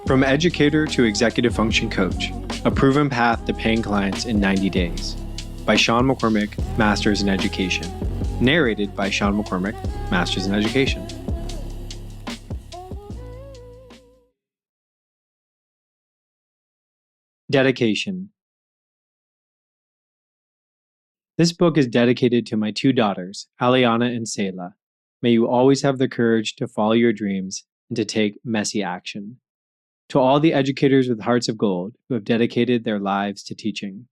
From Educator to Executive Function Coach, a proven path to paying clients in 90 days. By Sean McCormick, Masters in Education. Narrated by Sean McCormick, Masters in Education. Dedication. This book is dedicated to my two daughters, Aliana and Selah. May you always have the courage to follow your dreams and to take messy action. To all the educators with hearts of gold who have dedicated their lives to teaching.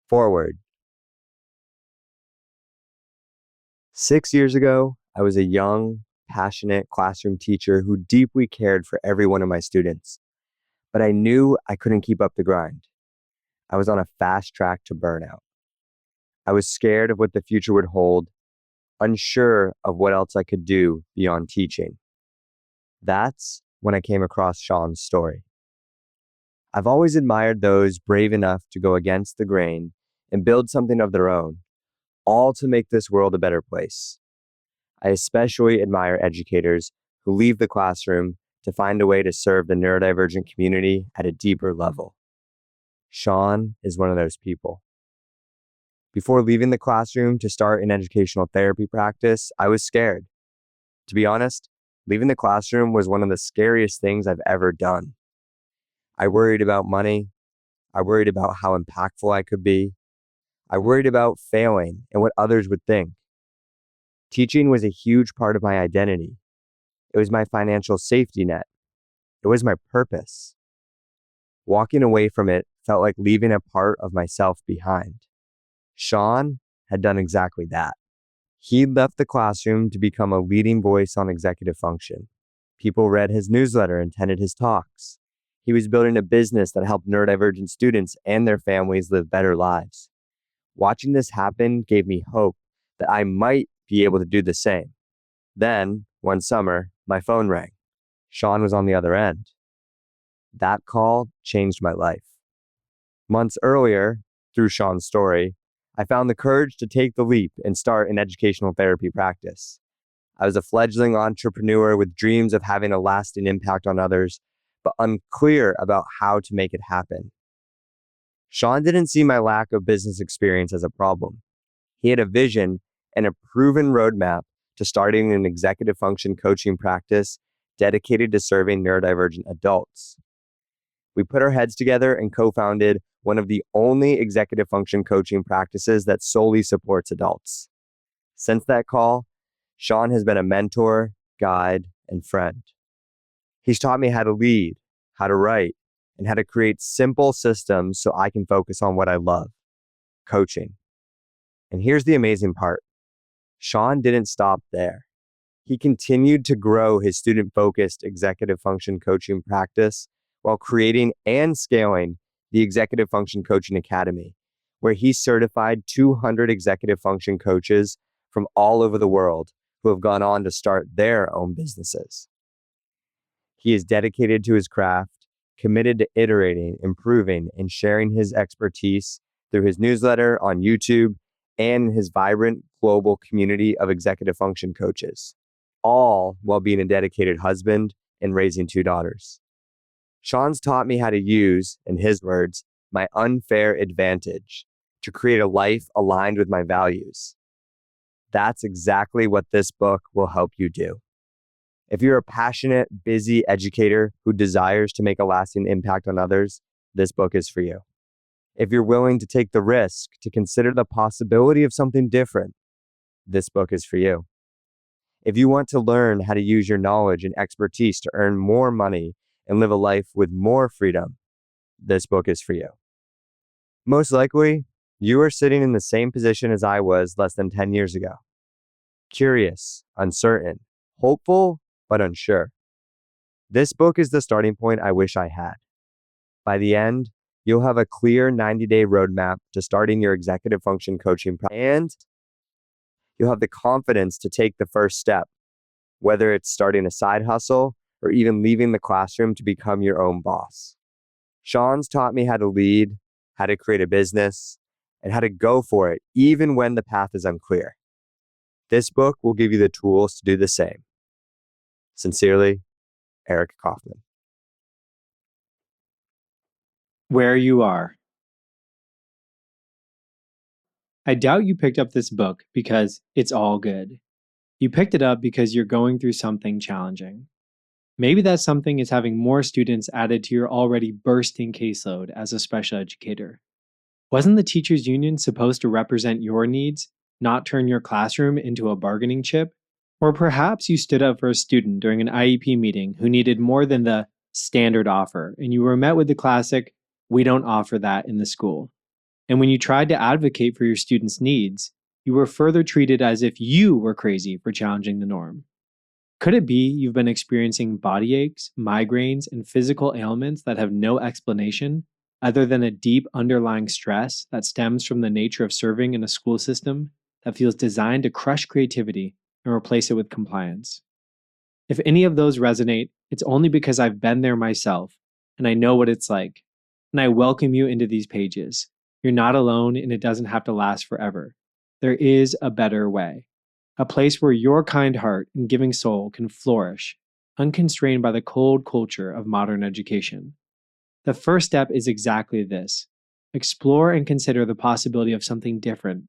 Foreword. 6 years ago, I was a young, passionate classroom teacher who deeply cared for every one of my students. But I knew I couldn't keep up the grind. I was on a fast track to burnout. I was scared of what the future would hold, unsure of what else I could do beyond teaching. That's when I came across Sean's story. I've always admired those brave enough to go against the grain and build something of their own, all to make this world a better place. I especially admire educators who leave the classroom to find a way to serve the neurodivergent community at a deeper level. Sean is one of those people. Before leaving the classroom to start an educational therapy practice, I was scared. To be honest, leaving the classroom was one of the scariest things I've ever done. I worried about money. I worried about how impactful I could be. I worried about failing and what others would think. Teaching was a huge part of my identity. It was my financial safety net. It was my purpose. Walking away from it felt like leaving a part of myself behind. Sean had done exactly that. He left the classroom to become a leading voice on executive function. People read his newsletter and attended his talks. He was building a business that helped neurodivergent students and their families live better lives. Watching this happen gave me hope that I might be able to do the same. Then, one summer, my phone rang. Sean was on the other end. That call changed my life. Months earlier, through Sean's story, I found the courage to take the leap and start an educational therapy practice. I was a fledgling entrepreneur with dreams of having a lasting impact on others, but unclear about how to make it happen. Sean didn't see my lack of business experience as a problem. He had a vision and a proven roadmap to starting an executive function coaching practice dedicated to serving neurodivergent adults. We put our heads together and co-founded one of the only executive function coaching practices that solely supports adults. Since that call, Sean has been a mentor, guide, and friend. He's taught me how to lead, how to write, and how to create simple systems so I can focus on what I love, coaching. And here's the amazing part. Sean didn't stop there. He continued to grow his student-focused executive function coaching practice while creating and scaling the Executive Function Coaching Academy, where he certified 200 executive function coaches from all over the world who have gone on to start their own businesses. He is dedicated to his craft, committed to iterating, improving, and sharing his expertise through his newsletter on YouTube and his vibrant global community of executive function coaches, all while being a dedicated husband and raising two daughters. Sean's taught me how to use, in his words, my unfair advantage to create a life aligned with my values. That's exactly what this book will help you do. If you're a passionate, busy educator who desires to make a lasting impact on others, this book is for you. If you're willing to take the risk to consider the possibility of something different, this book is for you. If you want to learn how to use your knowledge and expertise to earn more money and live a life with more freedom, this book is for you. Most likely, you are sitting in the same position as I was less than 10 years ago. Curious, uncertain, hopeful, but unsure. This book is the starting point I wish I had. By the end, you'll have a clear 90-day roadmap to starting your executive function coaching and you'll have the confidence to take the first step, whether it's starting a side hustle or even leaving the classroom to become your own boss. Sean's taught me how to lead, how to create a business, and how to go for it even when the path is unclear. This book will give you the tools to do the same. Sincerely, Eric Kaufman. Where you are. I doubt you picked up this book because it's all good. You picked it up because you're going through something challenging. Maybe that something is having more students added to your already bursting caseload as a special educator. Wasn't the teachers' union supposed to represent your needs, not turn your classroom into a bargaining chip? Or perhaps you stood up for a student during an IEP meeting who needed more than the standard offer, and you were met with the classic, "We don't offer that in the school." And when you tried to advocate for your students' needs, you were further treated as if you were crazy for challenging the norm. Could it be you've been experiencing body aches, migraines, and physical ailments that have no explanation other than a deep underlying stress that stems from the nature of serving in a school system that feels designed to crush creativity and replace it with compliance? If any of those resonate, it's only because I've been there myself and I know what it's like. And I welcome you into these pages. You're not alone and it doesn't have to last forever. There is a better way. A place where your kind heart and giving soul can flourish, unconstrained by the cold culture of modern education. The first step is exactly this. Explore and consider the possibility of something different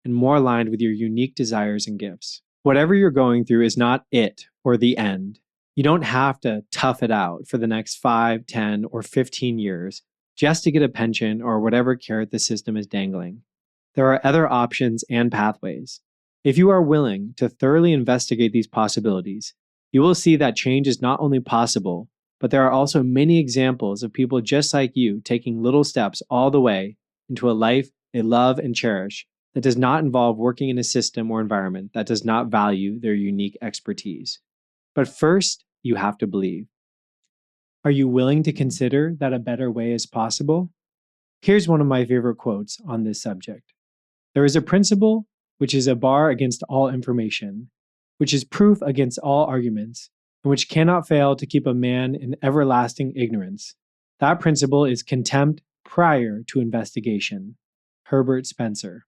and more aligned with your unique desires and gifts. Whatever you're going through is not it or the end. You don't have to tough it out for the next 5, 10, or 15 years just to get a pension or whatever carrot the system is dangling. There are other options and pathways. If you are willing to thoroughly investigate these possibilities, you will see that change is not only possible, but there are also many examples of people just like you taking little steps all the way into a life they love and cherish that does not involve working in a system or environment that does not value their unique expertise. But first, you have to believe. Are you willing to consider that a better way is possible? Here's one of my favorite quotes on this subject. There is a principle which is a bar against all information, which is proof against all arguments, and which cannot fail to keep a man in everlasting ignorance. That principle is contempt prior to investigation. Herbert Spencer.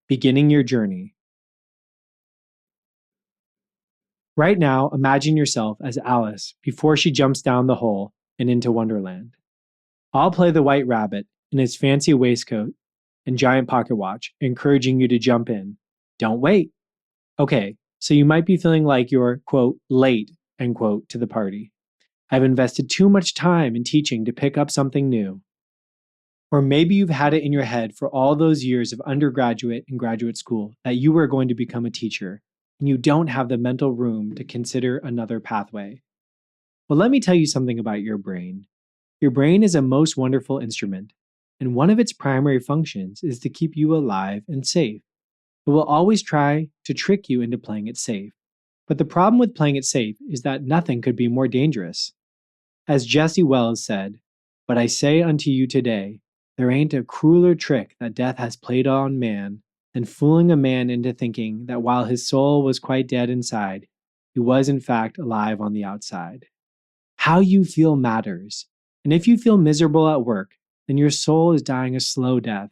Beginning your journey. Right now, imagine yourself as Alice before she jumps down the hole and into Wonderland. I'll play the White Rabbit in his fancy waistcoat and giant pocket watch, encouraging you to jump in. Don't wait. Okay, so you might be feeling like you're, quote, late, end quote, to the party. I've invested too much time in teaching to pick up something new. Or maybe you've had it in your head for all those years of undergraduate and graduate school that you were going to become a teacher, and you don't have the mental room to consider another pathway. Well, let me tell you something about your brain. Your brain is a most wonderful instrument, and one of its primary functions is to keep you alive and safe. It will always try to trick you into playing it safe. But the problem with playing it safe is that nothing could be more dangerous. As Jesse Wells said, "But I say unto you today, there ain't a crueler trick that death has played on man than fooling a man into thinking that while his soul was quite dead inside, he was in fact alive on the outside." How you feel matters. And if you feel miserable at work, then your soul is dying a slow death.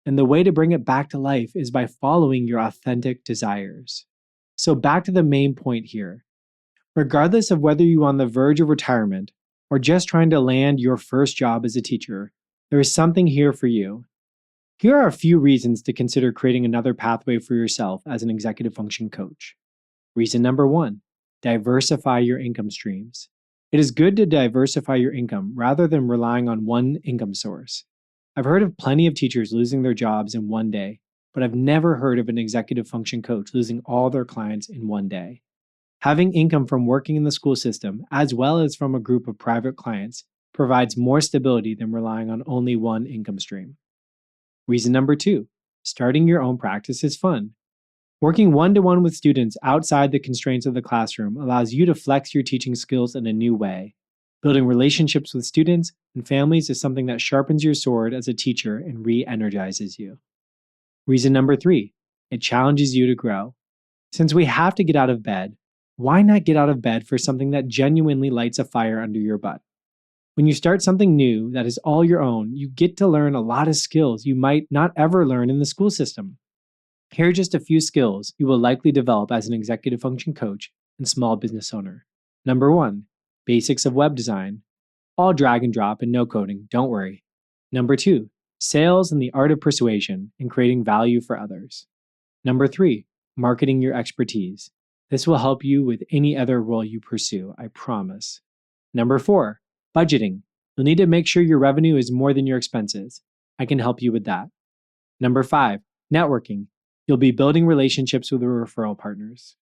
And the way to bring it back to life is by following your authentic desires. So back to the main point here. Regardless of whether you're on the verge of retirement or just trying to land your first job as a teacher, there is something here for you. Here are a few reasons to consider creating another pathway for yourself as an executive function coach. Reason number 1, diversify your income streams. It is good to diversify your income rather than relying on one income source. I've heard of plenty of teachers losing their jobs in one day, but I've never heard of an executive function coach losing all their clients in one day. Having income from working in the school system, as well as from a group of private clients, provides more stability than relying on only one income stream. Reason number 2, starting your own practice is fun. Working one-to-one with students outside the constraints of the classroom allows you to flex your teaching skills in a new way. Building relationships with students and families is something that sharpens your sword as a teacher and re-energizes you. Reason number 3, it challenges you to grow. Since we have to get out of bed, why not get out of bed for something that genuinely lights a fire under your butt? When you start something new that is all your own, you get to learn a lot of skills you might not ever learn in the school system. Here are just a few skills you will likely develop as an executive function coach and small business owner. Number 1, basics of web design. All drag and drop and no coding, don't worry. Number 2, sales and the art of persuasion and creating value for others. Number 3, marketing your expertise. This will help you with any other role you pursue, I promise. Number 4, budgeting. You'll need to make sure your revenue is more than your expenses. I can help you with that. Number 5, networking. You'll be building relationships with referral partners.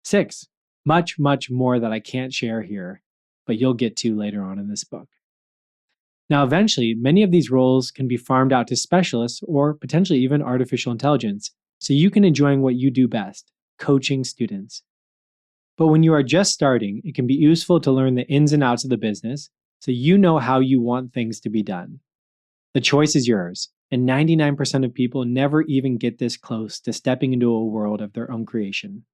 6, much more that I can't share here, but you'll get to later on in this book. Now, eventually, many of these roles can be farmed out to specialists or potentially even artificial intelligence, so you can enjoy what you do best, coaching students. But when you are just starting, it can be useful to learn the ins and outs of the business so you know how you want things to be done. The choice is yours, and 99% of people never even get this close to stepping into a world of their own creation,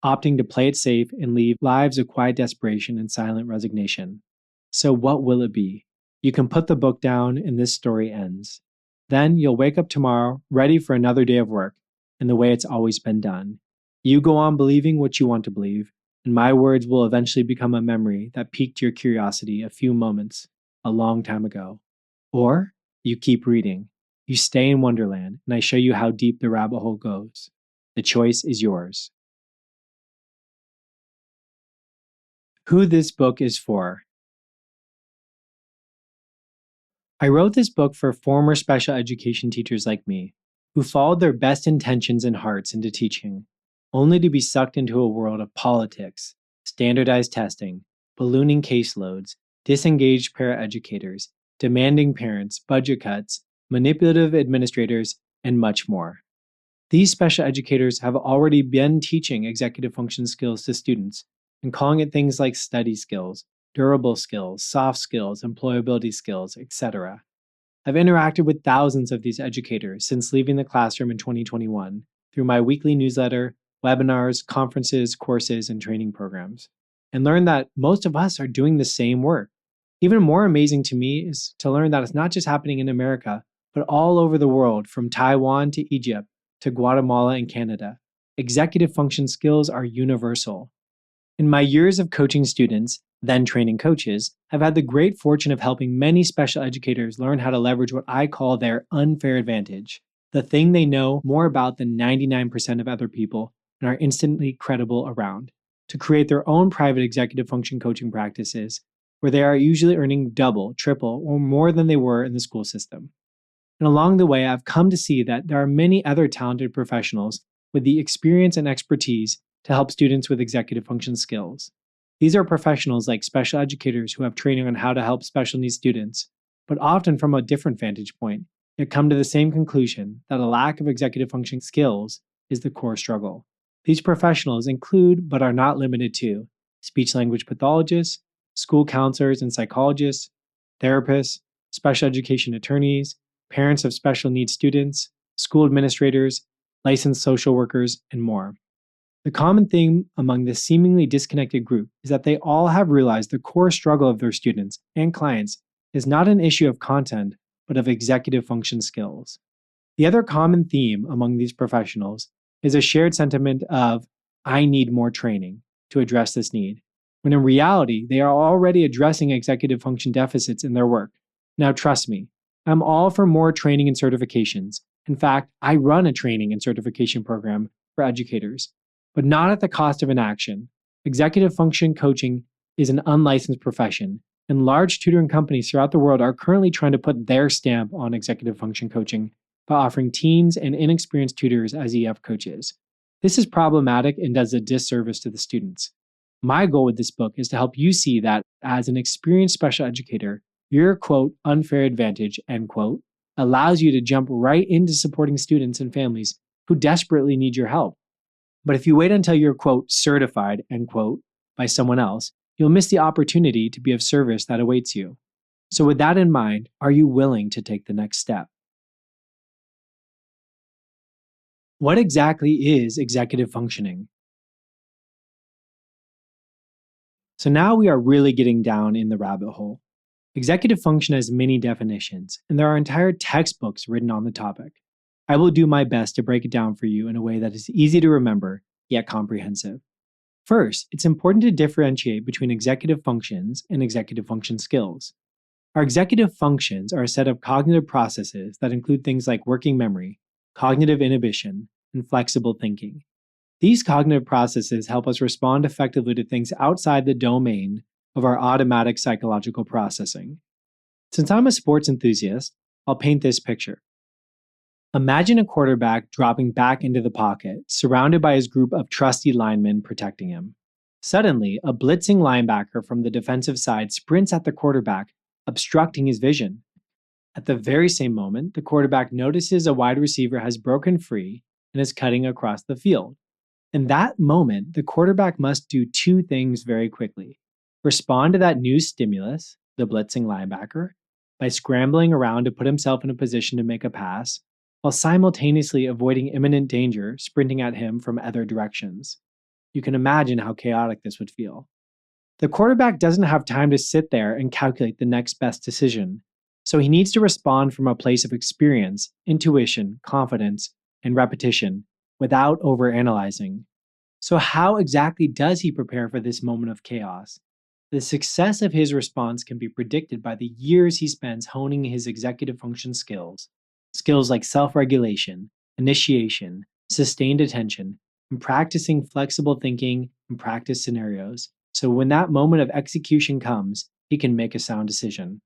opting to play it safe and lead lives of quiet desperation and silent resignation. So what will it be? You can put the book down and this story ends. Then you'll wake up tomorrow ready for another day of work, in the way it's always been done. You go on believing what you want to believe, and my words will eventually become a memory that piqued your curiosity a few moments, a long time ago. Or you keep reading. You stay in Wonderland, and I show you how deep the rabbit hole goes. The choice is yours. Who this book is for. I wrote this book for former special education teachers like me, who followed their best intentions and hearts into teaching, only to be sucked into a world of politics, standardized testing, ballooning caseloads, disengaged paraeducators, demanding parents, budget cuts, manipulative administrators, and much more. These special educators have already been teaching executive function skills to students and calling it things like study skills, durable skills, soft skills, employability skills, etc. I've interacted with thousands of these educators since leaving the classroom in 2021 through my weekly newsletter, webinars, conferences, courses, and training programs, and learned that most of us are doing the same work. Even more amazing to me is to learn that it's not just happening in America, but all over the world, from Taiwan to Egypt to Guatemala and Canada. Executive function skills are universal. In my years of coaching students, then training coaches, I've had the great fortune of helping many special educators learn how to leverage what I call their unfair advantage, the thing they know more about than 99% of other people and are instantly credible around, to create their own private executive function coaching practices, where they are usually earning double, triple, or more than they were in the school system. And along the way, I've come to see that there are many other talented professionals with the experience and expertise to help students with executive function skills. These are professionals like special educators who have training on how to help special needs students, but often from a different vantage point, yet come to the same conclusion that a lack of executive function skills is the core struggle. These professionals include, but are not limited to, speech-language pathologists, school counselors and psychologists, therapists, special education attorneys, parents of special needs students, school administrators, licensed social workers, and more. The common theme among this seemingly disconnected group is that they all have realized the core struggle of their students and clients is not an issue of content, but of executive function skills. The other common theme among these professionals is a shared sentiment of, I need more training to address this need, when in reality, they are already addressing executive function deficits in their work. Now, trust me, I'm all for more training and certifications. In fact, I run a training and certification program for educators, but not at the cost of inaction. Executive function coaching is an unlicensed profession, and large tutoring companies throughout the world are currently trying to put their stamp on executive function coaching by offering teens and inexperienced tutors as EF coaches. This is problematic and does a disservice to the students. My goal with this book is to help you see that as an experienced special educator, your quote, unfair advantage, end quote, allows you to jump right into supporting students and families who desperately need your help. But if you wait until you're, quote, certified, end quote, by someone else, you'll miss the opportunity to be of service that awaits you. So with that in mind, are you willing to take the next step? What exactly is executive functioning? So now we are really getting down in the rabbit hole. Executive function has many definitions, and there are entire textbooks written on the topic. I will do my best to break it down for you in a way that is easy to remember, yet comprehensive. First, it's important to differentiate between executive functions and executive function skills. Our executive functions are a set of cognitive processes that include things like working memory, cognitive inhibition, and flexible thinking. These cognitive processes help us respond effectively to things outside the domain of our automatic psychological processing. Since I'm a sports enthusiast, I'll paint this picture. Imagine a quarterback dropping back into the pocket, surrounded by his group of trusty linemen protecting him. Suddenly, a blitzing linebacker from the defensive side sprints at the quarterback, obstructing his vision. At the very same moment, the quarterback notices a wide receiver has broken free and is cutting across the field. In that moment, the quarterback must do two things very quickly: respond to that new stimulus, the blitzing linebacker, by scrambling around to put himself in a position to make a pass, while simultaneously avoiding imminent danger sprinting at him from other directions. You can imagine how chaotic this would feel. The quarterback doesn't have time to sit there and calculate the next best decision, so he needs to respond from a place of experience, intuition, confidence, and repetition without overanalyzing. So, how exactly does he prepare for this moment of chaos? The success of his response can be predicted by the years he spends honing his executive function skills. Skills like self-regulation, initiation, sustained attention, and practicing flexible thinking and practice scenarios. So when that moment of execution comes, he can make a sound decision.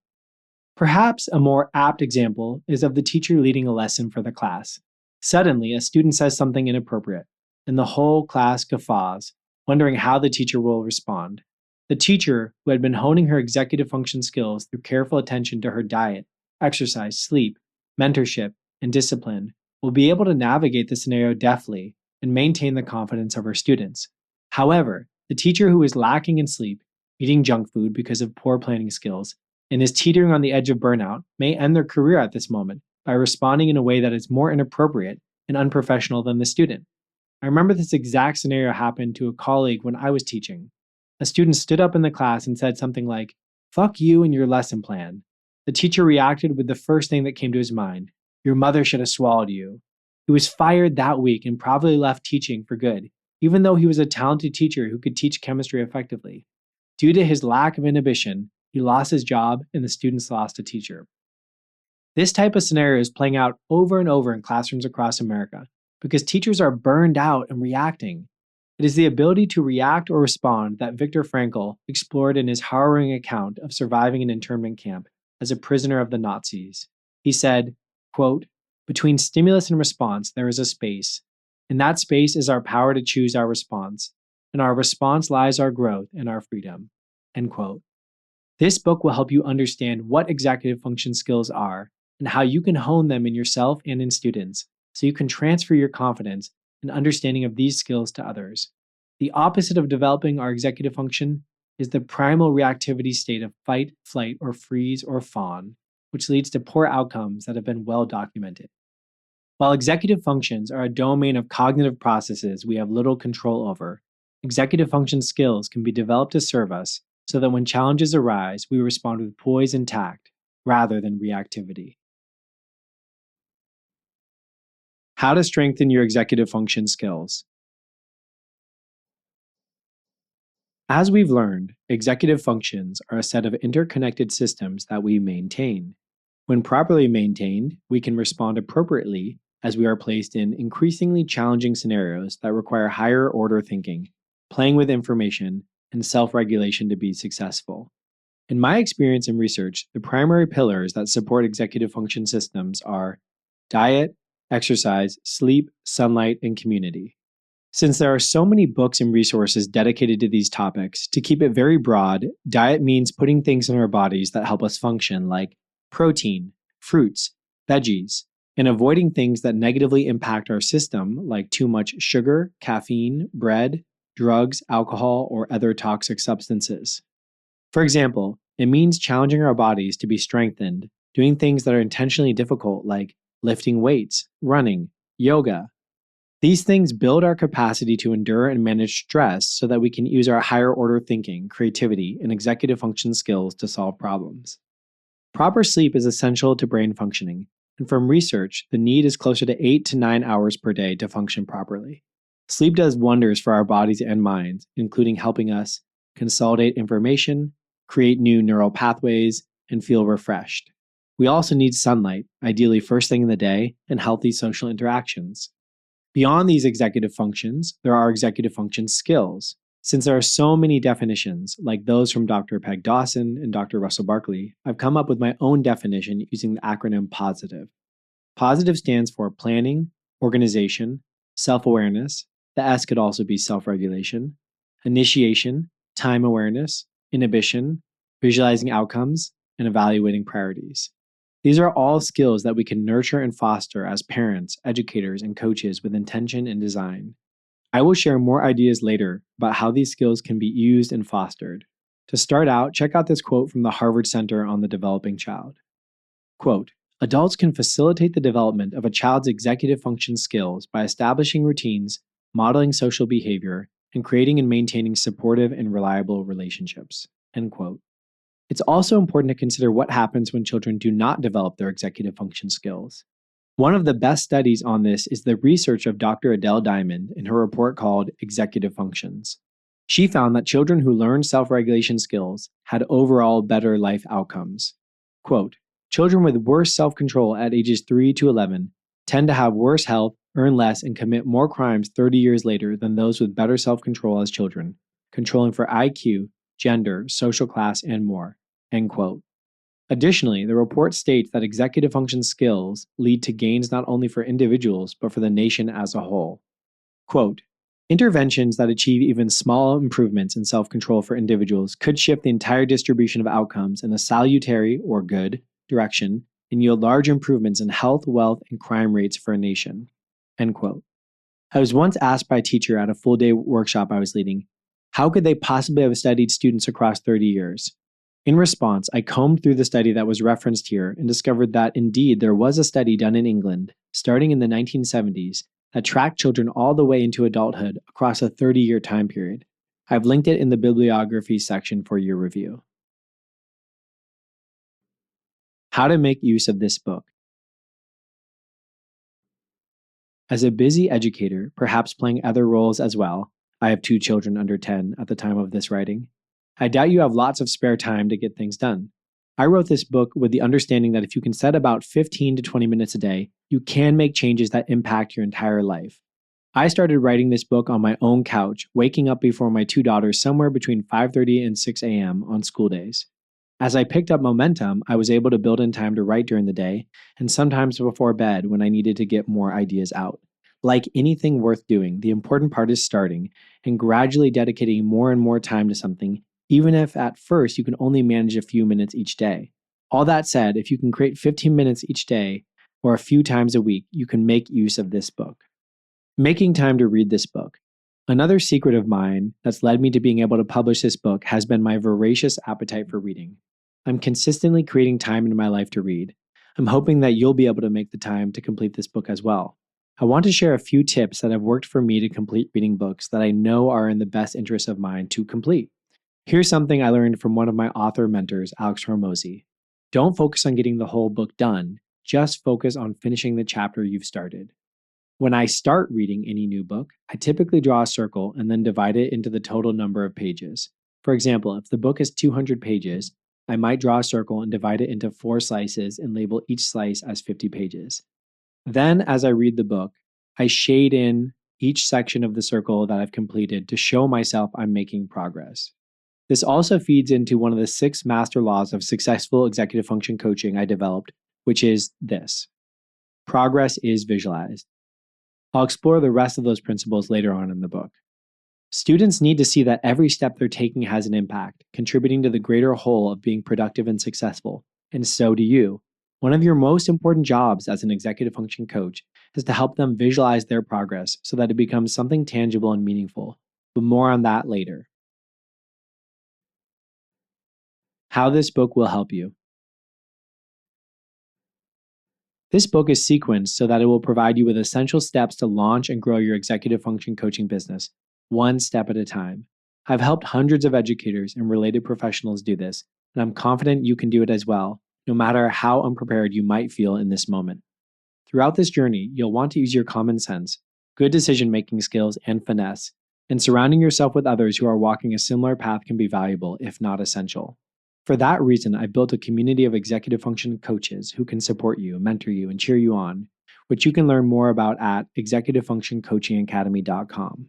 Perhaps a more apt example is of the teacher leading a lesson for the class. Suddenly, a student says something inappropriate, and the whole class guffaws, wondering how the teacher will respond. The teacher, who had been honing her executive function skills through careful attention to her diet, exercise, sleep, mentorship, and discipline, will be able to navigate the scenario deftly and maintain the confidence of her students. However, the teacher who is lacking in sleep, eating junk food because of poor planning skills, and is teetering on the edge of burnout may end their career at this moment by responding in a way that is more inappropriate and unprofessional than the student. I remember this exact scenario happened to a colleague when I was teaching. A student stood up in the class and said something like, "Fuck you and your lesson plan." The teacher reacted with the first thing that came to his mind: "Your mother should have swallowed you." He was fired that week and probably left teaching for good, even though he was a talented teacher who could teach chemistry effectively. Due to his lack of inhibition, he lost his job and the students lost a teacher. This type of scenario is playing out over and over in classrooms across America because teachers are burned out and reacting. It is the ability to react or respond that Viktor Frankl explored in his harrowing account of surviving an internment camp as a prisoner of the Nazis. He said, quote, "Between stimulus and response, there is a space. In that space is our power to choose our response. In our response lies our growth and our freedom." End quote. This book will help you understand what executive function skills are and how you can hone them in yourself and in students, so you can transfer your confidence and understanding of these skills to others. The opposite of developing our executive function is the primal reactivity state of fight, flight, or freeze or fawn, which leads to poor outcomes that have been well documented. While executive functions are a domain of cognitive processes we have little control over, executive function skills can be developed to serve us so that when challenges arise, we respond with poise and tact rather than reactivity. How to strengthen your executive function skills. As we've learned, executive functions are a set of interconnected systems that we maintain. When properly maintained, we can respond appropriately as we are placed in increasingly challenging scenarios that require higher order thinking, playing with information, and self-regulation to be successful. In my experience and research, the primary pillars that support executive function systems are diet, exercise, sleep, sunlight, and community. Since there are so many books and resources dedicated to these topics, to keep it very broad, diet means putting things in our bodies that help us function, like protein, fruits, veggies, and avoiding things that negatively impact our system, like too much sugar, caffeine, bread, drugs, alcohol, or other toxic substances. For example, it means challenging our bodies to be strengthened, doing things that are intentionally difficult, like lifting weights, running, yoga. These things build our capacity to endure and manage stress so that we can use our higher order thinking, creativity, and executive function skills to solve problems. Proper sleep is essential to brain functioning, and from research, the need is closer to 8 to 9 hours per day to function properly. Sleep does wonders for our bodies and minds, including helping us consolidate information, create new neural pathways, and feel refreshed. We also need sunlight, ideally first thing in the day, and healthy social interactions. Beyond these executive functions, there are executive function skills. Since there are so many definitions, like those from Dr. Peg Dawson and Dr. Russell Barkley, I've come up with my own definition using the acronym POSITIVE. POSITIVE stands for planning, organization, self-awareness. The S could also be self-regulation, initiation, time awareness, inhibition, visualizing outcomes, and evaluating priorities. These are all skills that we can nurture and foster as parents, educators, and coaches with intention and design. I will share more ideas later about how these skills can be used and fostered. To start out, check out this quote from the Harvard Center on the Developing Child. Quote, "Adults can facilitate the development of a child's executive function skills by establishing routines, modeling social behavior, and creating and maintaining supportive and reliable relationships." End quote. It's also important to consider what happens when children do not develop their executive function skills. One of the best studies on this is the research of Dr. Adele Diamond in her report called Executive Functions. She found that children who learned self-regulation skills had overall better life outcomes. Quote, "Children with worse self-control at ages 3 to 11 tend to have worse health, earn less, and commit more crimes 30 years later than those with better self-control as children, controlling for IQ, gender, social class, and more." End quote. Additionally, the report states that executive function skills lead to gains not only for individuals, but for the nation as a whole. Quote, "Interventions that achieve even small improvements in self-control for individuals could shift the entire distribution of outcomes in a salutary or good direction and yield large improvements in health, wealth, and crime rates for a nation." End quote. I was once asked by a teacher at a full-day workshop I was leading, how could they possibly have studied students across 30 years? In response, I combed through the study that was referenced here and discovered that indeed there was a study done in England, starting in the 1970s, that tracked children all the way into adulthood across a 30-year time period. I've linked it in the bibliography section for your review. How to make use of this book. As a busy educator, perhaps playing other roles as well, I have 2 children under 10 at the time of this writing, I doubt you have lots of spare time to get things done. I wrote this book with the understanding that if you can set about 15 to 20 minutes a day, you can make changes that impact your entire life. I started writing this book on my own couch, waking up before my 2 daughters somewhere between 5:30 and 6 a.m. on school days. As I picked up momentum, I was able to build in time to write during the day, and sometimes before bed when I needed to get more ideas out. Like anything worth doing, the important part is starting and gradually dedicating more and more time to something, even if at first you can only manage a few minutes each day. All that said, if you can create 15 minutes each day or a few times a week, you can make use of this book. Making time to read this book. Another secret of mine that's led me to being able to publish this book has been my voracious appetite for reading. I'm consistently creating time in my life to read. I'm hoping that you'll be able to make the time to complete this book as well. I want to share a few tips that have worked for me to complete reading books that I know are in the best interest of mine to complete. Here's something I learned from one of my author mentors, Alex Hormozy. Don't focus on getting the whole book done, just focus on finishing the chapter you've started. When I start reading any new book, I typically draw a circle and then divide it into the total number of pages. For example, if the book is 200 pages, I might draw a circle and divide it into 4 slices and label each slice as 50 pages. Then, as I read the book, I shade in each section of the circle that I've completed to show myself I'm making progress. This also feeds into one of the 6 master laws of successful executive function coaching I developed, which is this: progress is visualized. I'll explore the rest of those principles later on in the book. Students need to see that every step they're taking has an impact, contributing to the greater whole of being productive and successful, and so do you. One of your most important jobs as an executive function coach is to help them visualize their progress so that it becomes something tangible and meaningful, but more on that later. How this book will help you. This book is sequenced so that it will provide you with essential steps to launch and grow your executive function coaching business, one step at a time. I've helped hundreds of educators and related professionals do this, and I'm confident you can do it as well, no matter how unprepared you might feel in this moment. Throughout this journey, you'll want to use your common sense, good decision-making skills, and finesse. And surrounding yourself with others who are walking a similar path can be valuable, if not essential. For that reason, I've built a community of executive function coaches who can support you, mentor you, and cheer you on, which you can learn more about at executivefunctioncoachingacademy.com.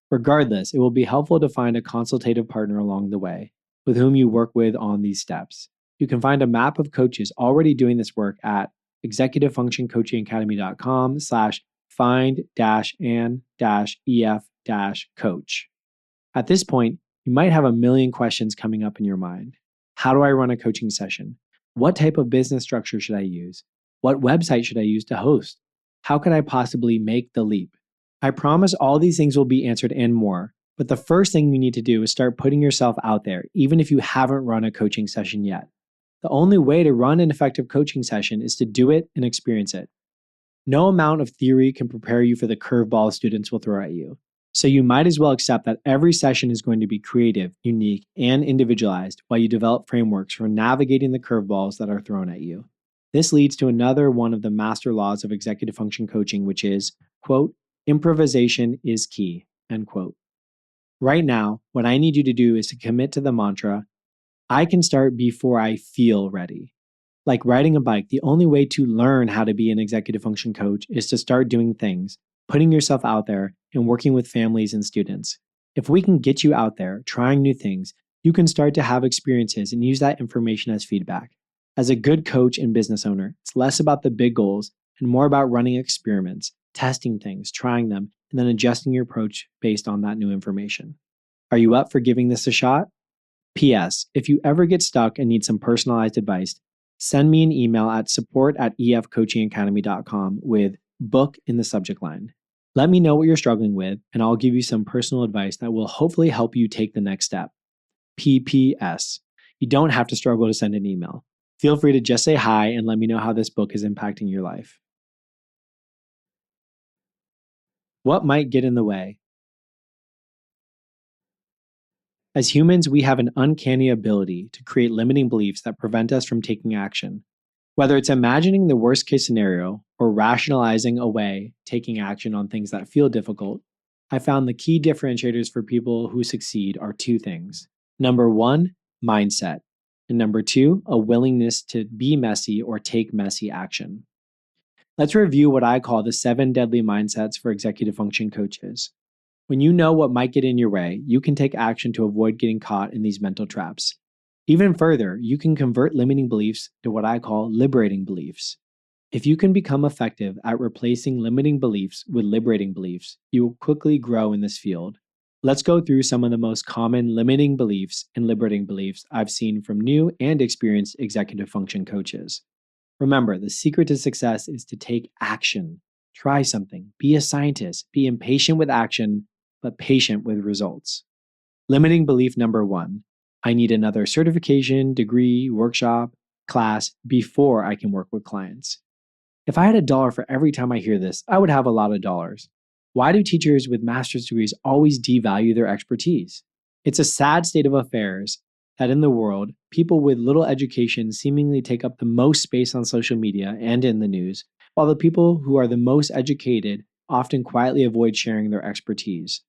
Regardless, it will be helpful to find a consultative partner along the way with whom you work with on these steps. You can find a map of coaches already doing this work at executivefunctioncoachingacademy.com/find-an-ef-coach. At this point, you might have a million questions coming up in your mind. How do I run a coaching session? What type of business structure should I use? What website should I use to host? How could I possibly make the leap? I promise all these things will be answered and more, but the first thing you need to do is start putting yourself out there, even if you haven't run a coaching session yet. The only way to run an effective coaching session is to do it and experience it. No amount of theory can prepare you for the curveball students will throw at you. So you might as well accept that every session is going to be creative, unique, and individualized while you develop frameworks for navigating the curveballs that are thrown at you. This leads to another one of the master laws of executive function coaching, which is, quote, improvisation is key, end quote. Right now, what I need you to do is to commit to the mantra, I can start before I feel ready. Like riding a bike, the only way to learn how to be an executive function coach is to start doing things, putting yourself out there, and working with families and students. If we can get you out there, trying new things, you can start to have experiences and use that information as feedback. As a good coach and business owner, it's less about the big goals and more about running experiments, testing things, trying them, and then adjusting your approach based on that new information. Are you up for giving this a shot? P.S. If you ever get stuck and need some personalized advice, send me an email at support@efcoachingacademy.com with book in the subject line. Let me know what you're struggling with, and I'll give you some personal advice that will hopefully help you take the next step. P.P.S. You don't have to struggle to send an email. Feel free to just say hi and let me know how this book is impacting your life. What might get in the way? As humans, we have an uncanny ability to create limiting beliefs that prevent us from taking action. Whether it's imagining the worst case scenario or rationalizing away taking action on things that feel difficult, I found the key differentiators for people who succeed are two things. Number one, mindset. And number two, a willingness to be messy or take messy action. Let's review what I call the 7 deadly mindsets for executive function coaches. When you know what might get in your way, you can take action to avoid getting caught in these mental traps. Even further, you can convert limiting beliefs to what I call liberating beliefs. If you can become effective at replacing limiting beliefs with liberating beliefs, you will quickly grow in this field. Let's go through some of the most common limiting beliefs and liberating beliefs I've seen from new and experienced executive function coaches. Remember, the secret to success is to take action. Try something. Be a scientist. Be impatient with action, but patient with results. Limiting belief number 1. I need another certification, degree, workshop, class before I can work with clients. If I had $1 for every time I hear this, I would have a lot of dollars. Why do teachers with master's degrees always devalue their expertise? It's a sad state of affairs that in the world, people with little education seemingly take up the most space on social media and in the news, while the people who are the most educated often quietly avoid sharing their expertise.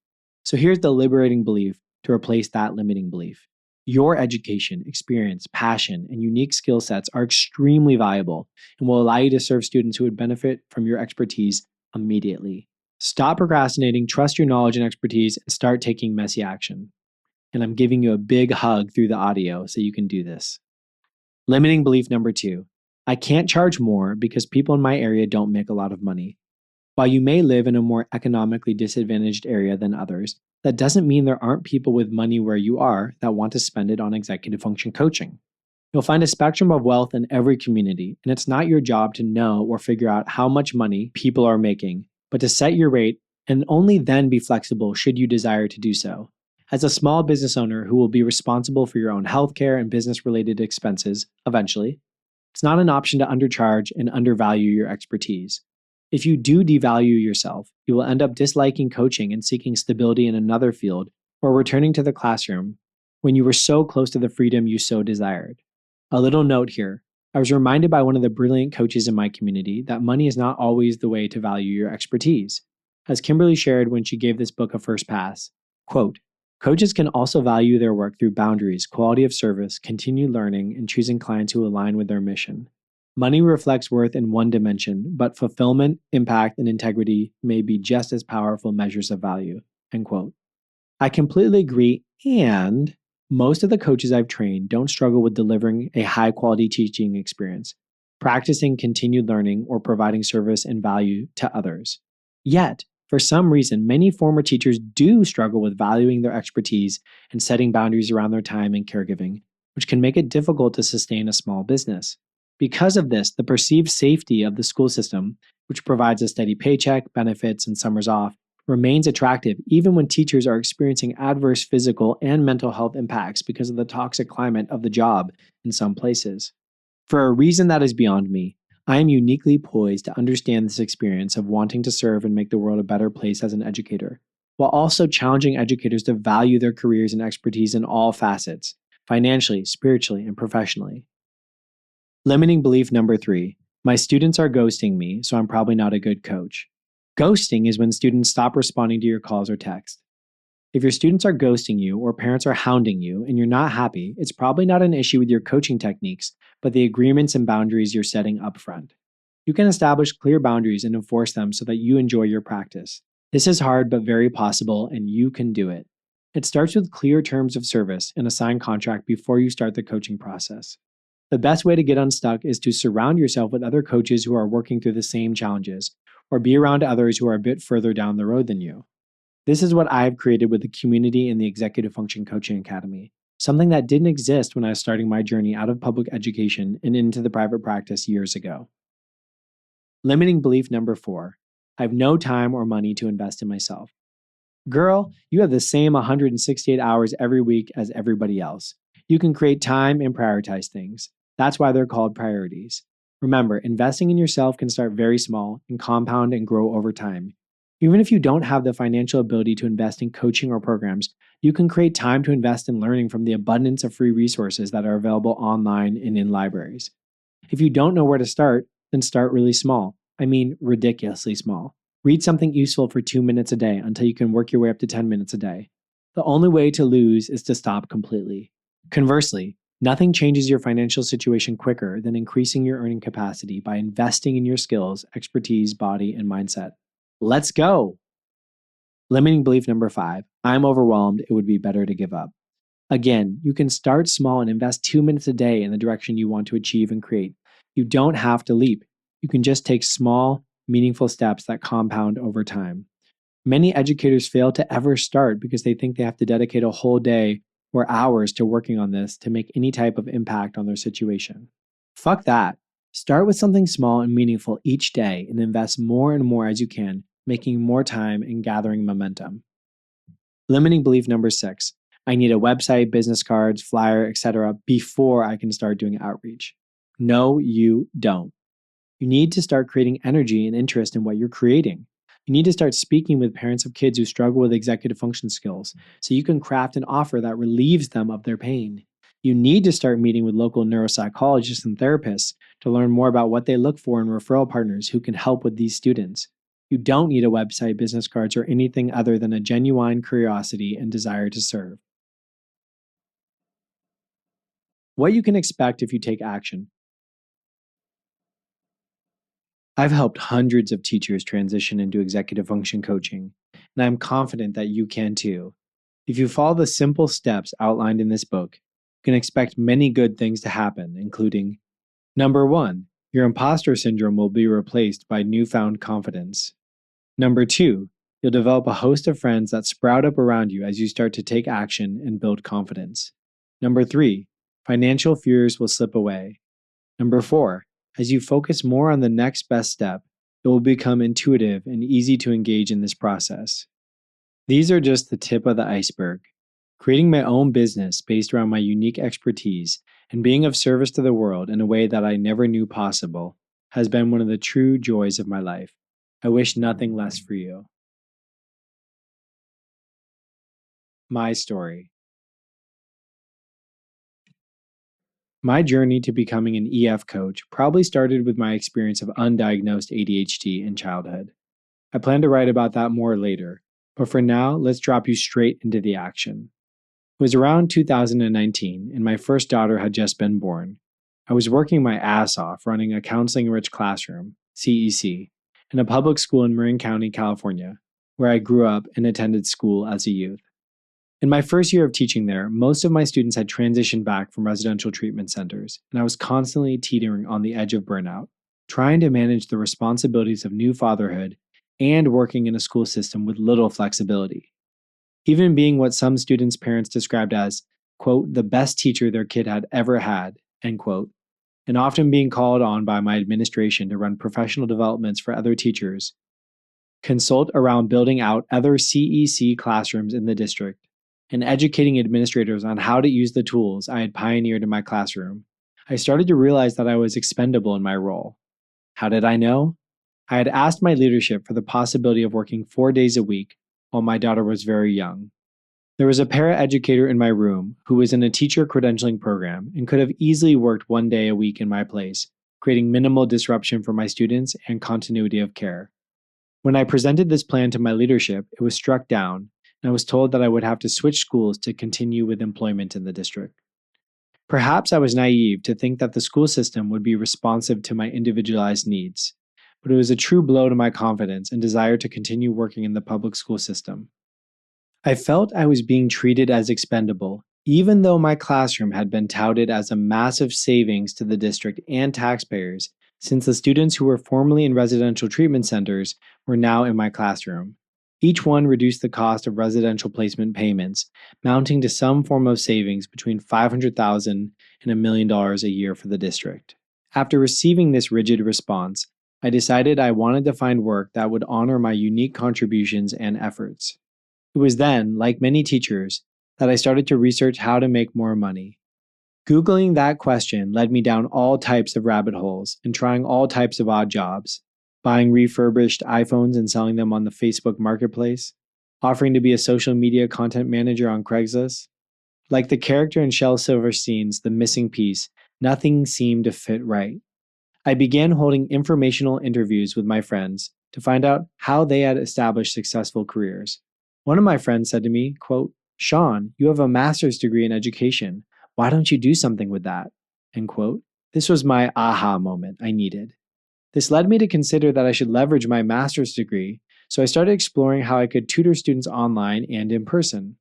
So here's the liberating belief to replace that limiting belief. Your education, experience, passion, and unique skill sets are extremely valuable and will allow you to serve students who would benefit from your expertise immediately. Stop procrastinating, trust your knowledge and expertise, and start taking messy action. And I'm giving you a big hug through the audio so you can do this. Limiting belief number 2. I can't charge more because people in my area don't make a lot of money. While you may live in a more economically disadvantaged area than others, that doesn't mean there aren't people with money where you are that want to spend it on executive function coaching. You'll find a spectrum of wealth in every community, and it's not your job to know or figure out how much money people are making, but to set your rate and only then be flexible should you desire to do so. As a small business owner who will be responsible for your own healthcare and business-related expenses eventually, it's not an option to undercharge and undervalue your expertise. If you do devalue yourself, you will end up disliking coaching and seeking stability in another field or returning to the classroom when you were so close to the freedom you so desired. A little note here. I was reminded by one of the brilliant coaches in my community that money is not always the way to value your expertise. As Kimberly shared when she gave this book a first pass, quote, "Coaches can also value their work through boundaries, quality of service, continued learning, and choosing clients who align with their mission. Money reflects worth in one dimension, but fulfillment, impact, and integrity may be just as powerful measures of value." End quote. I completely agree, and most of the coaches I've trained don't struggle with delivering a high quality teaching experience, practicing continued learning, or providing service and value to others. Yet, for some reason, many former teachers do struggle with valuing their expertise and setting boundaries around their time and caregiving, which can make it difficult to sustain a small business. Because of this, the perceived safety of the school system, which provides a steady paycheck, benefits, and summers off, remains attractive even when teachers are experiencing adverse physical and mental health impacts because of the toxic climate of the job in some places. For a reason that is beyond me, I am uniquely poised to understand this experience of wanting to serve and make the world a better place as an educator, while also challenging educators to value their careers and expertise in all facets, financially, spiritually, and professionally. Limiting belief number 3. My students are ghosting me, so I'm probably not a good coach. Ghosting is when students stop responding to your calls or texts. If your students are ghosting you or parents are hounding you and you're not happy, it's probably not an issue with your coaching techniques, but the agreements and boundaries you're setting up front. You can establish clear boundaries and enforce them so that you enjoy your practice. This is hard but very possible, and you can do it. It starts with clear terms of service and a signed contract before you start the coaching process. The best way to get unstuck is to surround yourself with other coaches who are working through the same challenges, or be around others who are a bit further down the road than you. This is what I've created with the community in the Executive Function Coaching Academy, something that didn't exist when I was starting my journey out of public education and into the private practice years ago. Limiting belief number 4. I have no time or money to invest in myself. Girl, you have the same 168 hours every week as everybody else. You can create time and prioritize things. That's why they're called priorities. Remember, investing in yourself can start very small and compound and grow over time. Even if you don't have the financial ability to invest in coaching or programs, you can create time to invest in learning from the abundance of free resources that are available online and in libraries. If you don't know where to start, then start really small. I mean, ridiculously small. Read something useful for 2 minutes a day until you can work your way up to 10 minutes a day. The only way to lose is to stop completely. Conversely, nothing changes your financial situation quicker than increasing your earning capacity by investing in your skills, expertise, body, and mindset. Let's go! Limiting belief number 5. I'm overwhelmed. It would be better to give up. Again, you can start small and invest 2 minutes a day in the direction you want to achieve and create. You don't have to leap. You can just take small, meaningful steps that compound over time. Many educators fail to ever start because they think they have to dedicate a whole day or hours to working on this to make any type of impact on their situation. Fuck that. Start with something small and meaningful each day and invest more and more as you can, making more time and gathering momentum. Limiting belief number 6. I need a website, business cards, flyer, etc. before I can start doing outreach. No, you don't. You need to start creating energy and interest in what you're creating. You need to start speaking with parents of kids who struggle with executive function skills so you can craft an offer that relieves them of their pain. You need to start meeting with local neuropsychologists and therapists to learn more about what they look for in referral partners who can help with these students. You don't need a website, business cards, or anything other than a genuine curiosity and desire to serve. What you can expect if you take action. I've helped hundreds of teachers transition into executive function coaching, and I'm confident that you can too. If you follow the simple steps outlined in this book, you can expect many good things to happen, including number 1, your imposter syndrome will be replaced by newfound confidence. Number 2, you'll develop a host of friends that sprout up around you as you start to take action and build confidence. Number 3, financial fears will slip away. Number 4, as you focus more on the next best step, it will become intuitive and easy to engage in this process. These are just the tip of the iceberg. Creating my own business based around my unique expertise and being of service to the world in a way that I never knew possible has been one of the true joys of my life. I wish nothing less for you. My story. My journey to becoming an EF coach probably started with my experience of undiagnosed ADHD in childhood. I plan to write about that more later, but for now, let's drop you straight into the action. It was around 2019, and my first daughter had just been born. I was working my ass off running a counseling-rich classroom, CEC, in a public school in Marin County, California, where I grew up and attended school as a youth. In my first year of teaching there, most of my students had transitioned back from residential treatment centers, and I was constantly teetering on the edge of burnout, trying to manage the responsibilities of new fatherhood and working in a school system with little flexibility. Even being what some students' parents described as, quote, the best teacher their kid had ever had, end quote, and often being called on by my administration to run professional developments for other teachers, consult around building out other CEC classrooms in the district, and educating administrators on how to use the tools I had pioneered in my classroom, I started to realize that I was expendable in my role. How did I know? I had asked my leadership for the possibility of working 4 days a week while my daughter was very young. There was a paraeducator in my room who was in a teacher credentialing program and could have easily worked 1 day a week in my place, creating minimal disruption for my students and continuity of care. When I presented this plan to my leadership, it was struck down, and I was told that I would have to switch schools to continue with employment in the district. Perhaps I was naive to think that the school system would be responsive to my individualized needs, but it was a true blow to my confidence and desire to continue working in the public school system. I felt I was being treated as expendable, even though my classroom had been touted as a massive savings to the district and taxpayers, since the students who were formerly in residential treatment centers were now in my classroom. Each one reduced the cost of residential placement payments, mounting to some form of savings between $500,000 and $1 million a year for the district. After receiving this rigid response, I decided I wanted to find work that would honor my unique contributions and efforts. It was then, like many teachers, that I started to research how to make more money. Googling that question led me down all types of rabbit holes and trying all types of odd jobs, buying refurbished iPhones and selling them on the Facebook Marketplace, offering to be a social media content manager on Craigslist. Like the character in Shel Silverstein's The Missing Piece, nothing seemed to fit right. I began holding informational interviews with my friends to find out how they had established successful careers. One of my friends said to me, quote, "Sean, you have a master's degree in education. Why don't you do something with that?" End quote. This was my aha moment I needed. This led me to consider that I should leverage my master's degree, so I started exploring how I could tutor students online and in person.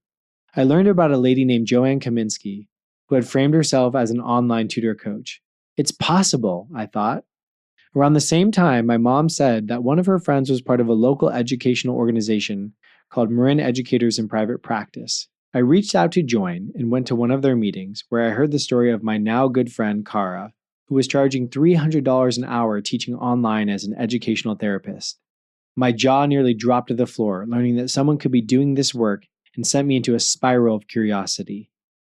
I learned about a lady named Joanne Kaminsky, who had framed herself as an online tutor coach. It's possible, I thought. Around the same time, my mom said that one of her friends was part of a local educational organization called Marin Educators in Private Practice. I reached out to join and went to one of their meetings where I heard the story of my now good friend, Kara, who was charging $300 an hour teaching online as an educational therapist. My jaw nearly dropped to the floor, learning that someone could be doing this work and sent me into a spiral of curiosity.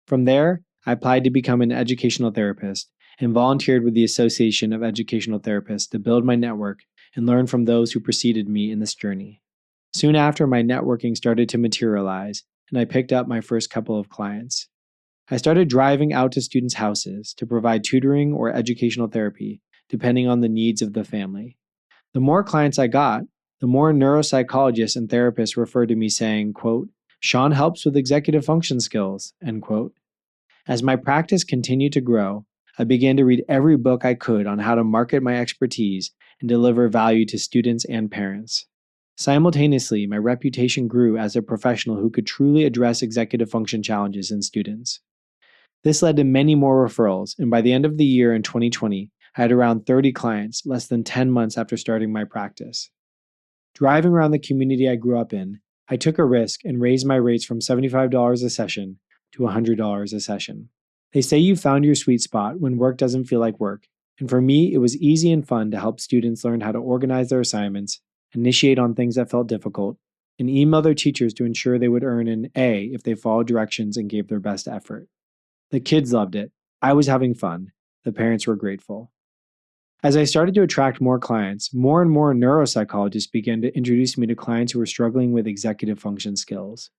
From there, I applied to become an educational therapist and volunteered with the Association of Educational Therapists to build my network and learn from those who preceded me in this journey. Soon after, my networking started to materialize, and I picked up my first couple of clients. I started driving out to students' houses to provide tutoring or educational therapy, depending on the needs of the family. The more clients I got, the more neuropsychologists and therapists referred to me saying, quote, "Sean helps with executive function skills," end quote. As my practice continued to grow, I began to read every book I could on how to market my expertise and deliver value to students and parents. Simultaneously, my reputation grew as a professional who could truly address executive function challenges in students. This led to many more referrals, and by the end of the year in 2020, I had around 30 clients less than 10 months after starting my practice. Driving around the community I grew up in, I took a risk and raised my rates from $75 a session to $100 a session. They say you found your sweet spot when work doesn't feel like work, and for me, it was easy and fun to help students learn how to organize their assignments, initiate on things that felt difficult, and email their teachers to ensure they would earn an A if they followed directions and gave their best effort. The kids loved it. I was having fun. The parents were grateful. As I started to attract more clients, more and more neuropsychologists began to introduce me to clients who were struggling with executive function skills.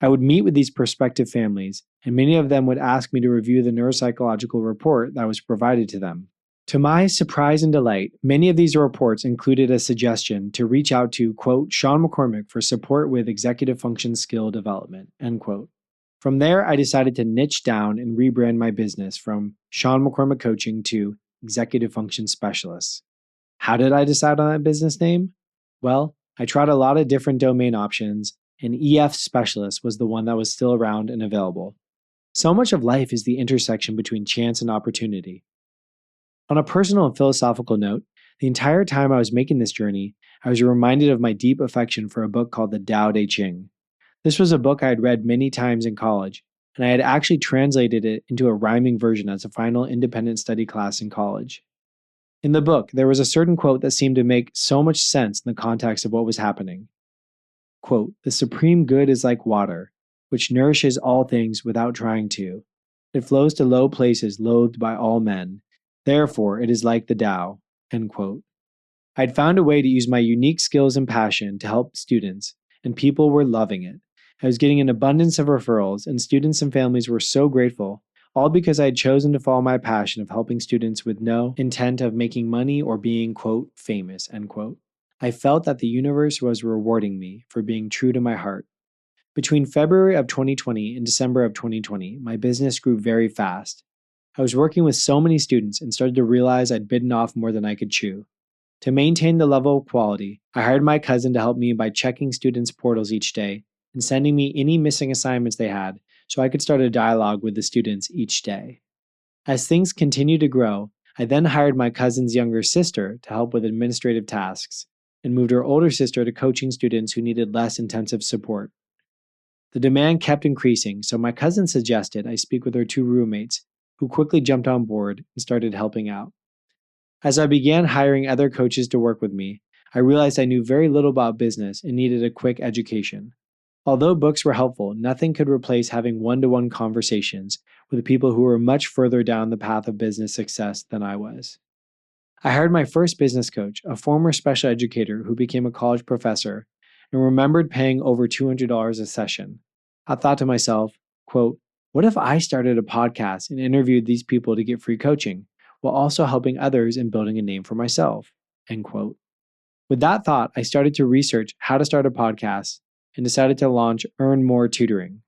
I would meet with these prospective families, and many of them would ask me to review the neuropsychological report that was provided to them. To my surprise and delight, many of these reports included a suggestion to reach out to, quote, Sean McCormick for support with executive function skill development, end quote. From there, I decided to niche down and rebrand my business from Sean McCormick Coaching to Executive Function Specialists. How did I decide on that business name? Well, I tried a lot of different domain options, and EF Specialist was the one that was still around and available. So much of life is the intersection between chance and opportunity. On a personal and philosophical note, the entire time I was making this journey, I was reminded of my deep affection for a book called the Tao Te Ching. This was a book I had read many times in college, and I had actually translated it into a rhyming version as a final independent study class in college. In the book, there was a certain quote that seemed to make so much sense in the context of what was happening. Quote, "The supreme good is like water, which nourishes all things without trying to. It flows to low places loathed by all men. Therefore, it is like the Tao." End quote. I'd found a way to use my unique skills and passion to help students, and people were loving it. I was getting an abundance of referrals, and students and families were so grateful, all because I had chosen to follow my passion of helping students with no intent of making money or being, quote, famous, end quote. I felt that the universe was rewarding me for being true to my heart. Between February of 2020 and December of 2020, my business grew very fast. I was working with so many students and started to realize I'd bitten off more than I could chew. To maintain the level of quality, I hired my cousin to help me by checking students' portals each day and sending me any missing assignments they had so I could start a dialogue with the students each day. As things continued to grow, I then hired my cousin's younger sister to help with administrative tasks and moved her older sister to coaching students who needed less intensive support. The demand kept increasing, so my cousin suggested I speak with her two roommates, who quickly jumped on board and started helping out. As I began hiring other coaches to work with me, I realized I knew very little about business and needed a quick education. Although books were helpful, nothing could replace having one-to-one conversations with people who were much further down the path of business success than I was. I hired my first business coach, a former special educator who became a college professor, and remembered paying over $200 a session. I thought to myself, quote, what if I started a podcast and interviewed these people to get free coaching, while also helping others and building a name for myself, end quote. With that thought, I started to research how to start a podcast and decided to launch Earn More Tutoring.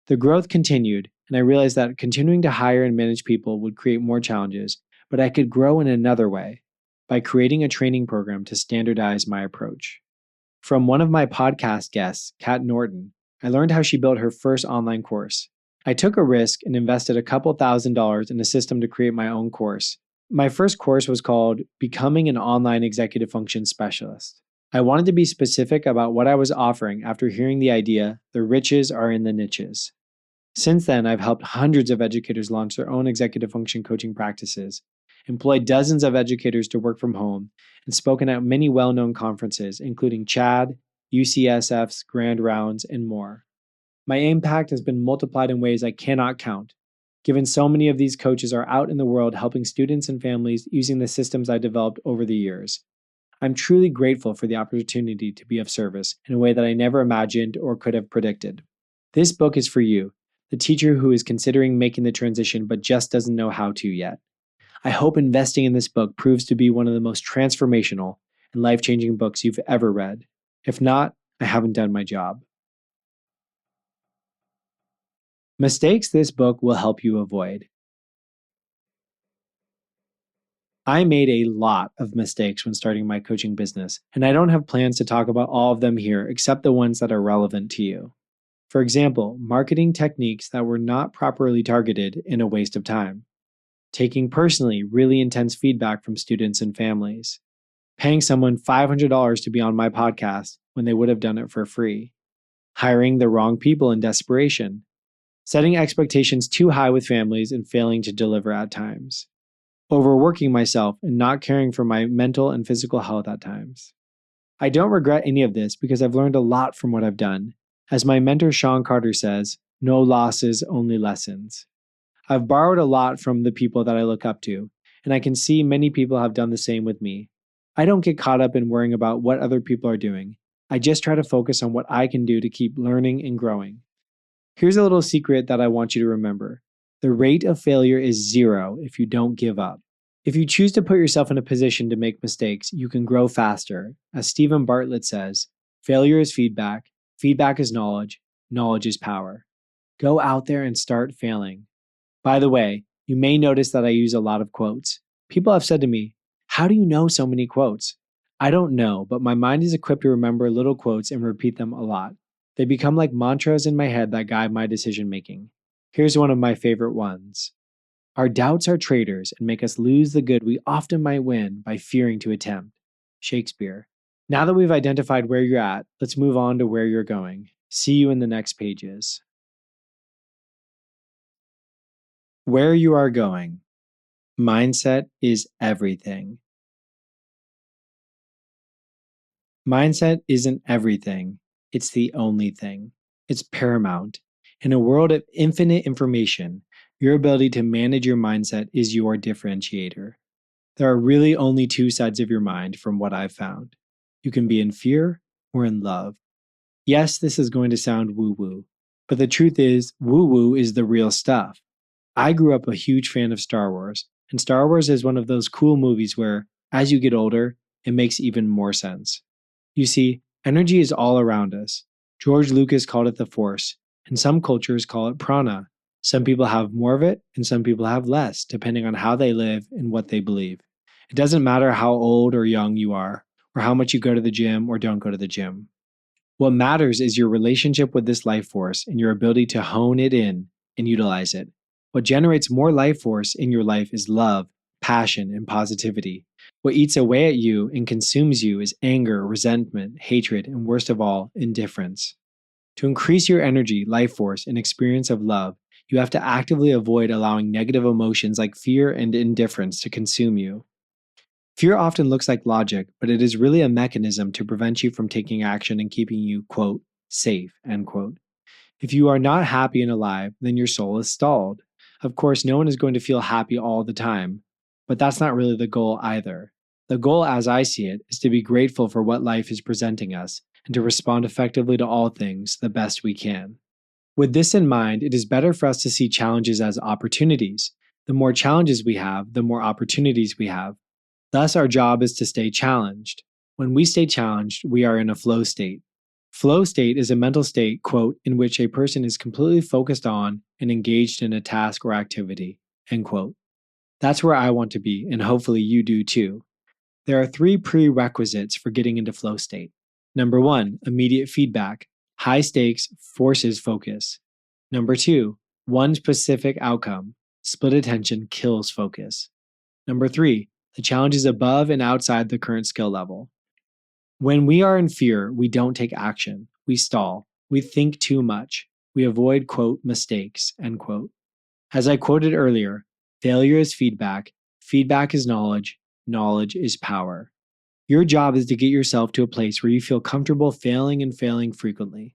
The growth continued, and I realized that continuing to hire and manage people would create more challenges, but I could grow in another way, by creating a training program to standardize my approach. From one of my podcast guests, Kat Norton, I learned how she built her first online course. I took a risk and invested a couple $1,000s in a system to create my own course. My first course was called Becoming an Online Executive Function Specialist. I wanted to be specific about what I was offering after hearing the idea, the riches are in the niches. Since then, I've helped hundreds of educators launch their own executive function coaching practices, employed dozens of educators to work from home, and spoken at many well-known conferences, including CHAD, UCSF's Grand Rounds, and more. My impact has been multiplied in ways I cannot count, given so many of these coaches are out in the world helping students and families using the systems I developed over the years. I'm truly grateful for the opportunity to be of service in a way that I never imagined or could have predicted. This book is for you, the teacher who is considering making the transition but just doesn't know how to yet. I hope investing in this book proves to be one of the most transformational and life-changing books you've ever read. If not, I haven't done my job. Mistakes this book will help you avoid. I made a lot of mistakes when starting my coaching business, and I don't have plans to talk about all of them here except the ones that are relevant to you. For example, marketing techniques that were not properly targeted and a waste of time. Taking personally really intense feedback from students and families. Paying someone $500 to be on my podcast when they would have done it for free. Hiring the wrong people in desperation. Setting expectations too high with families and failing to deliver at times. Overworking myself and not caring for my mental and physical health at times. I don't regret any of this because I've learned a lot from what I've done. As my mentor Sean Carter says, no losses, only lessons. I've borrowed a lot from the people that I look up to, and I can see many people have done the same with me. I don't get caught up in worrying about what other people are doing. I just try to focus on what I can do to keep learning and growing. Here's a little secret that I want you to remember. The rate of failure is 0 if you don't give up. If you choose to put yourself in a position to make mistakes, you can grow faster. As Stephen Bartlett says, failure is feedback, feedback is knowledge, knowledge is power. Go out there and start failing. By the way, you may notice that I use a lot of quotes. People have said to me, "How do you know so many quotes?" I don't know, but my mind is equipped to remember little quotes and repeat them a lot. They become like mantras in my head that guide my decision making. Here's one of my favorite ones. Our doubts are traitors and make us lose the good we often might win by fearing to attempt. Shakespeare. Now that we've identified where you're at, let's move on to where you're going. See you in the next pages. Where you are going. Mindset is everything. Mindset isn't everything, it's the only thing. It's paramount. In a world of infinite information, your ability to manage your mindset is your differentiator. There are really only two sides of your mind from what I've found. You can be in fear or in love. Yes, this is going to sound woo-woo, but the truth is, woo-woo is the real stuff. I grew up a huge fan of Star Wars, and Star Wars is one of those cool movies where, as you get older, it makes even more sense. You see, energy is all around us. George Lucas called it the Force, and some cultures call it prana. Some people have more of it, and some people have less, depending on how they live and what they believe. It doesn't matter how old or young you are, or how much you go to the gym or don't go to the gym. What matters is your relationship with this life force and your ability to hone it in and utilize it. What generates more life force in your life is love, passion, and positivity. What eats away at you and consumes you is anger, resentment, hatred, and worst of all, indifference. To increase your energy, life force, and experience of love, you have to actively avoid allowing negative emotions like fear and indifference to consume you. Fear often looks like logic, but it is really a mechanism to prevent you from taking action and keeping you, quote, safe, end quote. If you are not happy and alive, then your soul is stalled. Of course, no one is going to feel happy all the time, but that's not really the goal either. The goal, as I see it, is to be grateful for what life is presenting us and to respond effectively to all things the best we can. With this in mind, it is better for us to see challenges as opportunities. The more challenges we have, the more opportunities we have. Thus, our job is to stay challenged. When we stay challenged, we are in a flow state. Flow state is a mental state, quote, in which a person is completely focused on and engaged in a task or activity, end quote. That's where I want to be, and hopefully you do too. There are 3 prerequisites for getting into flow state. Number 1, immediate feedback. High stakes forces focus. Number 2, one specific outcome. Split attention kills focus. Number 3, the challenge is above and outside the current skill level. When we are in fear, we don't take action. We stall. We think too much. We avoid, quote, mistakes, end quote. As I quoted earlier, failure is feedback. Feedback is knowledge. Knowledge is power. Your job is to get yourself to a place where you feel comfortable failing and failing frequently.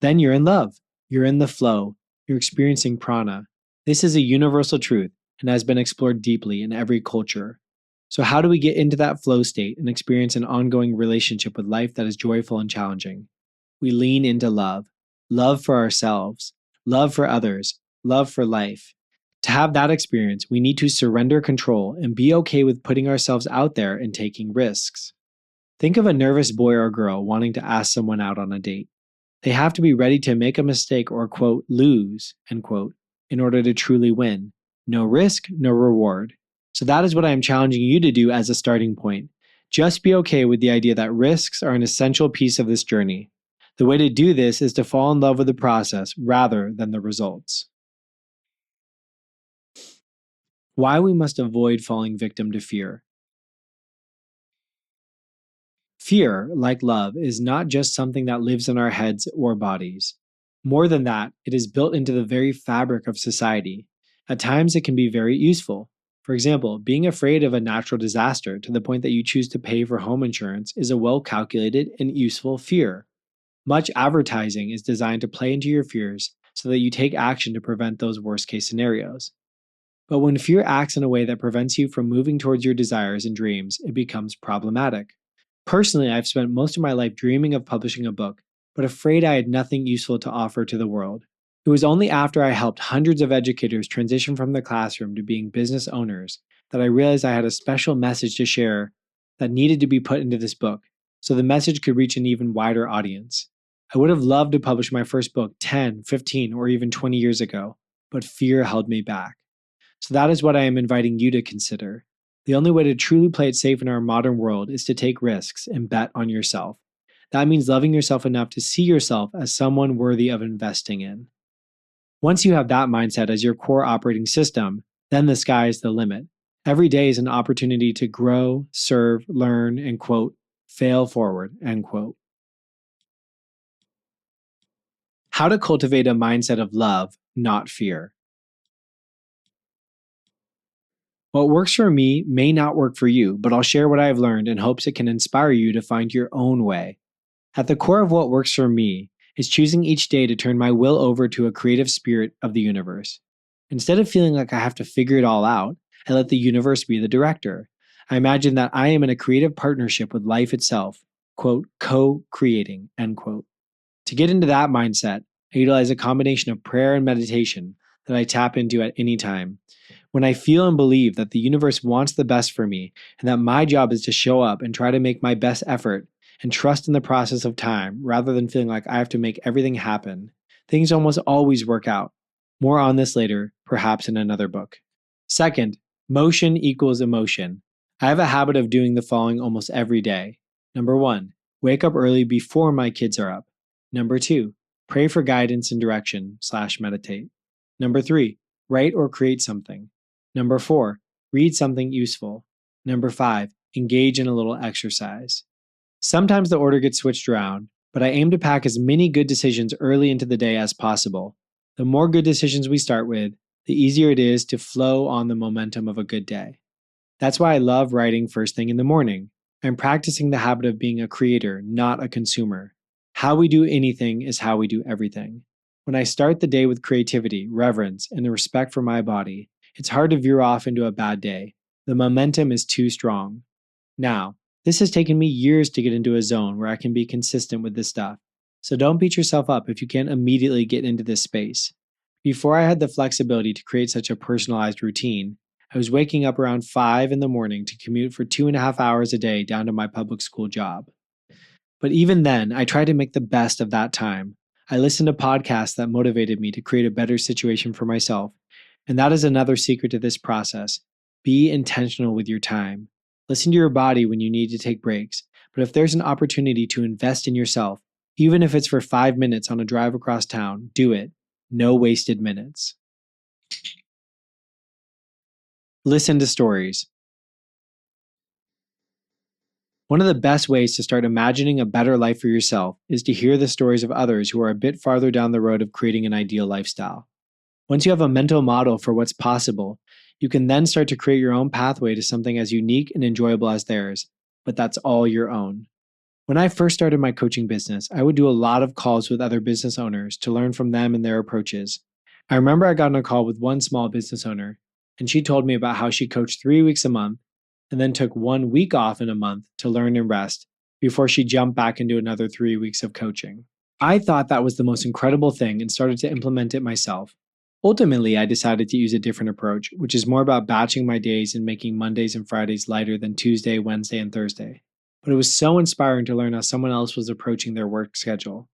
Then you're in love. You're in the flow. You're experiencing prana. This is a universal truth and has been explored deeply in every culture. So, how do we get into that flow state and experience an ongoing relationship with life that is joyful and challenging? We lean into love. Love for ourselves, love for others, love for life. To have that experience, we need to surrender control and be okay with putting ourselves out there and taking risks. Think of a nervous boy or girl wanting to ask someone out on a date. They have to be ready to make a mistake or, quote, lose, end quote, in order to truly win. No risk, no reward. So that is what I am challenging you to do as a starting point. Just be okay with the idea that risks are an essential piece of this journey. The way to do this is to fall in love with the process rather than the results. Why we must avoid falling victim to fear. Fear, like love, is not just something that lives in our heads or bodies. More than that, it is built into the very fabric of society. At times, it can be very useful. For example, being afraid of a natural disaster to the point that you choose to pay for home insurance is a well calculated and useful fear. Much advertising is designed to play into your fears so that you take action to prevent those worst case scenarios. But when fear acts in a way that prevents you from moving towards your desires and dreams, it becomes problematic. Personally, I've spent most of my life dreaming of publishing a book, but afraid I had nothing useful to offer to the world. It was only after I helped hundreds of educators transition from the classroom to being business owners that I realized I had a special message to share that needed to be put into this book so the message could reach an even wider audience. I would have loved to publish my first book 10, 15, or even 20 years ago, but fear held me back. So that is what I am inviting you to consider. The only way to truly play it safe in our modern world is to take risks and bet on yourself. That means loving yourself enough to see yourself as someone worthy of investing in. Once you have that mindset as your core operating system, then the sky is the limit. Every day is an opportunity to grow, serve, learn, and quote, fail forward, end quote. How to cultivate a mindset of love, not fear. What works for me may not work for you, but I'll share what I've learned in hopes it can inspire you to find your own way. At the core of what works for me is choosing each day to turn my will over to a creative spirit of the universe. Instead of feeling like I have to figure it all out, I let the universe be the director. I imagine that I am in a creative partnership with life itself, quote, co-creating, end quote. To get into that mindset, I utilize a combination of prayer and meditation that I tap into at any time. When I feel and believe that the universe wants the best for me and that my job is to show up and try to make my best effort and trust in the process of time rather than feeling like I have to make everything happen, things almost always work out. More on this later, perhaps in another book. Second, motion equals emotion. I have a habit of doing the following almost every day. Number 1, wake up early before my kids are up. Number 2, pray for guidance and direction/meditate. Number 3, write or create something. Number 4, read something useful. Number 5, engage in a little exercise. Sometimes the order gets switched around, but I aim to pack as many good decisions early into the day as possible. The more good decisions we start with, the easier it is to flow on the momentum of a good day. That's why I love writing first thing in the morning. I'm practicing the habit of being a creator, not a consumer. How we do anything is how we do everything. When I start the day with creativity, reverence, and the respect for my body, it's hard to veer off into a bad day. The momentum is too strong. Now, this has taken me years to get into a zone where I can be consistent with this stuff. So don't beat yourself up if you can't immediately get into this space. Before I had the flexibility to create such a personalized routine, I was waking up around 5 in the morning to commute for 2.5 hours a day down to my public school job. But even then, I tried to make the best of that time. I listened to podcasts that motivated me to create a better situation for myself. And that is another secret to this process. Be intentional with your time. Listen to your body when you need to take breaks. But if there's an opportunity to invest in yourself, even if it's for 5 minutes on a drive across town, do it. No wasted minutes. Listen to stories. One of the best ways to start imagining a better life for yourself is to hear the stories of others who are a bit farther down the road of creating an ideal lifestyle. Once you have a mental model for what's possible, you can then start to create your own pathway to something as unique and enjoyable as theirs, but that's all your own. When I first started my coaching business, I would do a lot of calls with other business owners to learn from them and their approaches. I remember I got on a call with one small business owner, and she told me about how she coached 3 weeks a month and then took 1 week off in a month to learn and rest before she jumped back into another 3 weeks of coaching. I thought that was the most incredible thing and started to implement it myself. Ultimately, I decided to use a different approach, which is more about batching my days and making Mondays and Fridays lighter than Tuesday, Wednesday, and Thursday. But it was so inspiring to learn how someone else was approaching their work schedule.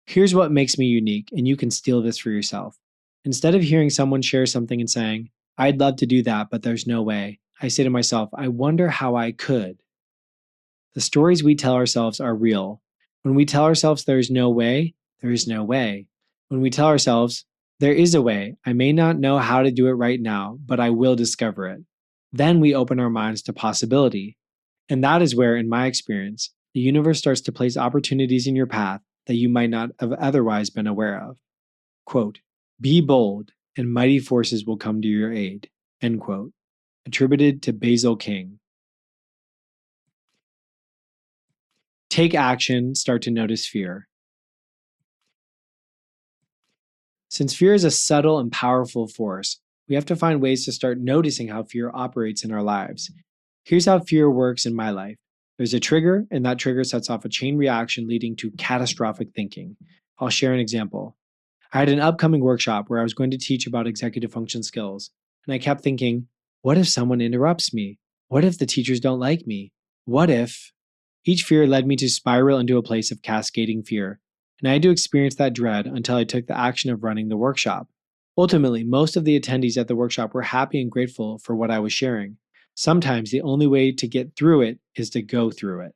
Here's what makes me unique, and you can steal this for yourself. Instead of hearing someone share something and saying, I'd love to do that, but there's no way, I say to myself, I wonder how I could. The stories we tell ourselves are real. When we tell ourselves there is no way, there is no way. When we tell ourselves, there is a way, I may not know how to do it right now, but I will discover it. Then we open our minds to possibility. And that is where, in my experience, the universe starts to place opportunities in your path that you might not have otherwise been aware of. Quote, be bold, and mighty forces will come to your aid. End quote. Attributed to Basil King. Take action, start to notice fear. Since fear is a subtle and powerful force, we have to find ways to start noticing how fear operates in our lives. Here's how fear works in my life. There's a trigger, and that trigger sets off a chain reaction leading to catastrophic thinking. I'll share an example. I had an upcoming workshop where I was going to teach about executive function skills, and I kept thinking, what if someone interrupts me? What if the teachers don't like me? What if? Each fear led me to spiral into a place of cascading fear, and I had to experience that dread until I took the action of running the workshop. Ultimately, most of the attendees at the workshop were happy and grateful for what I was sharing. Sometimes the only way to get through it is to go through it.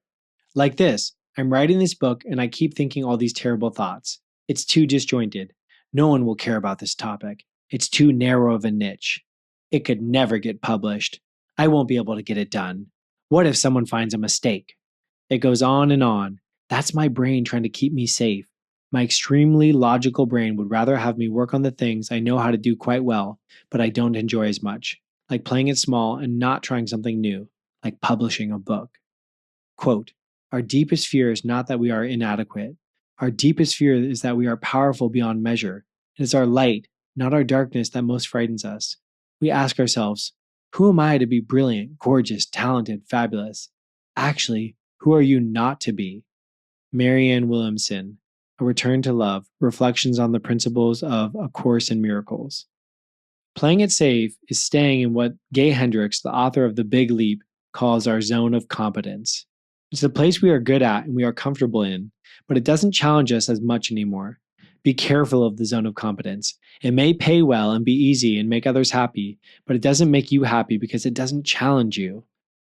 Like this, I'm writing this book and I keep thinking all these terrible thoughts. It's too disjointed. No one will care about this topic. It's too narrow of a niche. It could never get published. I won't be able to get it done. What if someone finds a mistake? It goes on and on. That's my brain trying to keep me safe. My extremely logical brain would rather have me work on the things I know how to do quite well, but I don't enjoy as much, like playing it small and not trying something new, like publishing a book. Quote, our deepest fear is not that we are inadequate. Our deepest fear is that we are powerful beyond measure. It is our light, not our darkness, that most frightens us. We ask ourselves, who am I to be brilliant, gorgeous, talented, fabulous? Actually, who are you not to be? Marianne Williamson, A Return to Love, Reflections on the Principles of A Course in Miracles. Playing it safe is staying in what Gay Hendricks, the author of The Big Leap, calls our zone of competence. It's a place we are good at and we are comfortable in, but it doesn't challenge us as much anymore. Be careful of the zone of competence. It may pay well and be easy and make others happy, but it doesn't make you happy because it doesn't challenge you.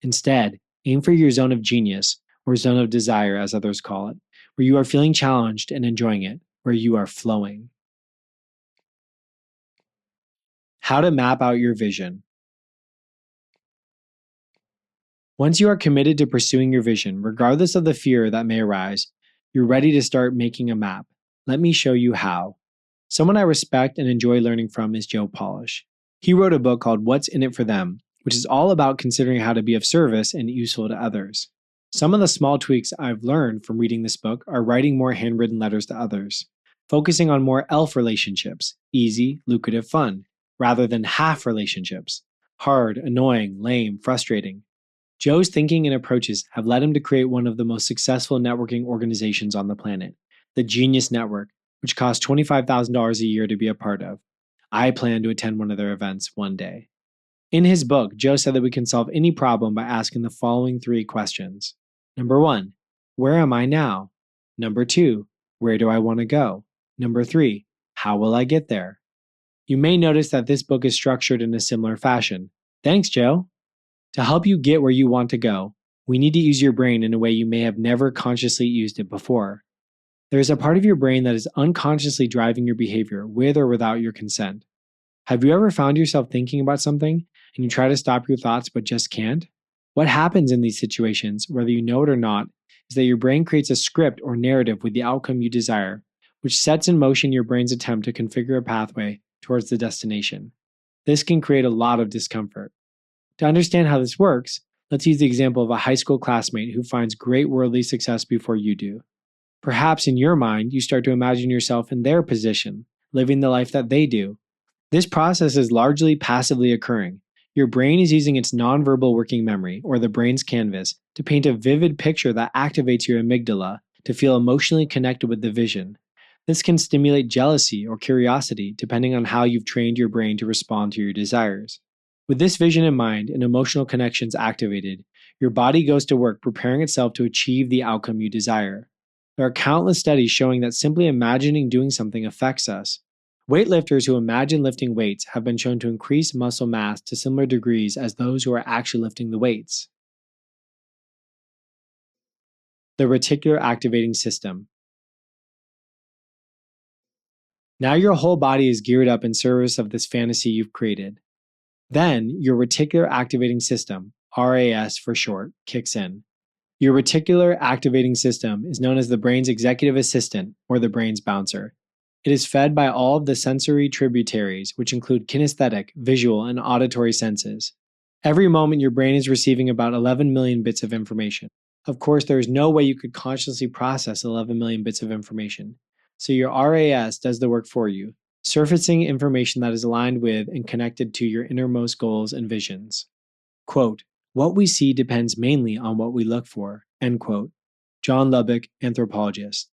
Instead, aim for your zone of genius, or zone of desire, as others call it, where you are feeling challenged and enjoying it, where you are flowing. How to map out your vision. Once you are committed to pursuing your vision, regardless of the fear that may arise, you're ready to start making a map. Let me show you how. Someone I respect and enjoy learning from is Joe Polish. He wrote a book called What's in It for Them, which is all about considering how to be of service and useful to others. Some of the small tweaks I've learned from reading this book are writing more handwritten letters to others, focusing on more ELF relationships, easy, lucrative, fun, rather than half relationships, hard, annoying, lame, frustrating. Joe's thinking and approaches have led him to create one of the most successful networking organizations on the planet, the Genius Network, which costs $25,000 a year to be a part of. I plan to attend one of their events one day. In his book, Joe said that we can solve any problem by asking the following 3 questions. Number 1, where am I now? Number 2, where do I want to go? Number 3, how will I get there? You may notice that this book is structured in a similar fashion. Thanks, Joe. To help you get where you want to go, we need to use your brain in a way you may have never consciously used it before. There is a part of your brain that is unconsciously driving your behavior with or without your consent. Have you ever found yourself thinking about something and you try to stop your thoughts but just can't? What happens in these situations, whether you know it or not, is that your brain creates a script or narrative with the outcome you desire, which sets in motion your brain's attempt to configure a pathway towards the destination. This can create a lot of discomfort. To understand how this works, let's use the example of a high school classmate who finds great worldly success before you do. Perhaps in your mind, you start to imagine yourself in their position, living the life that they do. This process is largely passively occurring. Your brain is using its nonverbal working memory, or the brain's canvas, to paint a vivid picture that activates your amygdala to feel emotionally connected with the vision. This can stimulate jealousy or curiosity, depending on how you've trained your brain to respond to your desires. With this vision in mind and emotional connections activated, your body goes to work preparing itself to achieve the outcome you desire. There are countless studies showing that simply imagining doing something affects us. Weightlifters who imagine lifting weights have been shown to increase muscle mass to similar degrees as those who are actually lifting the weights. The reticular activating system. Now your whole body is geared up in service of this fantasy you've created. Then your reticular activating system, RAS for short, kicks in. Your reticular activating system is known as the brain's executive assistant, or the brain's bouncer. It is fed by all of the sensory tributaries, which include kinesthetic, visual, and auditory senses. Every moment your brain is receiving about 11 million bits of information. Of course, there is no way you could consciously process 11 million bits of information. So your RAS does the work for you, surfacing information that is aligned with and connected to your innermost goals and visions. Quote, what we see depends mainly on what we look for, end quote. John Lubbock, anthropologist.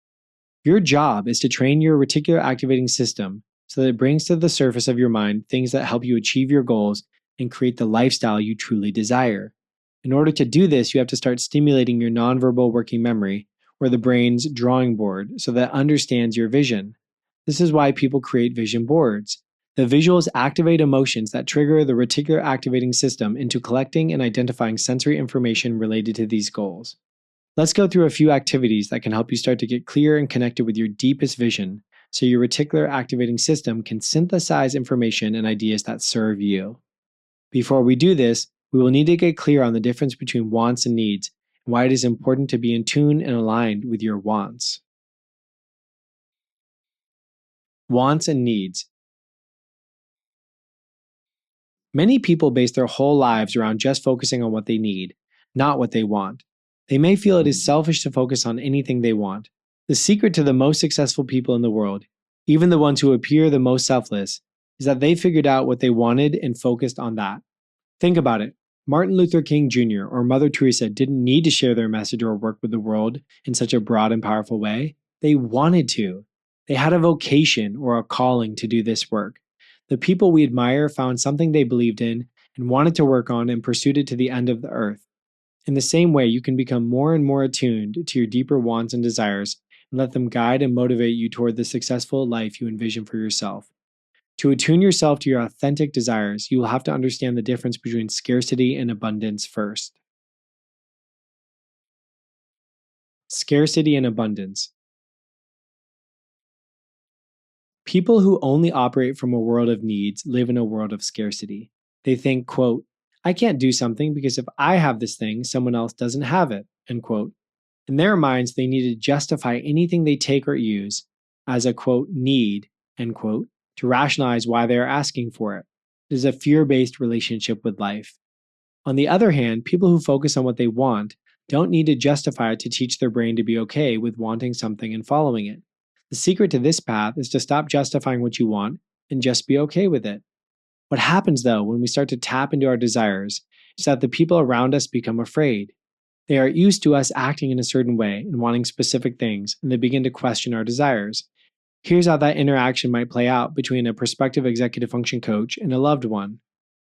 Your job is to train your reticular activating system so that it brings to the surface of your mind things that help you achieve your goals and create the lifestyle you truly desire. In order to do this, you have to start stimulating your nonverbal working memory, or the brain's drawing board, so that it understands your vision. This is why people create vision boards. The visuals activate emotions that trigger the reticular activating system into collecting and identifying sensory information related to these goals. Let's go through a few activities that can help you start to get clear and connected with your deepest vision so your reticular activating system can synthesize information and ideas that serve you. Before we do this, we will need to get clear on the difference between wants and needs and why it is important to be in tune and aligned with your wants. Wants and needs. Many people base their whole lives around just focusing on what they need, not what they want. They may feel it is selfish to focus on anything they want. The secret to the most successful people in the world, even the ones who appear the most selfless, is that they figured out what they wanted and focused on that. Think about it. Martin Luther King Jr. or Mother Teresa didn't need to share their message or work with the world in such a broad and powerful way. They wanted to. They had a vocation or a calling to do this work. The people we admire found something they believed in and wanted to work on and pursued it to the end of the earth. In the same way, you can become more and more attuned to your deeper wants and desires and let them guide and motivate you toward the successful life you envision for yourself. To attune yourself to your authentic desires, you will have to understand the difference between scarcity and abundance first. Scarcity and abundance. People who only operate from a world of needs live in a world of scarcity. They think, quote, I can't do something because if I have this thing, someone else doesn't have it, end quote. In their minds, they need to justify anything they take or use as a, quote, need, end quote, to rationalize why they are asking for it. It is a fear-based relationship with life. On the other hand, people who focus on what they want don't need to justify it to teach their brain to be okay with wanting something and following it. The secret to this path is to stop justifying what you want and just be okay with it. What happens, though, when we start to tap into our desires is that the people around us become afraid. They are used to us acting in a certain way and wanting specific things, and they begin to question our desires. Here's how that interaction might play out between a prospective executive function coach and a loved one.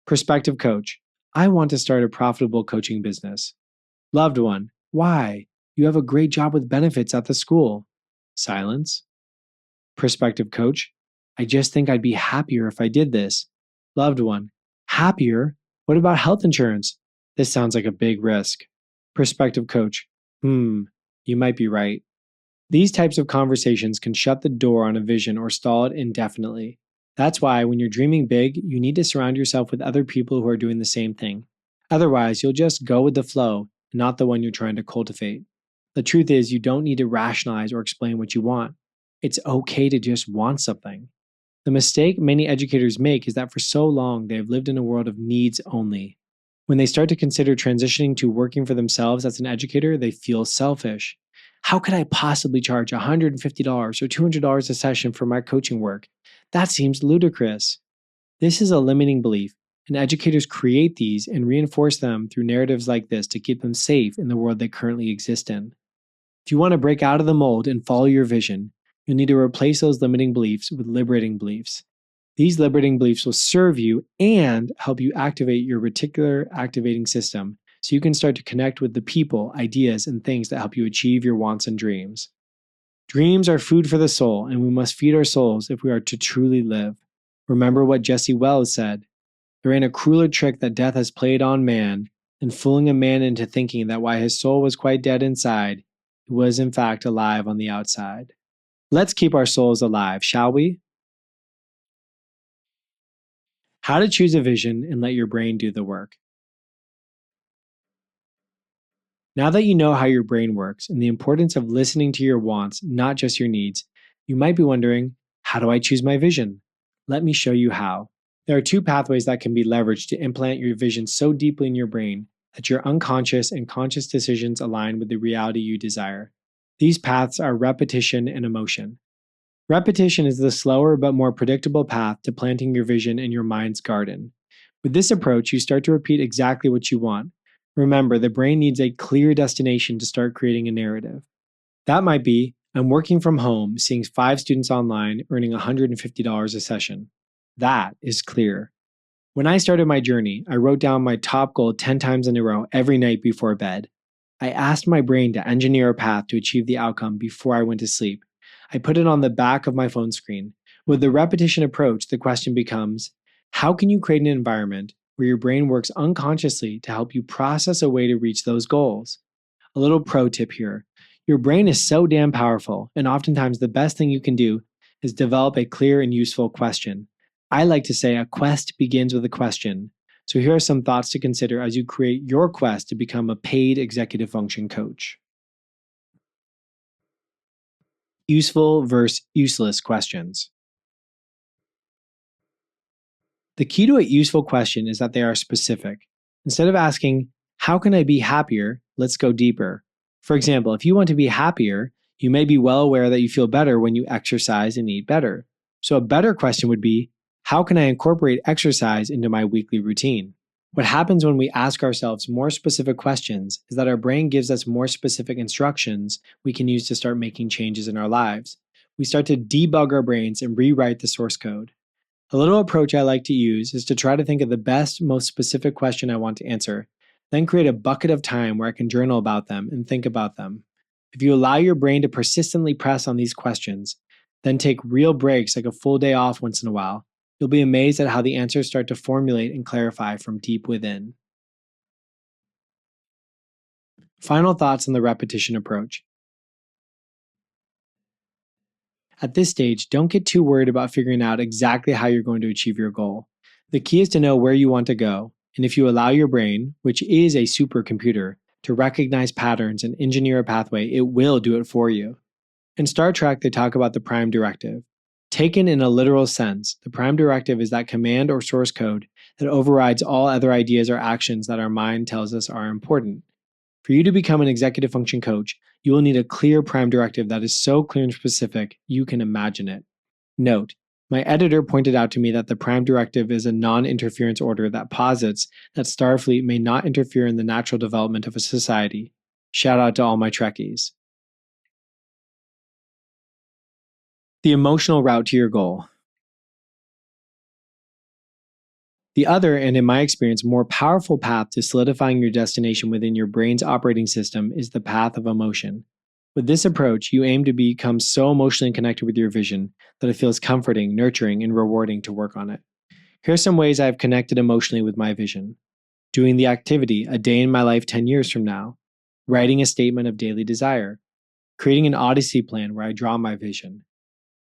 Prospective coach, I want to start a profitable coaching business. Loved one, why? You have a great job with benefits at the school. Silence. Prospective coach, I just think I'd be happier if I did this. Loved one, happier? What about health insurance? This sounds like a big risk. Prospective coach, you might be right. These types of conversations can shut the door on a vision or stall it indefinitely. That's why when you're dreaming big, you need to surround yourself with other people who are doing the same thing. Otherwise, you'll just go with the flow, not the one you're trying to cultivate. The truth is, you don't need to rationalize or explain what you want. It's okay to just want something. The mistake many educators make is that for so long they have lived in a world of needs only. When they start to consider transitioning to working for themselves as an educator, they feel selfish. How could I possibly charge $150 or $200 a session for my coaching work? That seems ludicrous. This is a limiting belief, and educators create these and reinforce them through narratives like this to keep them safe in the world they currently exist in. If you want to break out of the mold and follow your vision, you'll need to replace those limiting beliefs with liberating beliefs. These liberating beliefs will serve you and help you activate your reticular activating system so you can start to connect with the people, ideas, and things that help you achieve your wants and dreams. Dreams are food for the soul, and we must feed our souls if we are to truly live. Remember what Jesse Wells said, there ain't a crueler trick that death has played on man than fooling a man into thinking that while his soul was quite dead inside, he was in fact alive on the outside. Let's keep our souls alive, shall we? How to choose a vision and let your brain do the work. Now that you know how your brain works and the importance of listening to your wants, not just your needs, you might be wondering, how do I choose my vision? Let me show you how. There are two pathways that can be leveraged to implant your vision so deeply in your brain that your unconscious and conscious decisions align with the reality you desire. These paths are repetition and emotion. Repetition is the slower but more predictable path to planting your vision in your mind's garden. With this approach, you start to repeat exactly what you want. Remember, the brain needs a clear destination to start creating a narrative. That might be, I'm working from home, seeing 5 students online, earning $150 a session. That is clear. When I started my journey, I wrote down my top goal 10 times in a row every night before bed. I asked my brain to engineer a path to achieve the outcome before I went to sleep. I put it on the back of my phone screen. With the repetition approach, the question becomes, how can you create an environment where your brain works unconsciously to help you process a way to reach those goals? A little pro tip here. Your brain is so damn powerful, and oftentimes the best thing you can do is develop a clear and useful question. I like to say a quest begins with a question. So here are some thoughts to consider as you create your quest to become a paid executive function coach. Useful versus useless questions. The key to a useful question is that they are specific. Instead of asking, how can I be happier? Let's go deeper. For example, if you want to be happier, you may be well aware that you feel better when you exercise and eat better. So a better question would be, how can I incorporate exercise into my weekly routine? What happens when we ask ourselves more specific questions is that our brain gives us more specific instructions we can use to start making changes in our lives. We start to debug our brains and rewrite the source code. A little approach I like to use is to try to think of the best, most specific question I want to answer, then create a bucket of time where I can journal about them and think about them. If you allow your brain to persistently press on these questions, then take real breaks like a full day off once in a while, you'll be amazed at how the answers start to formulate and clarify from deep within. Final thoughts on the repetition approach. At this stage, don't get too worried about figuring out exactly how you're going to achieve your goal. The key is to know where you want to go, and if you allow your brain, which is a supercomputer, to recognize patterns and engineer a pathway, it will do it for you. In Star Trek, they talk about the Prime Directive. Taken in a literal sense, the Prime Directive is that command or source code that overrides all other ideas or actions that our mind tells us are important. For you to become an executive function coach, you will need a clear Prime Directive that is so clear and specific you can imagine it. Note, my editor pointed out to me that the Prime Directive is a non-interference order that posits that Starfleet may not interfere in the natural development of a society. Shout out to all my Trekkies. The emotional route to your goal. The other, and in my experience, more powerful path to solidifying your destination within your brain's operating system is the path of emotion. With this approach, you aim to become so emotionally connected with your vision that it feels comforting, nurturing, and rewarding to work on it. Here are some ways I have connected emotionally with my vision. Doing the activity, a day in my life 10 years from now. Writing a statement of daily desire. Creating an Odyssey plan where I draw my vision.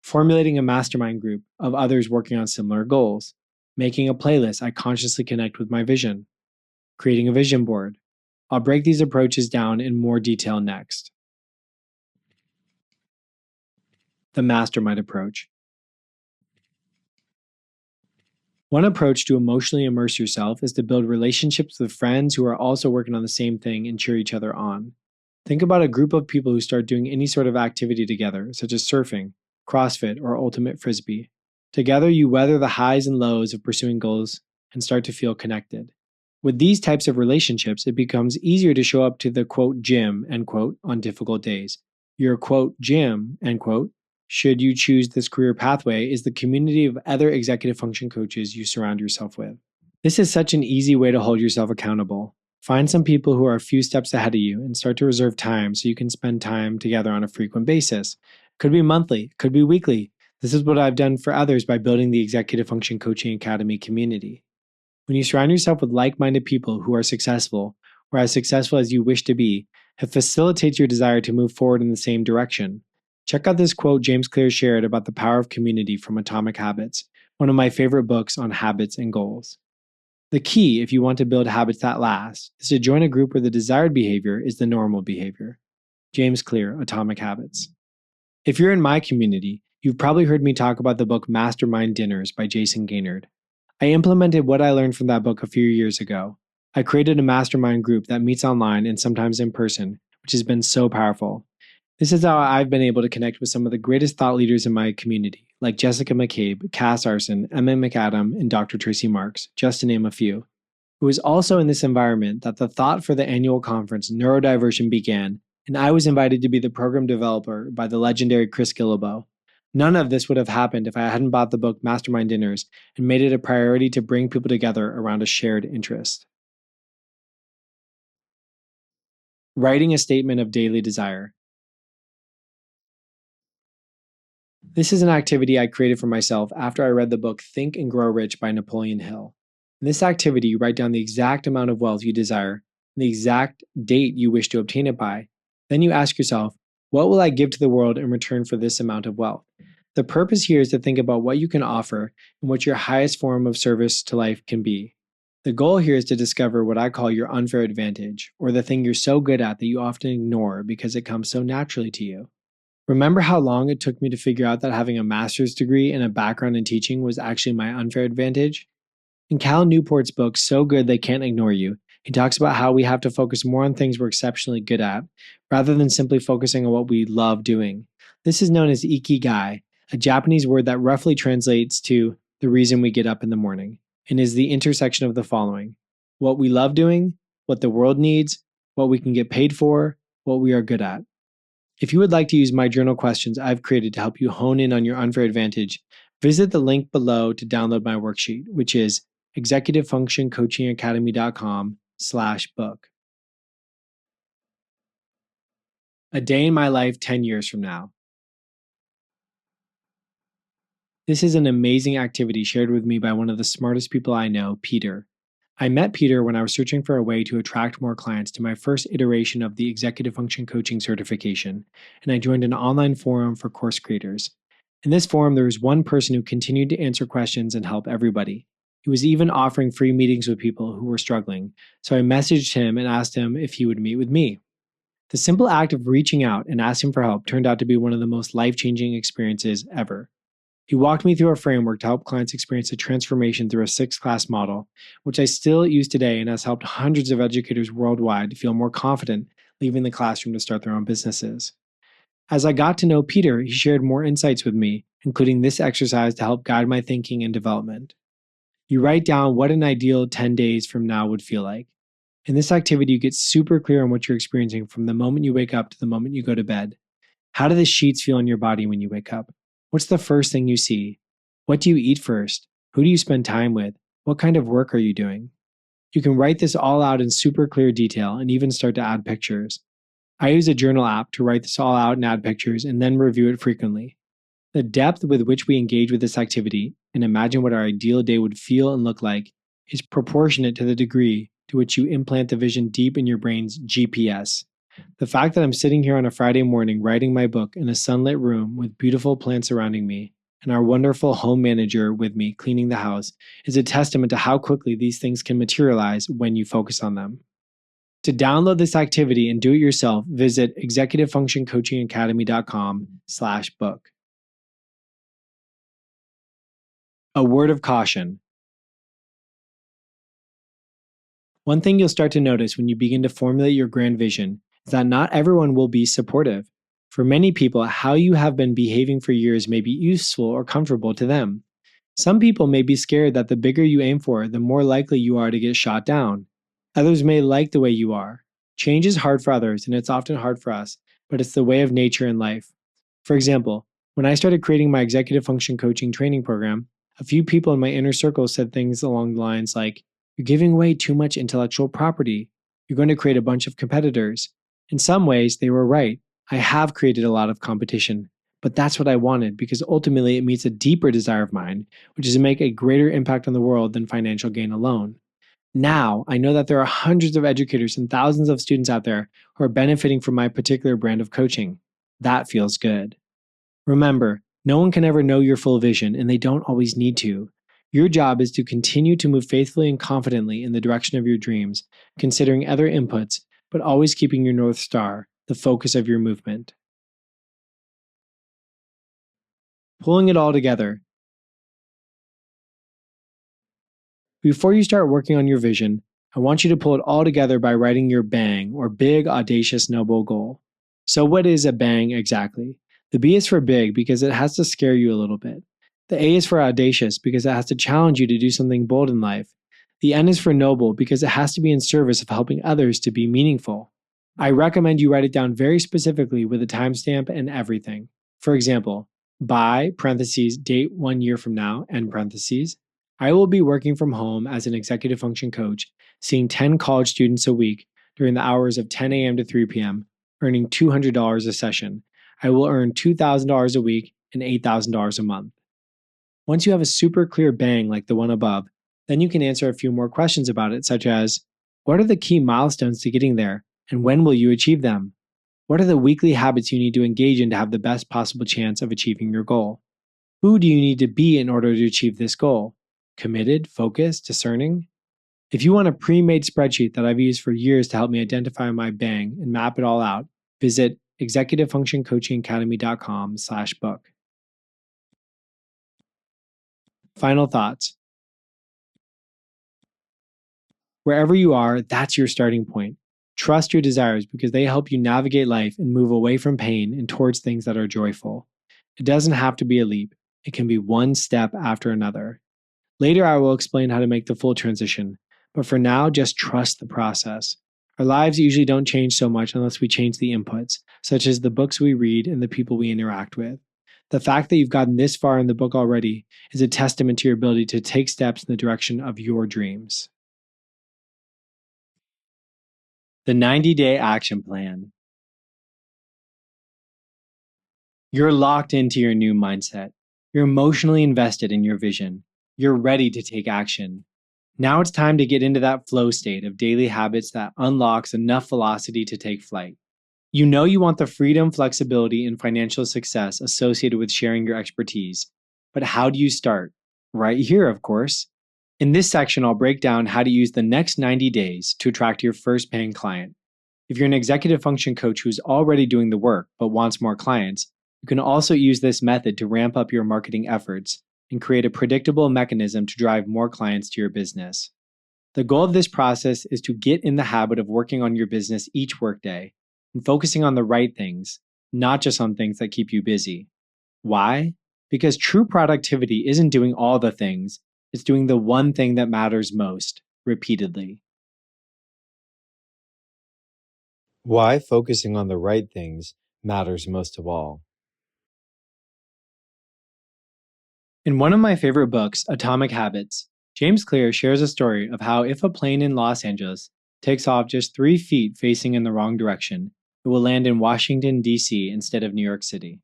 Formulating a mastermind group of others working on similar goals. Making a playlist I consciously connect with my vision. Creating a vision board. I'll break these approaches down in more detail next. The mastermind approach. One approach to emotionally immerse yourself is to build relationships with friends who are also working on the same thing and cheer each other on. Think about a group of people who start doing any sort of activity together, such as surfing, CrossFit, or ultimate frisbee. Together, you weather the highs and lows of pursuing goals and start to feel connected. With these types of relationships, it becomes easier to show up to the quote gym, end quote, on difficult days. Your quote gym, end quote, should you choose this career pathway, is the community of other executive function coaches you surround yourself with. This is such an easy way to hold yourself accountable. Find some people who are a few steps ahead of you and start to reserve time so you can spend time together on a frequent basis. Could be monthly, could be weekly. This is what I've done for others by building the Executive Function Coaching Academy community. When you surround yourself with like-minded people who are successful, or as successful as you wish to be, it facilitates your desire to move forward in the same direction. Check out this quote James Clear shared about the power of community from Atomic Habits, one of my favorite books on habits and goals. The key, if you want to build habits that last, is to join a group where the desired behavior is the normal behavior. James Clear, Atomic Habits. If you're in my community, you've probably heard me talk about the book Mastermind Dinners by Jason Gaynard. I implemented what I learned from that book a few years ago. I created a mastermind group that meets online and sometimes in person, which has been so powerful. This is how I've been able to connect with some of the greatest thought leaders in my community, like Jessica McCabe, Cass Arson, Emma McAdam, and Dr. Tracy Marks, just to name a few. It was also in this environment that the thought for the annual conference Neurodiversion began and I was invited to be the program developer by the legendary Chris Gillibo. None of this would have happened if I hadn't bought the book Mastermind Dinners and made it a priority to bring people together around a shared interest. Writing a statement of daily desire. This is an activity I created for myself after I read the book Think and Grow Rich by Napoleon Hill. In this activity, you write down the exact amount of wealth you desire and the exact date you wish to obtain it by. Then you ask yourself, what will I give to the world in return for this amount of wealth? The purpose here is to think about what you can offer and what your highest form of service to life can be. The goal here is to discover what I call your unfair advantage, or the thing you're so good at that you often ignore because it comes so naturally to you. Remember how long it took me to figure out that having a master's degree and a background in teaching was actually my unfair advantage? In Cal Newport's book, So Good They Can't Ignore You, he talks about how we have to focus more on things we're exceptionally good at, rather than simply focusing on what we love doing. This is known as ikigai, a Japanese word that roughly translates to the reason we get up in the morning, and is the intersection of the following: what we love doing, what the world needs, what we can get paid for, what we are good at. If you would like to use my journal questions I've created to help you hone in on your unfair advantage, visit the link below to download my worksheet, which is executivefunctioncoachingacademy.com/book. A day in my life 10 years from now. This is an amazing activity shared with me by one of the smartest people I know, Peter. I met Peter when I was searching for a way to attract more clients to my first iteration of the Executive Function Coaching certification, and I joined an online forum for course creators. In this forum, there was one person who continued to answer questions and help everybody. He was even offering free meetings with people who were struggling, so I messaged him and asked him if he would meet with me. The simple act of reaching out and asking for help turned out to be one of the most life-changing experiences ever. He walked me through a framework to help clients experience a transformation through a 6-class model, which I still use today and has helped hundreds of educators worldwide feel more confident leaving the classroom to start their own businesses. As I got to know Peter, he shared more insights with me, including this exercise to help guide my thinking and development. You write down what an ideal 10 days from now would feel like. In this activity, you get super clear on what you're experiencing from the moment you wake up to the moment you go to bed. How do the sheets feel on your body when you wake up? What's the first thing you see? What do you eat first? Who do you spend time with? What kind of work are you doing? You can write this all out in super clear detail and even start to add pictures. I use a journal app to write this all out and add pictures and then review it frequently. The depth with which we engage with this activity and imagine what our ideal day would feel and look like is proportionate to the degree to which you implant the vision deep in your brain's GPS. The fact that I'm sitting here on a Friday morning writing my book in a sunlit room with beautiful plants surrounding me and our wonderful home manager with me cleaning the house is a testament to how quickly these things can materialize when you focus on them. To download this activity and do it yourself, visit executivefunctioncoachingacademy.com/book. A word of caution. One thing you'll start to notice when you begin to formulate your grand vision is that not everyone will be supportive. For many people, how you have been behaving for years may be useful or comfortable to them. Some people may be scared that the bigger you aim for, the more likely you are to get shot down. Others may like the way you are. Change is hard for others, and it's often hard for us, but it's the way of nature in life. For example, when I started creating my executive function coaching training program, a few people in my inner circle said things along the lines like, "You're giving away too much intellectual property. You're going to create a bunch of competitors." In some ways, they were right. I have created a lot of competition, but that's what I wanted because ultimately it meets a deeper desire of mine, which is to make a greater impact on the world than financial gain alone. Now, I know that there are hundreds of educators and thousands of students out there who are benefiting from my particular brand of coaching. That feels good. Remember, no one can ever know your full vision, and they don't always need to. Your job is to continue to move faithfully and confidently in the direction of your dreams, considering other inputs, but always keeping your North Star the focus of your movement. Pulling it all together. Before you start working on your vision, I want you to pull it all together by writing your BANG, or big, audacious, noble goal. So what is a BANG exactly? The B is for big because it has to scare you a little bit. The A is for audacious because it has to challenge you to do something bold in life. The N is for noble because it has to be in service of helping others to be meaningful. I recommend you write it down very specifically with a timestamp and everything. For example, by parentheses date 1 year from now, end parentheses, I will be working from home as an executive function coach, seeing 10 college students a week during the hours of 10 a.m. to 3 p.m., earning $200 a session. I will earn $2,000 a week and $8,000 a month. Once you have a super clear bang like the one above, then you can answer a few more questions about it, such as, what are the key milestones to getting there, and when will you achieve them? What are the weekly habits you need to engage in to have the best possible chance of achieving your goal? Who do you need to be in order to achieve this goal? Committed, focused, discerning? If you want a pre-made spreadsheet that I've used for years to help me identify my bang and map it all out, visit executivefunctioncoachingacademy.com/book. Final thoughts. Wherever you are, that's your starting point. Trust your desires because they help you navigate life and move away from pain and towards things that are joyful. It doesn't have to be a leap. It can be one step after another. Later, I will explain how to make the full transition, but for now, just trust the process. Our lives usually don't change so much unless we change the inputs, such as the books we read and the people we interact with. The fact that you've gotten this far in the book already is a testament to your ability to take steps in the direction of your dreams. The 90-Day Action Plan. You're locked into your new mindset. You're emotionally invested in your vision. You're ready to take action. Now it's time to get into that flow state of daily habits that unlocks enough velocity to take flight. You know you want the freedom, flexibility, and financial success associated with sharing your expertise. But how do you start? Right here, of course. In this section, I'll break down how to use the next 90 days to attract your first paying client. If you're an executive function coach who's already doing the work but wants more clients, you can also use this method to ramp up your marketing efforts and create a predictable mechanism to drive more clients to your business. The goal of this process is to get in the habit of working on your business each workday and focusing on the right things, not just on things that keep you busy. Why? Because true productivity isn't doing all the things, it's doing the one thing that matters most, repeatedly. Why focusing on the right things matters most of all. In one of my favorite books, Atomic Habits, James Clear shares a story of how if a plane in Los Angeles takes off just 3 feet facing in the wrong direction, it will land in Washington, D.C. instead of New York City.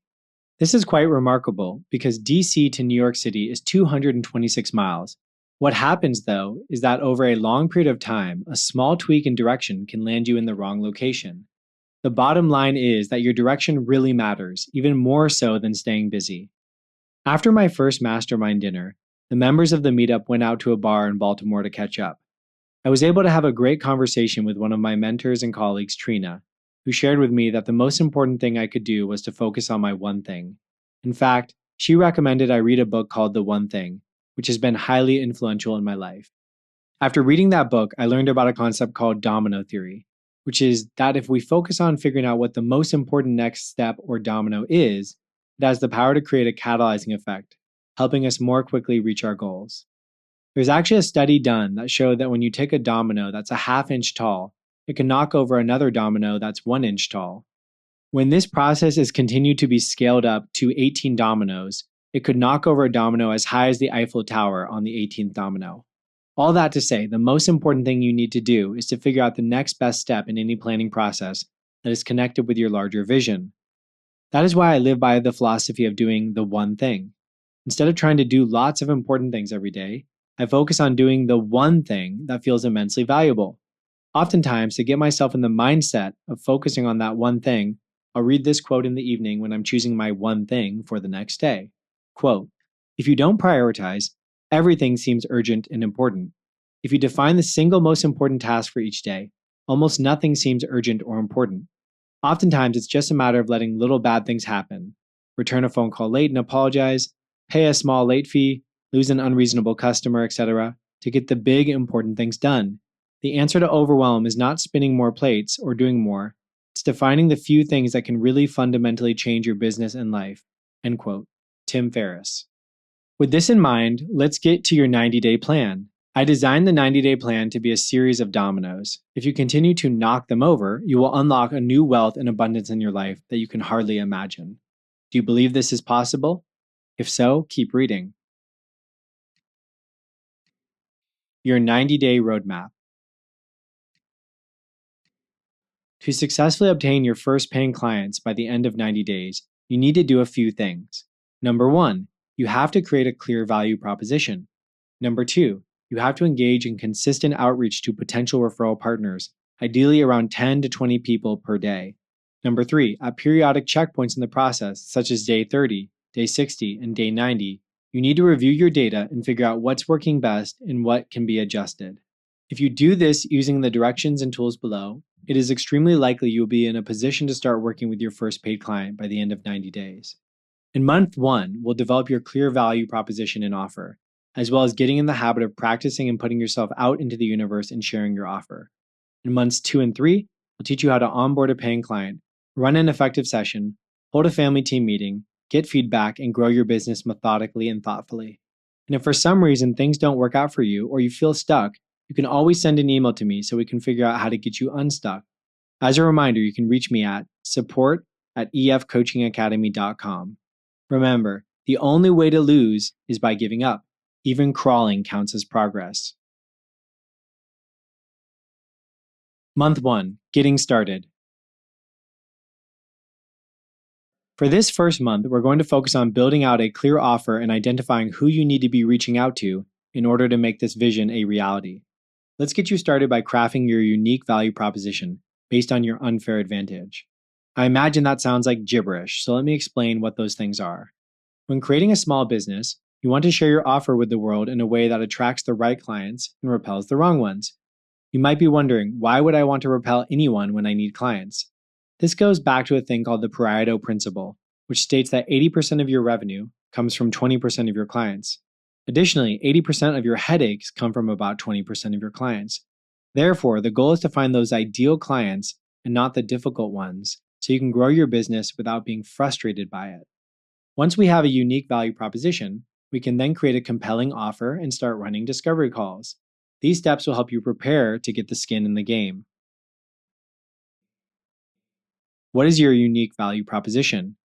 This is quite remarkable because D.C. to New York City is 226 miles. What happens, though, is that over a long period of time, a small tweak in direction can land you in the wrong location. The bottom line is that your direction really matters, even more so than staying busy. After my first mastermind dinner, the members of the meetup went out to a bar in Baltimore to catch up. I was able to have a great conversation with one of my mentors and colleagues, Trina, who shared with me that the most important thing I could do was to focus on my one thing. In fact, she recommended I read a book called The One Thing, which has been highly influential in my life. After reading that book, I learned about a concept called domino theory, which is that if we focus on figuring out what the most important next step or domino is, it has the power to create a catalyzing effect, helping us more quickly reach our goals. There's actually a study done that showed that when you take a domino that's a half-inch tall, it can knock over another domino that's 1 inch tall. When this process is continued to be scaled up to 18 dominoes, it could knock over a domino as high as the Eiffel Tower on the 18th domino. All that to say, the most important thing you need to do is to figure out the next best step in any planning process that is connected with your larger vision. That is why I live by the philosophy of doing the one thing. Instead of trying to do lots of important things every day, I focus on doing the one thing that feels immensely valuable. Oftentimes, to get myself in the mindset of focusing on that one thing, I'll read this quote in the evening when I'm choosing my one thing for the next day. Quote, "If you don't prioritize, everything seems urgent and important. If you define the single most important task for each day, almost nothing seems urgent or important. Oftentimes, it's just a matter of letting little bad things happen. Return a phone call late and apologize, pay a small late fee, lose an unreasonable customer, etc., to get the big important things done. The answer to overwhelm is not spinning more plates or doing more. It's defining the few things that can really fundamentally change your business and life." End quote. Tim Ferriss. With this in mind, let's get to your 90-day plan. I designed the 90-day plan to be a series of dominoes. If you continue to knock them over, you will unlock a new wealth and abundance in your life that you can hardly imagine. Do you believe this is possible? If so, keep reading. Your 90-day roadmap. To successfully obtain your first paying clients by the end of 90 days, you need to do a few things. Number 1, you have to create a clear value proposition. Number 2, you have to engage in consistent outreach to potential referral partners, ideally around 10 to 20 people per day. Number 3, at periodic checkpoints in the process, such as day 30, day 60, and day 90, you need to review your data and figure out what's working best and what can be adjusted. If you do this using the directions and tools below, it is extremely likely you'll be in a position to start working with your first paid client by the end of 90 days. In month 1, we'll develop your clear value proposition and offer, as well as getting in the habit of practicing and putting yourself out into the universe and sharing your offer. In months 2 and 3, we'll teach you how to onboard a paying client, run an effective session, hold a family team meeting, get feedback, and grow your business methodically and thoughtfully. And if for some reason things don't work out for you or you feel stuck, you can always send an email to me so we can figure out how to get you unstuck. As a reminder, you can reach me at support@efcoachingacademy.com. Remember, the only way to lose is by giving up. Even crawling counts as progress. Month 1, getting started. For this first month, we're going to focus on building out a clear offer and identifying who you need to be reaching out to in order to make this vision a reality. Let's get you started by crafting your unique value proposition based on your unfair advantage. I imagine that sounds like gibberish, so let me explain what those things are. When creating a small business, you want to share your offer with the world in a way that attracts the right clients and repels the wrong ones. You might be wondering, why would I want to repel anyone when I need clients? This goes back to a thing called the Pareto principle, which states that 80% of your revenue comes from 20% of your clients. Additionally, 80% of your headaches come from about 20% of your clients. Therefore, the goal is to find those ideal clients and not the difficult ones, so you can grow your business without being frustrated by it. Once we have a unique value proposition, we can then create a compelling offer and start running discovery calls. These steps will help you prepare to get the skin in the game. What is your unique value proposition?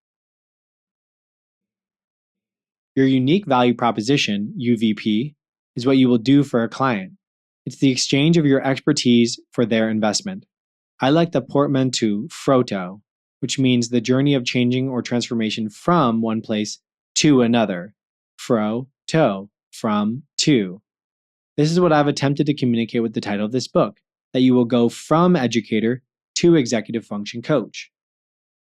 Your unique value proposition, UVP, is what you will do for a client. It's the exchange of your expertise for their investment. I like the portmanteau froto, which means the journey of changing or transformation from one place to another. Fro-to, from, to. This is what I've attempted to communicate with the title of this book, that you will go from educator to executive function coach.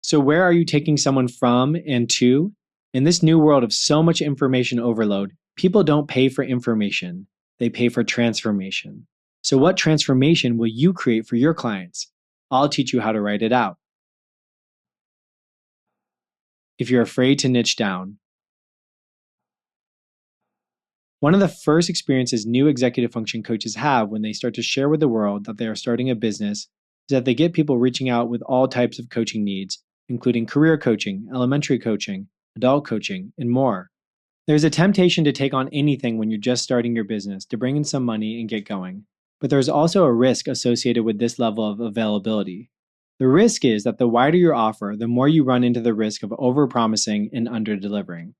So where are you taking someone from and to? In this new world of so much information overload, people don't pay for information, they pay for transformation. So what transformation will you create for your clients? I'll teach you how to write it out. If you're afraid to niche down. One of the first experiences new executive function coaches have when they start to share with the world that they are starting a business is that they get people reaching out with all types of coaching needs, including career coaching, elementary coaching, adult coaching, and more. There's a temptation to take on anything when you're just starting your business to bring in some money and get going. But there's also a risk associated with this level of availability. The risk is that the wider your offer, the more you run into the risk of overpromising and under-delivering.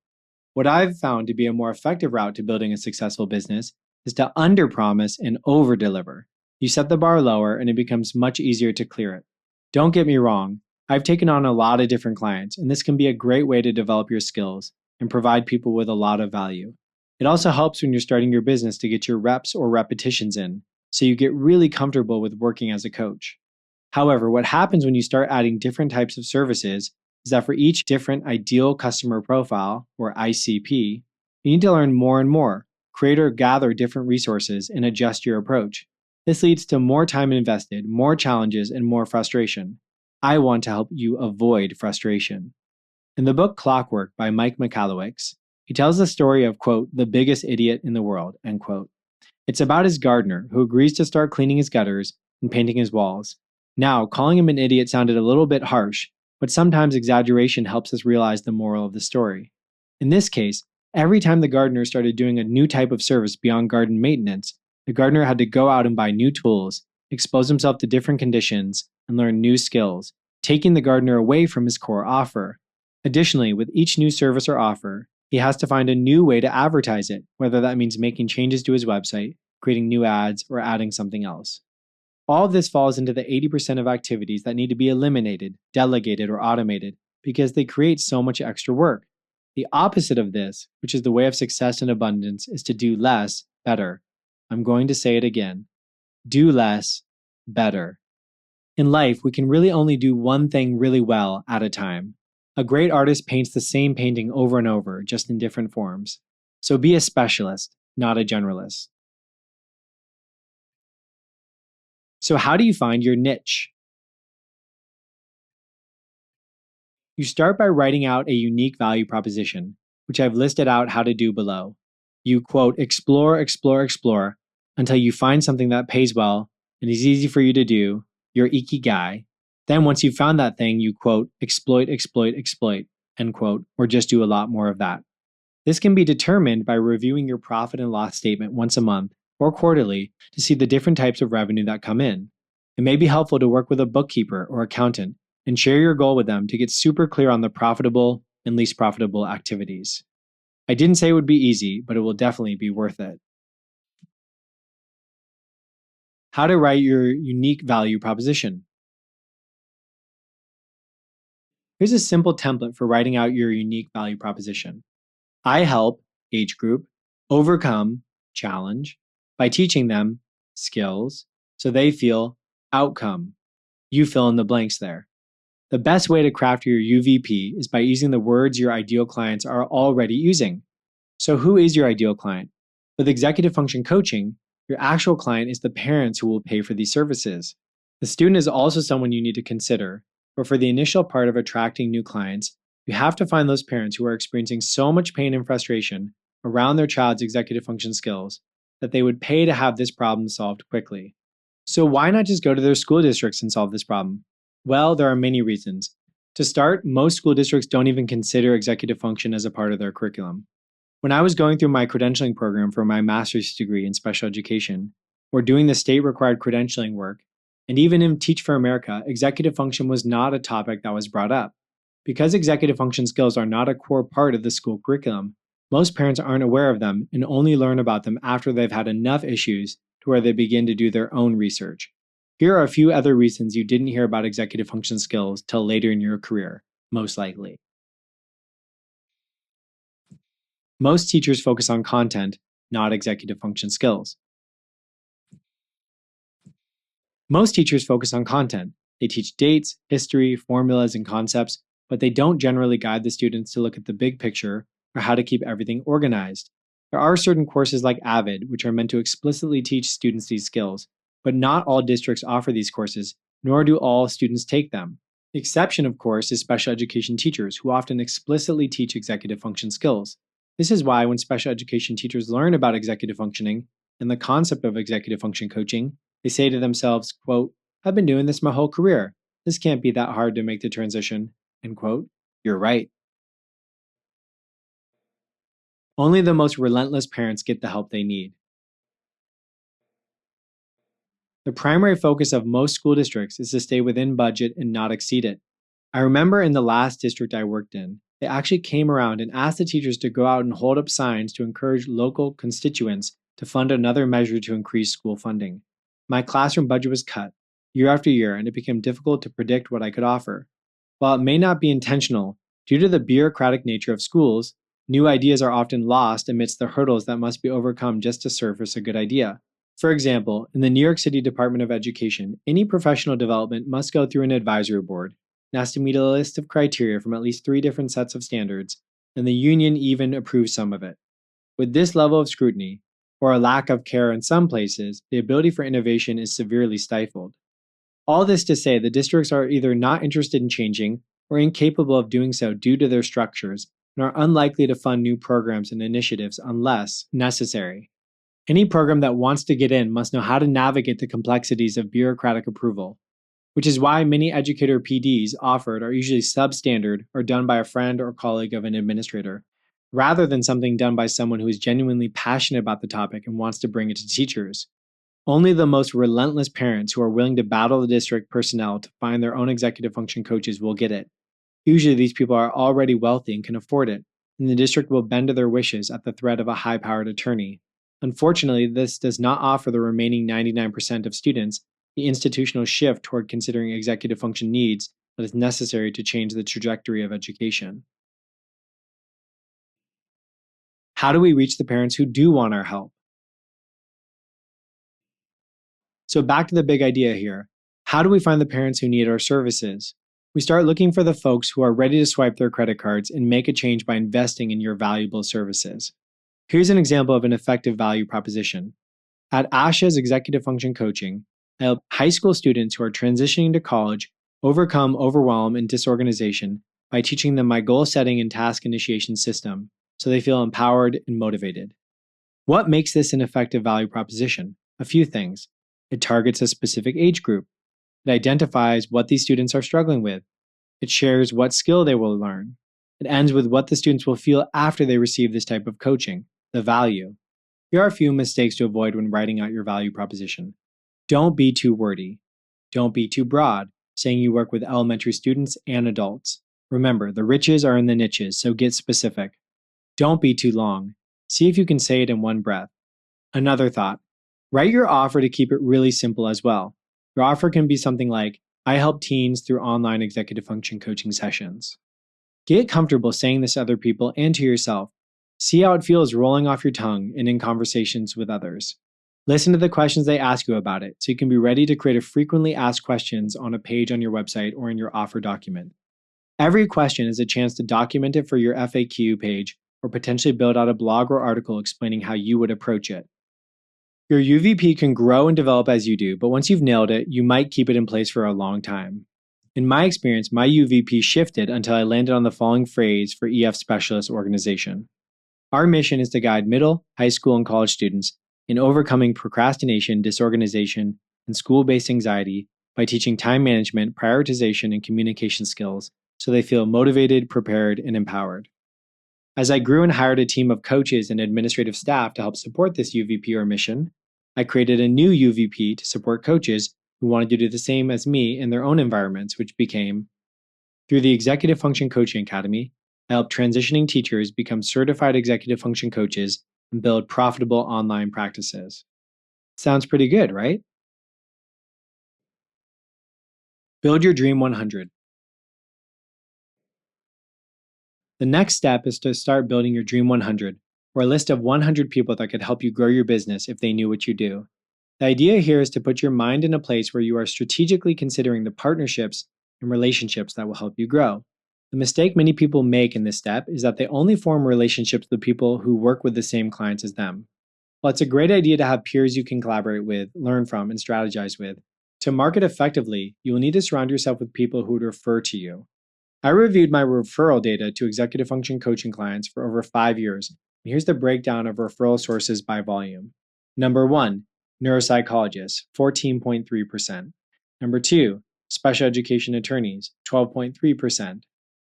What I've found to be a more effective route to building a successful business is to underpromise and overdeliver. You set the bar lower and it becomes much easier to clear it. Don't get me wrong, I've taken on a lot of different clients, and this can be a great way to develop your skills and provide people with a lot of value. It also helps when you're starting your business to get your reps or repetitions in, so you get really comfortable with working as a coach. However, what happens when you start adding different types of services is that for each different ideal customer profile, or ICP, you need to learn more and more, create or gather different resources, and adjust your approach. This leads to more time invested, more challenges, and more frustration. I want to help you avoid frustration. In the book Clockwork by Mike Michalowicz, he tells the story of, quote, the biggest idiot in the world, end quote. It's about his gardener who agrees to start cleaning his gutters and painting his walls. Now, calling him an idiot sounded a little bit harsh, but sometimes exaggeration helps us realize the moral of the story. In this case, every time the gardener started doing a new type of service beyond garden maintenance, The gardener had to go out and buy new tools, expose himself to different conditions, and learn new skills, taking the gardener away from his core offer. Additionally, with each new service or offer, he has to find a new way to advertise it, whether that means making changes to his website, creating new ads, or adding something else. All of this falls into the 80% of activities that need to be eliminated, delegated, or automated because they create so much extra work. The opposite of this, which is the way of success and abundance, is to do less, better. I'm going to say it again. Do less, better. In life, we can really only do one thing really well at a time. A great artist paints the same painting over and over, just in different forms. So be a specialist, not a generalist. So how do you find your niche? You start by writing out a unique value proposition, which I've listed out how to do below. You, quote, explore, explore, explore until you find something that pays well and is easy for you to do, your ikigai. Then once you've found that thing, you, quote, exploit, exploit, exploit, end quote, or just do a lot more of that. This can be determined by reviewing your profit and loss statement once a month or quarterly to see the different types of revenue that come in. It may be helpful to work with a bookkeeper or accountant and share your goal with them to get super clear on the profitable and least profitable activities. I didn't say it would be easy, but it will definitely be worth it. How to write your unique value proposition. Here's a simple template for writing out your unique value proposition. I help, age group, overcome, challenge, by teaching them skills so they feel outcome. You fill in the blanks there. The best way to craft your UVP is by using the words your ideal clients are already using. So who is your ideal client? With executive function coaching, your actual client is the parents who will pay for these services. The student is also someone you need to consider, but for the initial part of attracting new clients, you have to find those parents who are experiencing so much pain and frustration around their child's executive function skills that they would pay to have this problem solved quickly. So why not just go to their school districts and solve this problem? Well, there are many reasons. To start, most school districts don't even consider executive function as a part of their curriculum. When I was going through my credentialing program for my master's degree in special education, or doing the state-required credentialing work, and even in Teach for America, executive function was not a topic that was brought up. Because executive function skills are not a core part of the school curriculum, most parents aren't aware of them and only learn about them after they've had enough issues to where they begin to do their own research. Here are a few other reasons you didn't hear about executive function skills till later in your career, most likely. Most teachers focus on content, not executive function skills. Most teachers focus on content. They teach dates, history, formulas, and concepts, but they don't generally guide the students to look at the big picture or how to keep everything organized. There are certain courses like AVID, which are meant to explicitly teach students these skills, but not all districts offer these courses, nor do all students take them. The exception, of course, is special education teachers, who often explicitly teach executive function skills. This is why when special education teachers learn about executive functioning and the concept of executive function coaching, they say to themselves, quote, I've been doing this my whole career. This can't be that hard to make the transition, end quote. You're right. Only the most relentless parents get the help they need. The primary focus of most school districts is to stay within budget and not exceed it. I remember in the last district I worked in, they actually came around and asked the teachers to go out and hold up signs to encourage local constituents to fund another measure to increase school funding. My classroom budget was cut year after year, and it became difficult to predict what I could offer. While it may not be intentional, due to the bureaucratic nature of schools, new ideas are often lost amidst the hurdles that must be overcome just to surface a good idea. For example, in the New York City Department of Education, any professional development must go through an advisory board and has to meet a list of criteria from at least 3 different sets of standards, and the union even approves some of it. With this level of scrutiny, or a lack of care in some places, the ability for innovation is severely stifled. All this to say, the districts are either not interested in changing or incapable of doing so due to their structures and are unlikely to fund new programs and initiatives unless necessary. Any program that wants to get in must know how to navigate the complexities of bureaucratic approval, which is why many educator PDs offered are usually substandard or done by a friend or colleague of an administrator. rather than something done by someone who is genuinely passionate about the topic and wants to bring it to teachers. Only the most relentless parents who are willing to battle the district personnel to find their own executive function coaches will get it. Usually, these people are already wealthy and can afford it, and the district will bend to their wishes at the threat of a high powered attorney. Unfortunately, this does not offer the remaining 99% of students the institutional shift toward considering executive function needs that is necessary to change the trajectory of education. How do we reach the parents who do want our help? So, back to the big idea here. How do we find the parents who need our services? We start looking for the folks who are ready to swipe their credit cards and make a change by investing in your valuable services. Here's an example of an effective value proposition. At Asha's Executive Function Coaching, I help high school students who are transitioning to college overcome overwhelm and disorganization by teaching them my goal setting and task initiation system so they feel empowered and motivated. What makes this an effective value proposition? A few things. It targets a specific age group. It identifies what these students are struggling with. It shares what skill they will learn. It ends with what the students will feel after they receive this type of coaching, the value. Here are a few mistakes to avoid when writing out your value proposition. Don't be too wordy. Don't be too broad, saying you work with elementary students and adults. Remember, the riches are in the niches, so get specific. Don't be too long. See if you can say it in one breath. Another thought. Write your offer to keep it really simple as well. Your offer can be something like, I help teens through online executive function coaching sessions. Get comfortable saying this to other people and to yourself. See how it feels rolling off your tongue and in conversations with others. Listen to the questions they ask you about it so you can be ready to create a frequently asked questions on a page on your website or in your offer document. Every question is a chance to document it for your FAQ page or potentially build out a blog or article explaining how you would approach it. Your UVP can grow and develop as you do, but once you've nailed it, you might keep it in place for a long time. In my experience, my UVP shifted until I landed on the following phrase for EF Specialist Organization. Our mission is to guide middle, high school, and college students in overcoming procrastination, disorganization, and school-based anxiety by teaching time management, prioritization, and communication skills so they feel motivated, prepared, and empowered. As I grew and hired a team of coaches and administrative staff to help support this UVP or mission, I created a new UVP to support coaches who wanted to do the same as me in their own environments, which became, through the Executive Function Coaching Academy, I help transitioning teachers become certified executive function coaches and build profitable online practices. Sounds pretty good, right? Build your Dream 100. The next step is to start building your Dream 100, or a list of 100 people that could help you grow your business if they knew what you do. The idea here is to put your mind in a place where you are strategically considering the partnerships and relationships that will help you grow. The mistake many people make in this step is that they only form relationships with people who work with the same clients as them. While it's a great idea to have peers you can collaborate with, learn from, and strategize with, to market effectively, you will need to surround yourself with people who would refer to you. I reviewed my referral data to executive function coaching clients for over 5 years, and here's the breakdown of referral sources by volume. Number 1, neuropsychologists, 14.3%. Number 2, special education attorneys, 12.3%.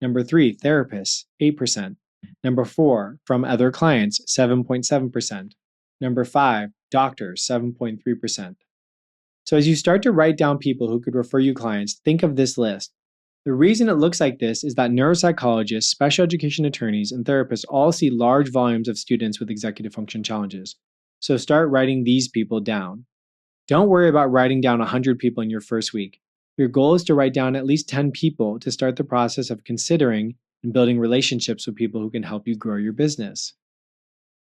Number 3, therapists, 8%. Number 4, from other clients, 7.7%. Number 5, doctors, 7.3%. So as you start to write down people who could refer you clients, think of this list. The reason it looks like this is that neuropsychologists, special education attorneys, and therapists all see large volumes of students with executive function challenges. So start writing these people down. Don't worry about writing down 100 people in your first week. Your goal is to write down at least 10 people to start the process of considering and building relationships with people who can help you grow your business.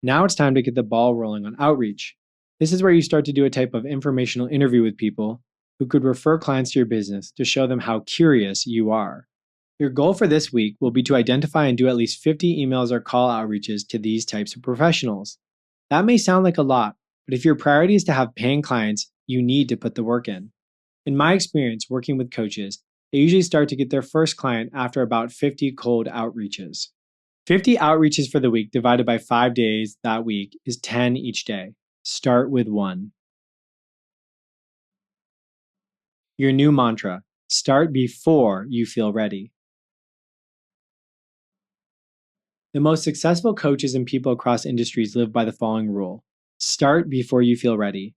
Now it's time to get the ball rolling on outreach. This is where you start to do a type of informational interview with people who could refer clients to your business to show them how curious you are. Your goal for this week will be to identify and do at least 50 emails or call outreaches to these types of professionals. That may sound like a lot, but if your priority is to have paying clients, you need to put the work in. In my experience working with coaches, they usually start to get their first client after about 50 cold outreaches. 50 outreaches for the week divided by 5 days that week is 10 each day. Start with 1. Your new mantra: start before you feel ready. The most successful coaches and people across industries live by the following rule: start before you feel ready.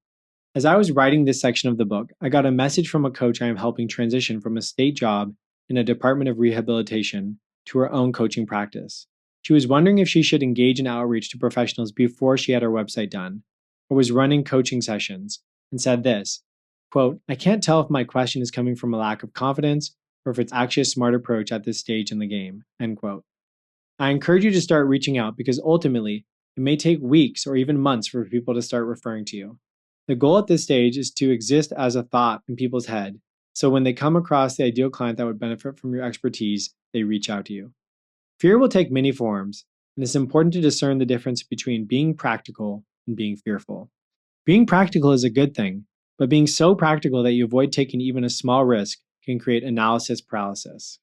As I was writing this section of the book, I got a message from a coach I am helping transition from a state job in a Department of Rehabilitation to her own coaching practice. She was wondering if she should engage in outreach to professionals before she had her website done, or was running coaching sessions, and said this, quote, "I can't tell if my question is coming from a lack of confidence or if it's actually a smart approach at this stage in the game," end quote. I encourage you to start reaching out because ultimately, it may take weeks or even months for people to start referring to you. The goal at this stage is to exist as a thought in people's head, so when they come across the ideal client that would benefit from your expertise, they reach out to you. Fear will take many forms, and it's important to discern the difference between being practical and being fearful. Being practical is a good thing, but being so practical that you avoid taking even a small risk can create analysis paralysis.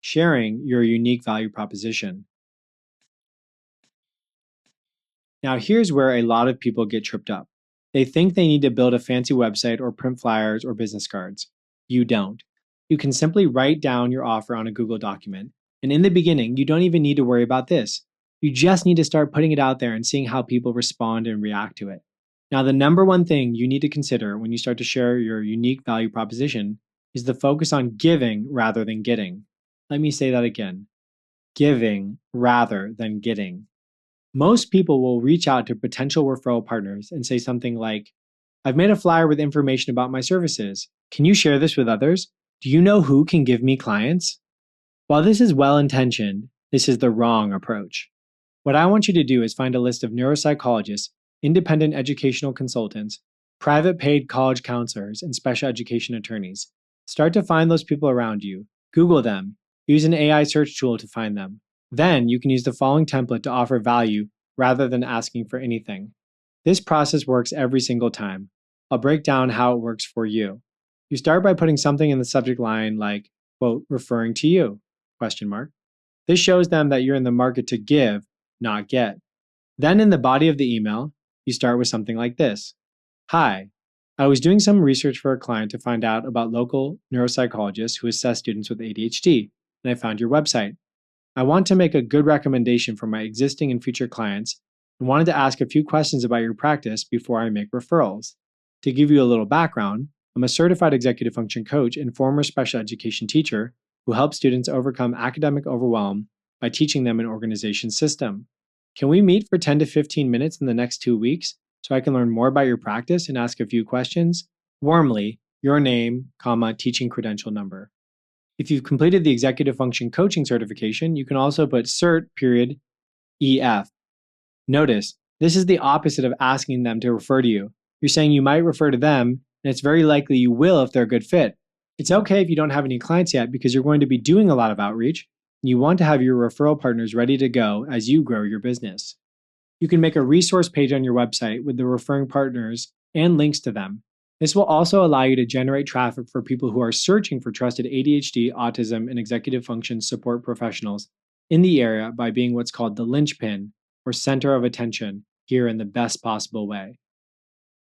Sharing your unique value proposition. Now, here's where a lot of people get tripped up. They think they need to build a fancy website or print flyers or business cards. You don't. You can simply write down your offer on a Google document. And in the beginning, you don't even need to worry about this. You just need to start putting it out there and seeing how people respond and react to it. Now, the number one thing you need to consider when you start to share your unique value proposition is the focus on giving rather than getting. Let me say that again. Giving rather than getting. Most people will reach out to potential referral partners and say something like, "I've made a flyer with information about my services. Can you share this with others? Do you know who can give me clients?" While this is well intentioned, this is the wrong approach. What I want you to do is find a list of neuropsychologists, independent educational consultants, private paid college counselors, and special education attorneys. Start to find those people around you. Google them. Use an AI search tool to find them. Then you can use the following template to offer value rather than asking for anything. This process works every single time. I'll break down how it works for you. You start by putting something in the subject line like, quote, "referring to you," question mark. This shows them that you're in the market to give, not get. Then in the body of the email, you start with something like this. "Hi, I was doing some research for a client to find out about local neuropsychologists who assess students with ADHD, and I found your website. I want to make a good recommendation for my existing and future clients and wanted to ask a few questions about your practice before I make referrals. To give you a little background, I'm a certified executive function coach and former special education teacher who helps students overcome academic overwhelm by teaching them an organization system. Can we meet for 10 to 15 minutes in the next 2 weeks so I can learn more about your practice and ask a few questions? Warmly, your name, teaching credential number." If you've completed the executive function coaching certification, you can also put cert.EF. Notice, this is the opposite of asking them to refer to you. You're saying you might refer to them, and it's very likely you will if they're a good fit. It's okay if you don't have any clients yet because you're going to be doing a lot of outreach, and you want to have your referral partners ready to go as you grow your business. You can make a resource page on your website with the referring partners and links to them. This will also allow you to generate traffic for people who are searching for trusted ADHD, autism, and executive function support professionals in the area by being what's called the linchpin or center of attention here in the best possible way.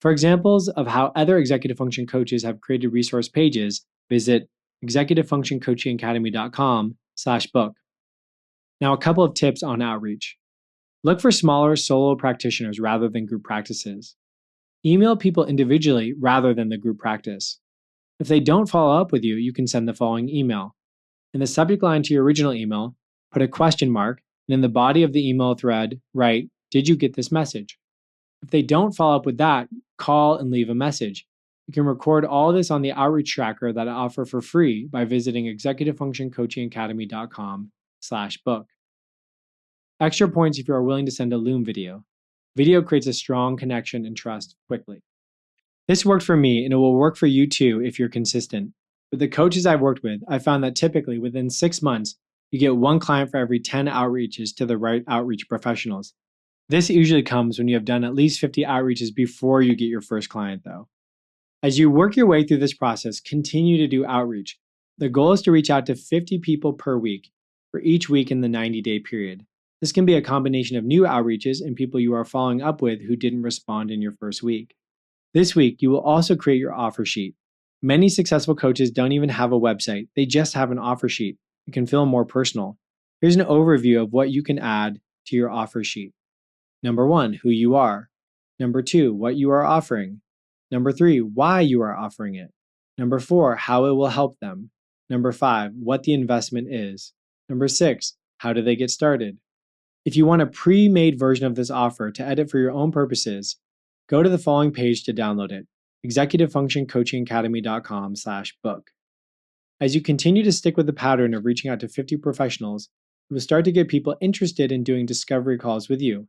For examples of how other executive function coaches have created resource pages, visit executivefunctioncoachingacademy.com/book. Now, a couple of tips on outreach. Look for smaller solo practitioners rather than group practices. Email people individually rather than the group practice. If they don't follow up with you, you can send the following email. In the subject line to your original email, put a question mark, and in the body of the email thread, write, "Did you get this message?" If they don't follow up with that, call and leave a message. You can record all this on the outreach tracker that I offer for free by visiting executivefunctioncoachingacademy.com/book. Extra points if you are willing to send a Loom video. Video creates a strong connection and trust quickly. This worked for me, and it will work for you too if you're consistent. With the coaches I've worked with, I found that typically within 6 months, you get 1 client for every 10 outreaches to the right outreach professionals. This usually comes when you have done at least 50 outreaches before you get your first client, though. As you work your way through this process, continue to do outreach. The goal is to reach out to 50 people per week for each week in the 90-day period. This can be a combination of new outreaches and people you are following up with who didn't respond in your first week. This week, you will also create your offer sheet. Many successful coaches don't even have a website, they just have an offer sheet. It can feel more personal. Here's an overview of what you can add to your offer sheet. Number 1, who you are. Number 2, what you are offering. Number 3, why you are offering it. Number 4, how it will help them. Number 5, what the investment is. Number 6, how do they get started? If you want a pre-made version of this offer to edit for your own purposes, go to the following page to download it, executivefunctioncoachingacademy.com/book. As you continue to stick with the pattern of reaching out to 50 professionals, you will start to get people interested in doing discovery calls with you.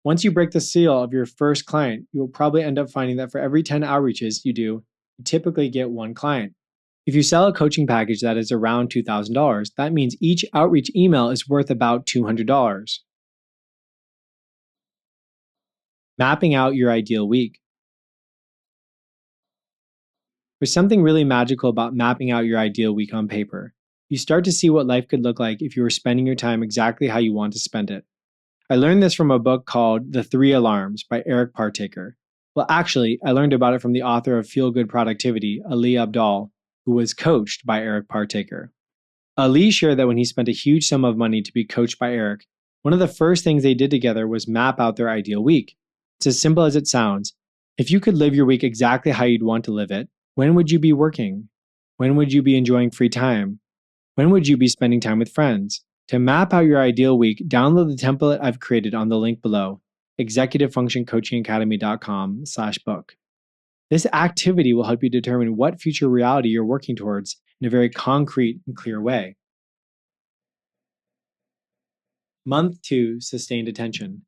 Once you break the seal of your first client, you will probably end up finding that for every 10 outreaches you do, you typically get 1 client. If you sell a coaching package that is around $2,000, that means each outreach email is worth about $200. Mapping out your ideal week. There's something really magical about mapping out your ideal week on paper. You start to see what life could look like if you were spending your time exactly how you want to spend it. I learned this from a book called The 3 Alarms by Eric Partaker. Well, actually, I learned about it from the author of Feel Good Productivity, Ali Abdaal, who was coached by Eric Partaker. Ali shared that when he spent a huge sum of money to be coached by Eric, one of the first things they did together was map out their ideal week. It's as simple as it sounds. If you could live your week exactly how you'd want to live it, when would you be working? When would you be enjoying free time? When would you be spending time with friends? To map out your ideal week, download the template I've created on the link below, executivefunctioncoachingacademy.com/book. This activity will help you determine what future reality you're working towards in a very concrete and clear way. Month 2, Sustained Attention.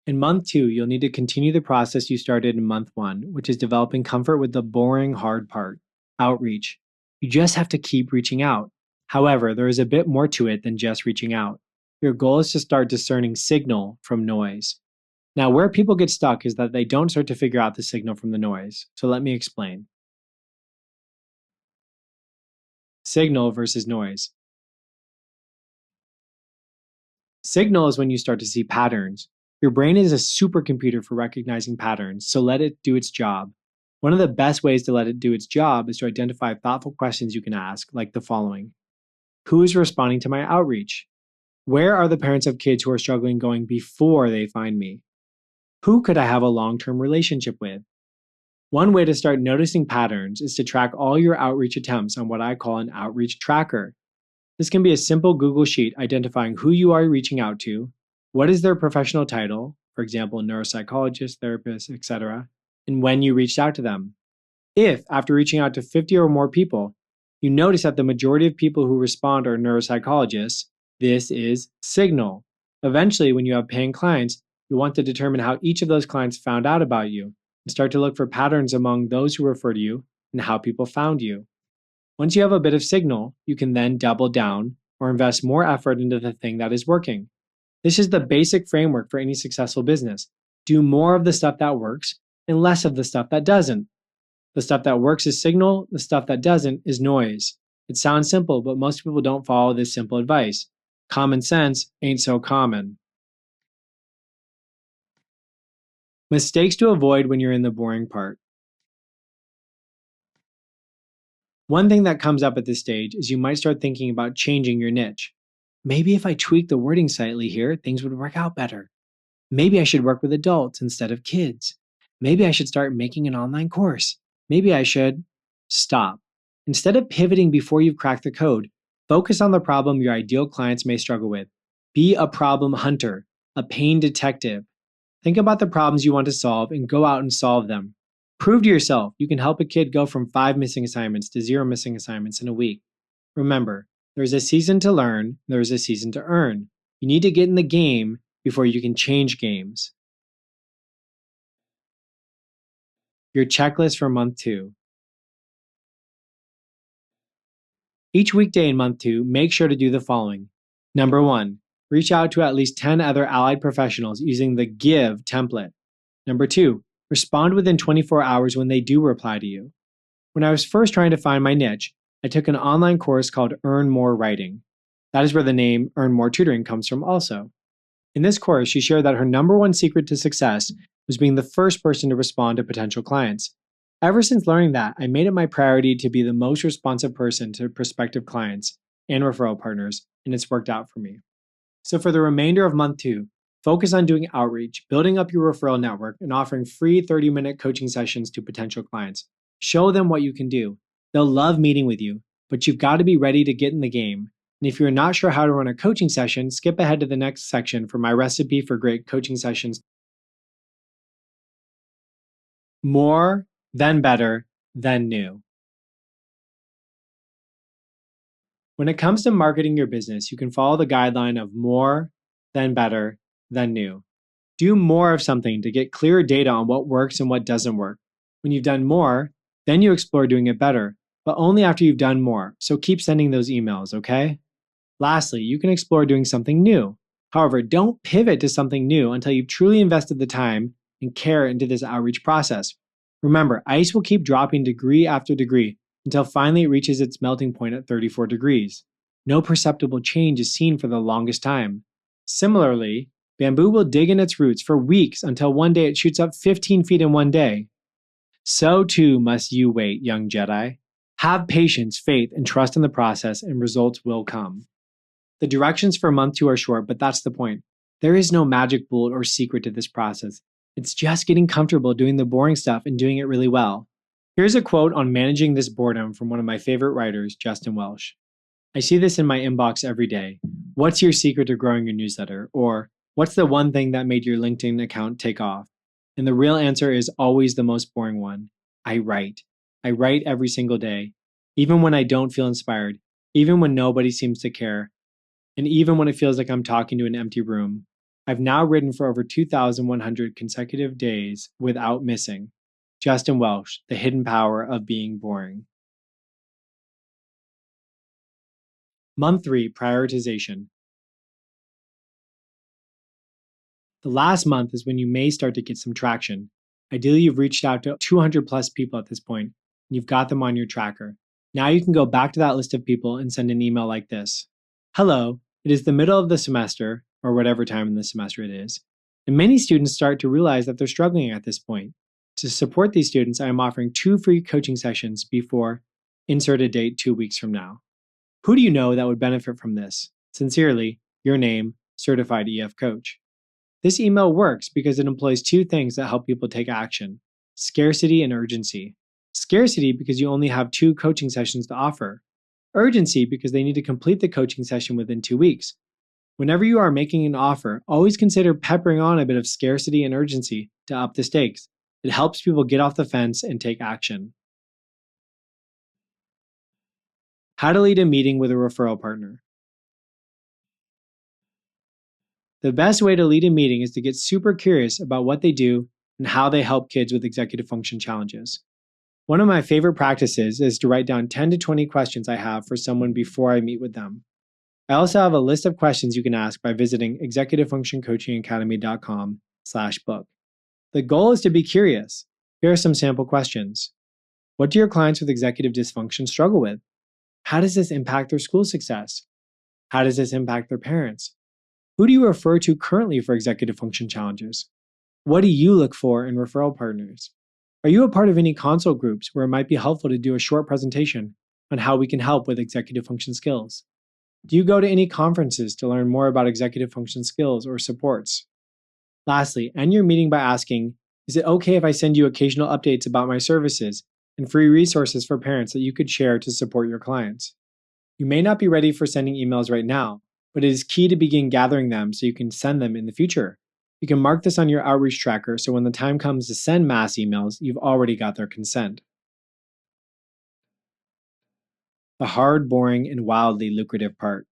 In month 2, you'll need to continue the process you started in month 1, which is developing comfort with the boring, hard part, outreach. You just have to keep reaching out. However, there is a bit more to it than just reaching out. Your goal is to start discerning signal from noise. Now, where people get stuck is that they don't start to figure out the signal from the noise. So let me explain. Signal versus noise. Signal is when you start to see patterns. Your brain is a supercomputer for recognizing patterns, so let it do its job. One of the best ways to let it do its job is to identify thoughtful questions you can ask, like the following. Who is responding to my outreach? Where are the parents of kids who are struggling going before they find me? Who could I have a long-term relationship with? One way to start noticing patterns is to track all your outreach attempts on what I call an outreach tracker. This can be a simple Google sheet identifying who you are reaching out to, what is their professional title, for example, neuropsychologist, therapist, etc., and when you reached out to them. If, after reaching out to 50 or more people, you notice that the majority of people who respond are neuropsychologists, this is signal. Eventually, when you have paying clients, you'll want to determine how each of those clients found out about you and start to look for patterns among those who refer to you and how people found you. Once you have a bit of signal, you can then double down or invest more effort into the thing that is working. This is the basic framework for any successful business. Do more of the stuff that works and less of the stuff that doesn't. The stuff that works is signal, the stuff that doesn't is noise. It sounds simple, but most people don't follow this simple advice. Common sense ain't so common. Mistakes to avoid when you're in the boring part. One thing that comes up at this stage is you might start thinking about changing your niche. Maybe if I tweak the wording slightly here, things would work out better. Maybe I should work with adults instead of kids. Maybe I should start making an online course. Maybe I should stop. Instead of pivoting before you've cracked the code, focus on the problem your ideal clients may struggle with. Be a problem hunter, a pain detective. Think about the problems you want to solve and go out and solve them. Prove to yourself you can help a kid go from 5 missing assignments to 0 missing assignments in a week. Remember, there's a season to learn, there's a season to earn. You need to get in the game before you can change games. Your checklist for month 2. Each weekday in month 2, make sure to do the following. Number 1, reach out to at least 10 other allied professionals using the GIVE template. Number 2, respond within 24 hours when they do reply to you. When I was first trying to find my niche, I took an online course called Earn More Writing. That is where the name Earn More Tutoring comes from also. In this course, she shared that her number 1 secret to success was being the first person to respond to potential clients. Ever since learning that, I made it my priority to be the most responsive person to prospective clients and referral partners, and it's worked out for me. So for the remainder of month 2, focus on doing outreach, building up your referral network, and offering free 30-minute coaching sessions to potential clients. Show them what you can do. They'll love meeting with you, but you've got to be ready to get in the game. And if you're not sure how to run a coaching session, skip ahead to the next section for my recipe for great coaching sessions. More, then better, then new. When it comes to marketing your business, you can follow the guideline of more, then better, then new. Do more of something to get clearer data on what works and what doesn't work. When you've done more, then you explore doing it better, but only after you've done more. So keep sending those emails, okay? Lastly, you can explore doing something new. However, don't pivot to something new until you've truly invested the time and care into this outreach process. Remember, ice will keep dropping degree after degree until finally it reaches its melting point at 34 degrees. No perceptible change is seen for the longest time. Similarly, bamboo will dig in its roots for weeks until one day it shoots up 15 feet in one day. So too must you wait, young Jedi. Have patience, faith, and trust in the process, and results will come. The directions for month 2 are short, but that's the point. There is no magic bullet or secret to this process. It's just getting comfortable doing the boring stuff and doing it really well. Here's a quote on managing this boredom from one of my favorite writers, Justin Welsh. I see this in my inbox every day. What's your secret to growing your newsletter? Or what's the one thing that made your LinkedIn account take off? And the real answer is always the most boring one. I write. I write every single day, even when I don't feel inspired, even when nobody seems to care, and even when it feels like I'm talking to an empty room. I've now written for over 2,100 consecutive days without missing. Justin Welsh, The Hidden Power of Being Boring. Month 3, Prioritization. The last month is when you may start to get some traction. Ideally, you've reached out to 200 plus people at this point, and you've got them on your tracker. Now you can go back to that list of people and send an email like this. Hello, it is the middle of the semester, or whatever time in the semester it is, and many students start to realize that they're struggling at this point. To support these students, I am offering 2 free coaching sessions before insert a date 2 weeks from now. Who do you know that would benefit from this? Sincerely, your name, Certified EF Coach. This email works because it employs 2 things that help people take action: scarcity and urgency. Scarcity because you only have 2 coaching sessions to offer. Urgency because they need to complete the coaching session within 2 weeks. Whenever you are making an offer, always consider peppering on a bit of scarcity and urgency to up the stakes. It helps people get off the fence and take action. How to lead a meeting with a referral partner. The best way to lead a meeting is to get super curious about what they do and how they help kids with executive function challenges. One of my favorite practices is to write down 10 to 20 questions I have for someone before I meet with them. I also have a list of questions you can ask by visiting executivefunctioncoachingacademy.com/book. The goal is to be curious. Here are some sample questions. What do your clients with executive dysfunction struggle with? How does this impact their school success? How does this impact their parents? Who do you refer to currently for executive function challenges? What do you look for in referral partners? Are you a part of any consult groups where it might be helpful to do a short presentation on how we can help with executive function skills? Do you go to any conferences to learn more about executive function skills or supports? Lastly, end your meeting by asking, is it okay if I send you occasional updates about my services and free resources for parents that you could share to support your clients? You may not be ready for sending emails right now, but it is key to begin gathering them so you can send them in the future. You can mark this on your outreach tracker so when the time comes to send mass emails, you've already got their consent. The hard, boring, and wildly lucrative part.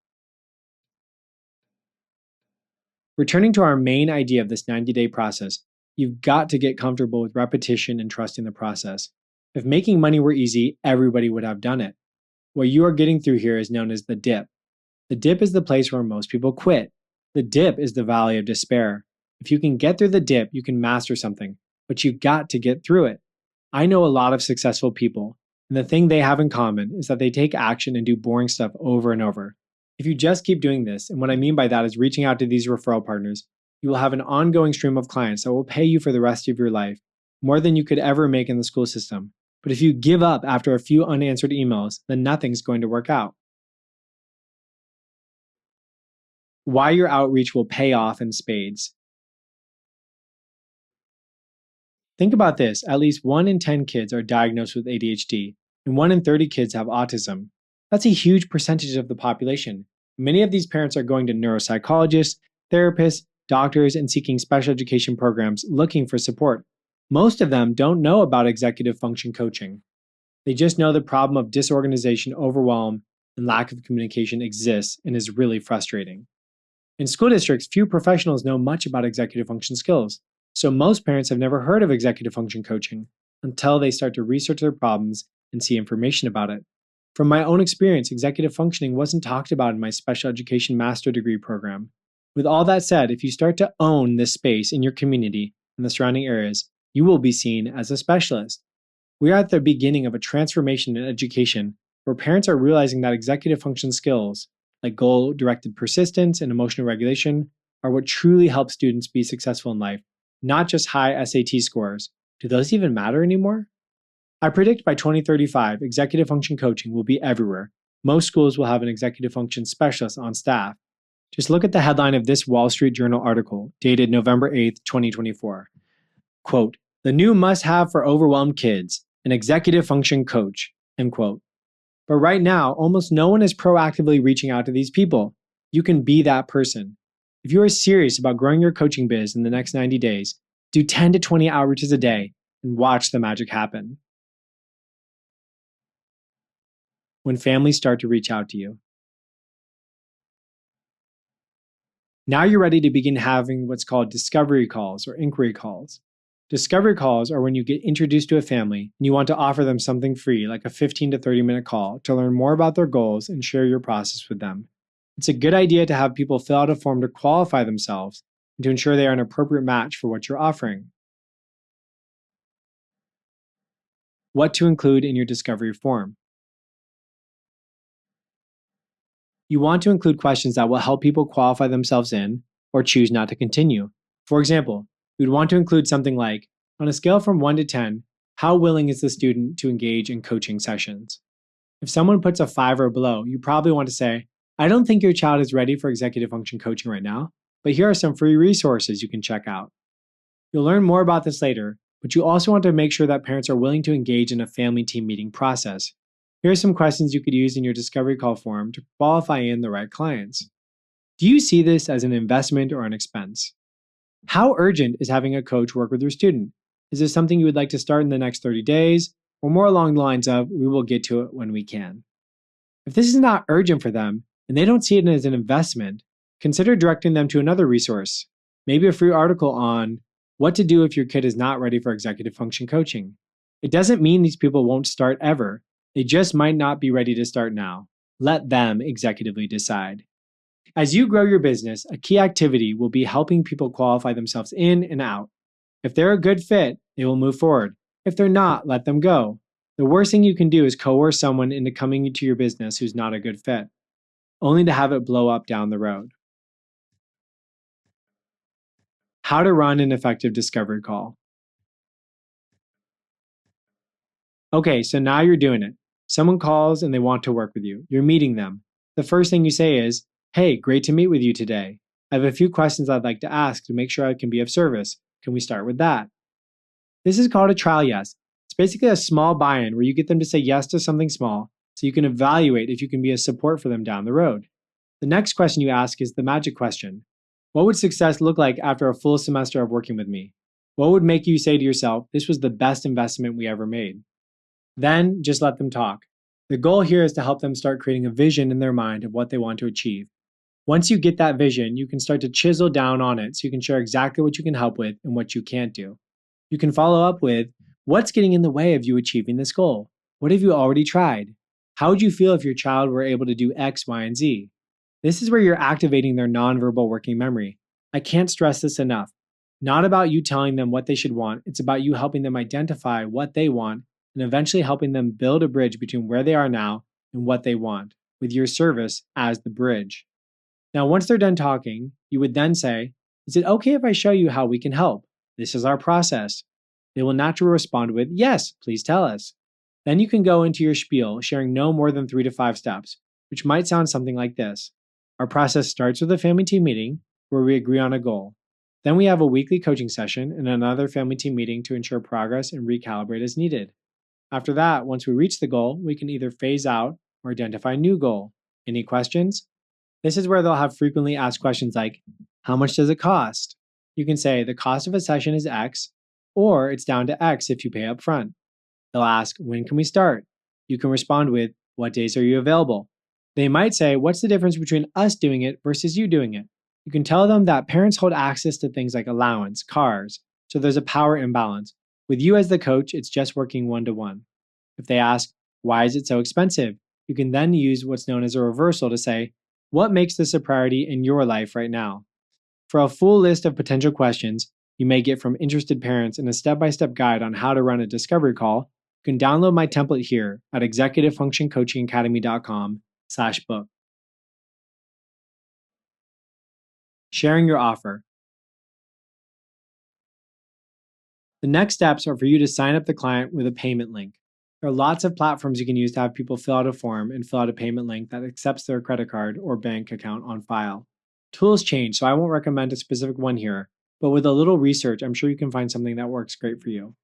Returning to our main idea of this 90-day process, you've got to get comfortable with repetition and trusting the process. If making money were easy, everybody would have done it. What you are getting through here is known as the dip. The dip is the place where most people quit. The dip is the valley of despair. If you can get through the dip, you can master something, but you've got to get through it. I know a lot of successful people, and the thing they have in common is that they take action and do boring stuff over and over. If you just keep doing this, and what I mean by that is reaching out to these referral partners, you will have an ongoing stream of clients that will pay you for the rest of your life. more than you could ever make in the school system. But if you give up after a few unanswered emails, then nothing's going to work out. Why your outreach will pay off in spades. Think about this: at least 1 in 10 kids are diagnosed with ADHD, and 1 in 30 kids have autism. That's a huge percentage of the population. Many of these parents are going to neuropsychologists, therapists, doctors, and seeking special education programs looking for support. Most of them don't know about executive function coaching. They just know the problem of disorganization, overwhelm, and lack of communication exists and is really frustrating. In school districts, few professionals know much about executive function skills, so most parents have never heard of executive function coaching until they start to research their problems and see information about it. From my own experience, executive functioning wasn't talked about in my special education master degree program. With all that said, if you start to own this space in your community and the surrounding areas, you will be seen as a specialist. We are at the beginning of a transformation in education where parents are realizing that executive function skills, like goal-directed persistence and emotional regulation, are what truly help students be successful in life, not just high SAT scores. Do those even matter anymore? I predict by 2035, executive function coaching will be everywhere. Most schools will have an executive function specialist on staff. Just look at the headline of this Wall Street Journal article, dated November 8th, 2024. Quote, "The new must-have for overwhelmed kids, an executive function coach," end quote. But right now, almost no one is proactively reaching out to these people. You can be that person. If you are serious about growing your coaching biz in the next 90 days, do 10 to 20 outreaches a day and watch the magic happen. When families start to reach out to you. Now you're ready to begin having what's called discovery calls or inquiry calls. Discovery calls are when you get introduced to a family and you want to offer them something free, like a 15 to 30-minute call, to learn more about their goals and share your process with them. It's a good idea to have people fill out a form to qualify themselves and to ensure they are an appropriate match for what you're offering. What to include in your discovery form. You want to include questions that will help people qualify themselves in or choose not to continue. For example, you would want to include something like, on a scale from 1 to 10, how willing is the student to engage in coaching sessions? If someone puts a 5 or below, you probably want to say, I don't think your child is ready for executive function coaching right now, but here are some free resources you can check out. You'll learn more about this later, but you also want to make sure that parents are willing to engage in a family team meeting process. Here are some questions you could use in your discovery call form to qualify in the right clients. Do you see this as an investment or an expense? How urgent is having a coach work with your student? Is this something you would like to start in the next 30 days, or more along the lines of, we will get to it when we can? If this is not urgent for them, and they don't see it as an investment, consider directing them to another resource, maybe a free article on what to do if your kid is not ready for executive function coaching. It doesn't mean these people won't start ever. They just might not be ready to start now. Let them executively decide. As you grow your business, a key activity will be helping people qualify themselves in and out. If they're a good fit, they will move forward. If they're not, let them go. The worst thing you can do is coerce someone into coming into your business who's not a good fit, only to have it blow up down the road. How to run an effective discovery call. Okay, so now you're doing it. Someone calls and they want to work with you. You're meeting them. The first thing you say is, hey, great to meet with you today. I have a few questions I'd like to ask to make sure I can be of service. Can we start with that? This is called a trial yes. It's basically a small buy-in where you get them to say yes to something small so you can evaluate if you can be a support for them down the road. The next question you ask is the magic question. What would success look like after a full semester of working with me? What would make you say to yourself, this was the best investment we ever made? Then just let them talk. The goal here is to help them start creating a vision in their mind of what they want to achieve. Once you get that vision, you can start to chisel down on it so you can share exactly what you can help with and what you can't do. You can follow up with, what's getting in the way of you achieving this goal? What have you already tried? How would you feel if your child were able to do X, Y, and Z? This is where you're activating their nonverbal working memory. I can't stress this enough. Not about you telling them what they should want, it's about you helping them identify what they want and eventually helping them build a bridge between where they are now and what they want, with your service as the bridge. Now, once they're done talking, you would then say, is it okay if I show you how we can help? This is our process. They will naturally respond with, "Yes, please tell us." Then you can go into your spiel, sharing no more than 3 to 5 steps, which might sound something like this. Our process starts with a family team meeting where we agree on a goal. Then we have a weekly coaching session and another family team meeting to ensure progress and recalibrate as needed. After that, once we reach the goal, we can either phase out or identify a new goal. Any questions? This is where they'll have frequently asked questions like, how much does it cost? You can say the cost of a session is X, or it's down to X if you pay up front. They'll ask, when can we start? You can respond with, what days are you available? They might say, what's the difference between us doing it versus you doing it? You can tell them that parents hold access to things like allowance, cars, so there's a power imbalance. With you as the coach, it's just working one to one. If they ask, why is it so expensive? You can then use what's known as a reversal to say, what makes this a priority in your life right now? For a full list of potential questions you may get from interested parents and a step-by-step guide on how to run a discovery call, you can download my template here at executivefunctioncoachingacademy.com/book. Sharing your offer. The next steps are for you to sign up the client with a payment link. There are lots of platforms you can use to have people fill out a form and fill out a payment link that accepts their credit card or bank account on file. Tools change, so I won't recommend a specific one here, but with a little research, I'm sure you can find something that works great for you.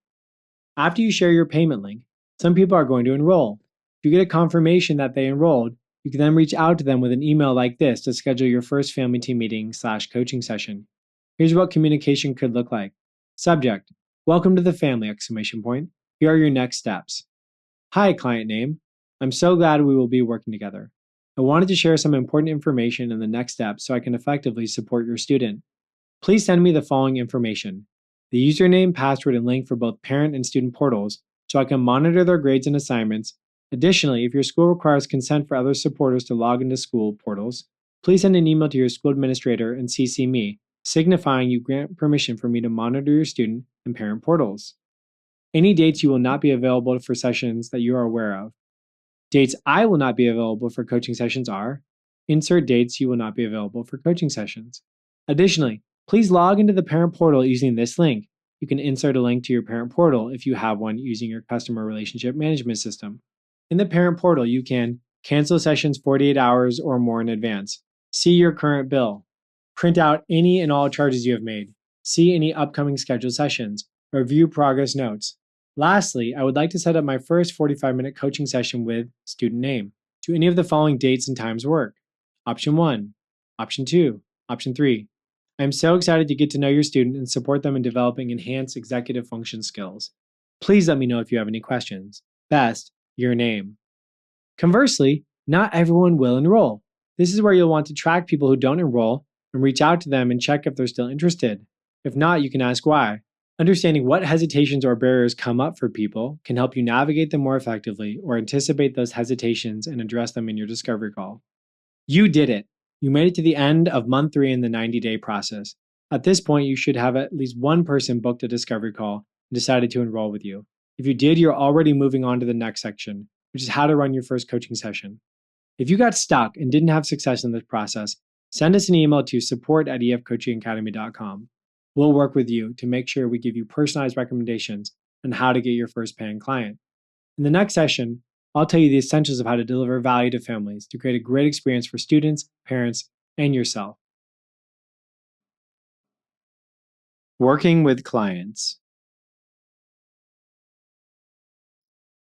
After you share your payment link, some people are going to enroll. If you get a confirmation that they enrolled, you can then reach out to them with an email like this to schedule your first family team meeting/coaching session. Here's what communication could look like. Subject: welcome to the family! Here are your next steps. Hi, client name. I'm so glad we will be working together. I wanted to share some important information in the next steps so I can effectively support your student. Please send me the following information: the username, password, and link for both parent and student portals so I can monitor their grades and assignments. Additionally, if your school requires consent for other supporters to log into school portals, please send an email to your school administrator and CC me, signifying you grant permission for me to monitor your student and parent portals. Any dates you will not be available for sessions that you are aware of. Dates I will not be available for coaching sessions are: insert dates you will not be available for coaching sessions. Additionally, please log into the parent portal using this link. You can insert a link to your parent portal if you have one using your customer relationship management system. In the parent portal, you can cancel sessions 48 hours or more in advance, see your current bill, print out any and all charges you have made, see any upcoming scheduled sessions, or view progress notes. Lastly, I would like to set up my first 45-minute coaching session with student name. Do any of the following dates and times work? Option 1, Option 2, Option 3. I am so excited to get to know your student and support them in developing enhanced executive function skills. Please let me know if you have any questions. Best, your name. Conversely, not everyone will enroll. This is where you'll want to track people who don't enroll and reach out to them and check if they're still interested. If not, you can ask why. Understanding what hesitations or barriers come up for people can help you navigate them more effectively or anticipate those hesitations and address them in your discovery call. You did it. You made it to the end of month 3 in the 90-day process. At this point, you should have at least one person booked a discovery call and decided to enroll with you. If you did, you're already moving on to the next section, which is how to run your first coaching session. If you got stuck and didn't have success in this process, send us an email to support@efcoachingacademy.com. We'll work with you to make sure we give you personalized recommendations on how to get your first paying client. In the next session, I'll tell you the essentials of how to deliver value to families to create a great experience for students, parents, and yourself. Working with clients.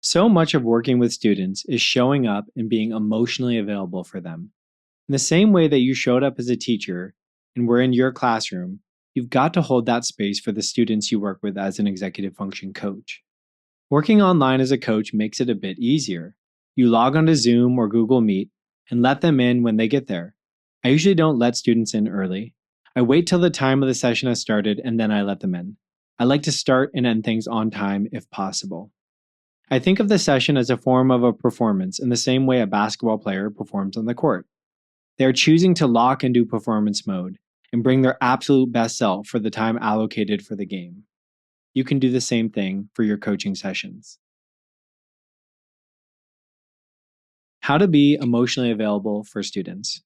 So much of working with students is showing up and being emotionally available for them. In the same way that you showed up as a teacher and were in your classroom, you've got to hold that space for the students you work with as an executive function coach. Working online as a coach makes it a bit easier. You log onto Zoom or Google Meet and let them in when they get there. I usually don't let students in early. I wait till the time of the session has started and then I let them in. I like to start and end things on time if possible. I think of the session as a form of a performance in the same way a basketball player performs on the court. They are choosing to lock into performance mode and bring their absolute best self for the time allocated for the game. You can do the same thing for your coaching sessions. How to be emotionally available for students.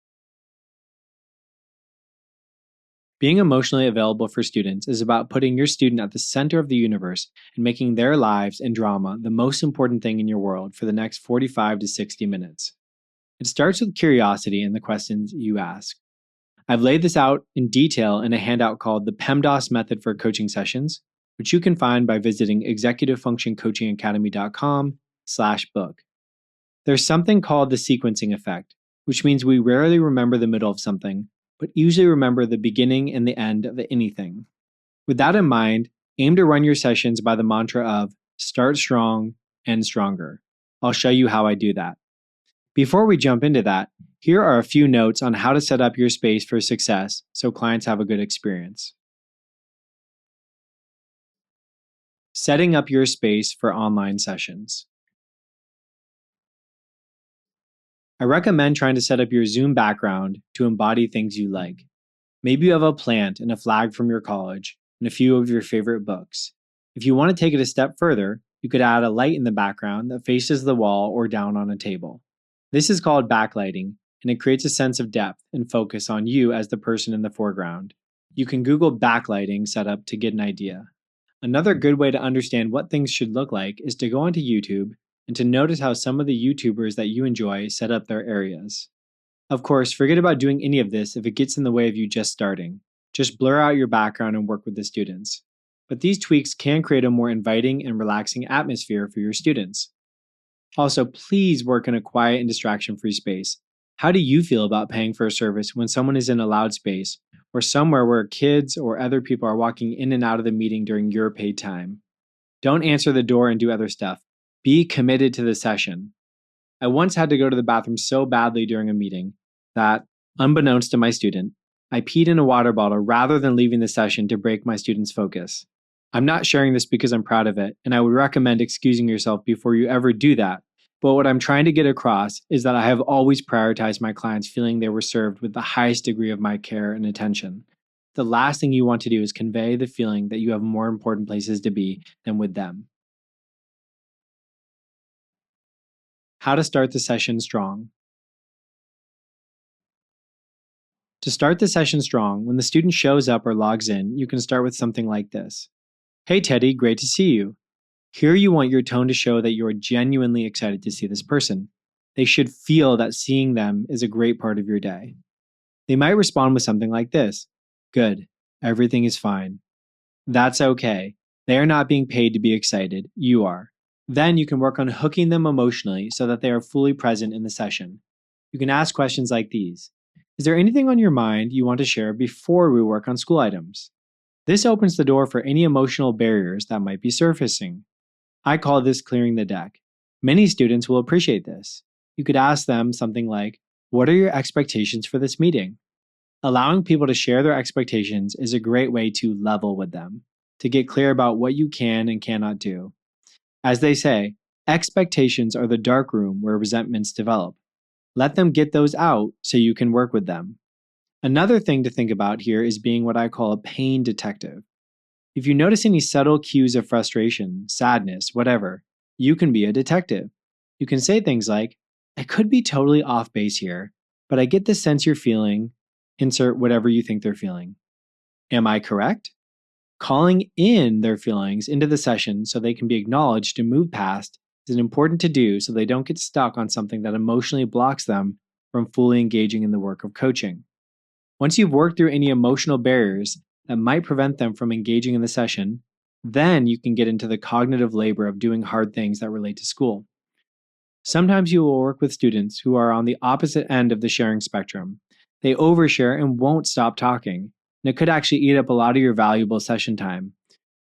Being emotionally available for students is about putting your student at the center of the universe and making their lives and drama the most important thing in your world for the next 45 to 60 minutes. It starts with curiosity and the questions you ask. I've laid this out in detail in a handout called the PEMDAS Method for Coaching Sessions, which you can find by visiting executivefunctioncoachingacademy.com/book. There's something called the sequencing effect, which means we rarely remember the middle of something, but usually remember the beginning and the end of anything. With that in mind, aim to run your sessions by the mantra of start strong, end stronger. I'll show you how I do that. Before we jump into that, here are a few notes on how to set up your space for success so clients have a good experience. Setting up your space for online sessions. I recommend trying to set up your Zoom background to embody things you like. Maybe you have a plant and a flag from your college and a few of your favorite books. If you want to take it a step further, you could add a light in the background that faces the wall or down on a table. This is called backlighting, and it creates a sense of depth and focus on you as the person in the foreground. You can Google backlighting setup to get an idea. Another good way to understand what things should look like is to go onto YouTube and to notice how some of the YouTubers that you enjoy set up their areas. Of course, forget about doing any of this if it gets in the way of you just starting. Just blur out your background and work with the students. But these tweaks can create a more inviting and relaxing atmosphere for your students. Also, please work in a quiet and distraction-free space. How do you feel about paying for a service when someone is in a loud space or somewhere where kids or other people are walking in and out of the meeting during your paid time? Don't answer the door and do other stuff. Be committed to the session. I once had to go to the bathroom so badly during a meeting that, unbeknownst to my student, I peed in a water bottle rather than leaving the session to break my student's focus. I'm not sharing this because I'm proud of it, and I would recommend excusing yourself before you ever do that. But what I'm trying to get across is that I have always prioritized my clients feeling they were served with the highest degree of my care and attention. The last thing you want to do is convey the feeling that you have more important places to be than with them. How to start the session strong. To start the session strong, when the student shows up or logs in, you can start with something like this. Hey Teddy, great to see you. Here you want your tone to show that you are genuinely excited to see this person. They should feel that seeing them is a great part of your day. They might respond with something like this. Good. Everything is fine. That's okay. They are not being paid to be excited. You are. Then you can work on hooking them emotionally so that they are fully present in the session. You can ask questions like these. Is there anything on your mind you want to share before we work on school items? This opens the door for any emotional barriers that might be surfacing. I call this clearing the deck. Many students will appreciate this. You could ask them something like, what are your expectations for this meeting? Allowing people to share their expectations is a great way to level with them, to get clear about what you can and cannot do. As they say, expectations are the dark room where resentments develop. Let them get those out so you can work with them. Another thing to think about here is being what I call a pain detective. If you notice any subtle cues of frustration, sadness, whatever, you can be a detective. You can say things like, I could be totally off base here, but I get the sense you're feeling, insert whatever you think they're feeling. Am I correct? Calling in their feelings into the session so they can be acknowledged and moved past is important to do so they don't get stuck on something that emotionally blocks them from fully engaging in the work of coaching. Once you've worked through any emotional barriers that might prevent them from engaging in the session, then you can get into the cognitive labor of doing hard things that relate to school. Sometimes you will work with students who are on the opposite end of the sharing spectrum. They overshare and won't stop talking, and it could actually eat up a lot of your valuable session time.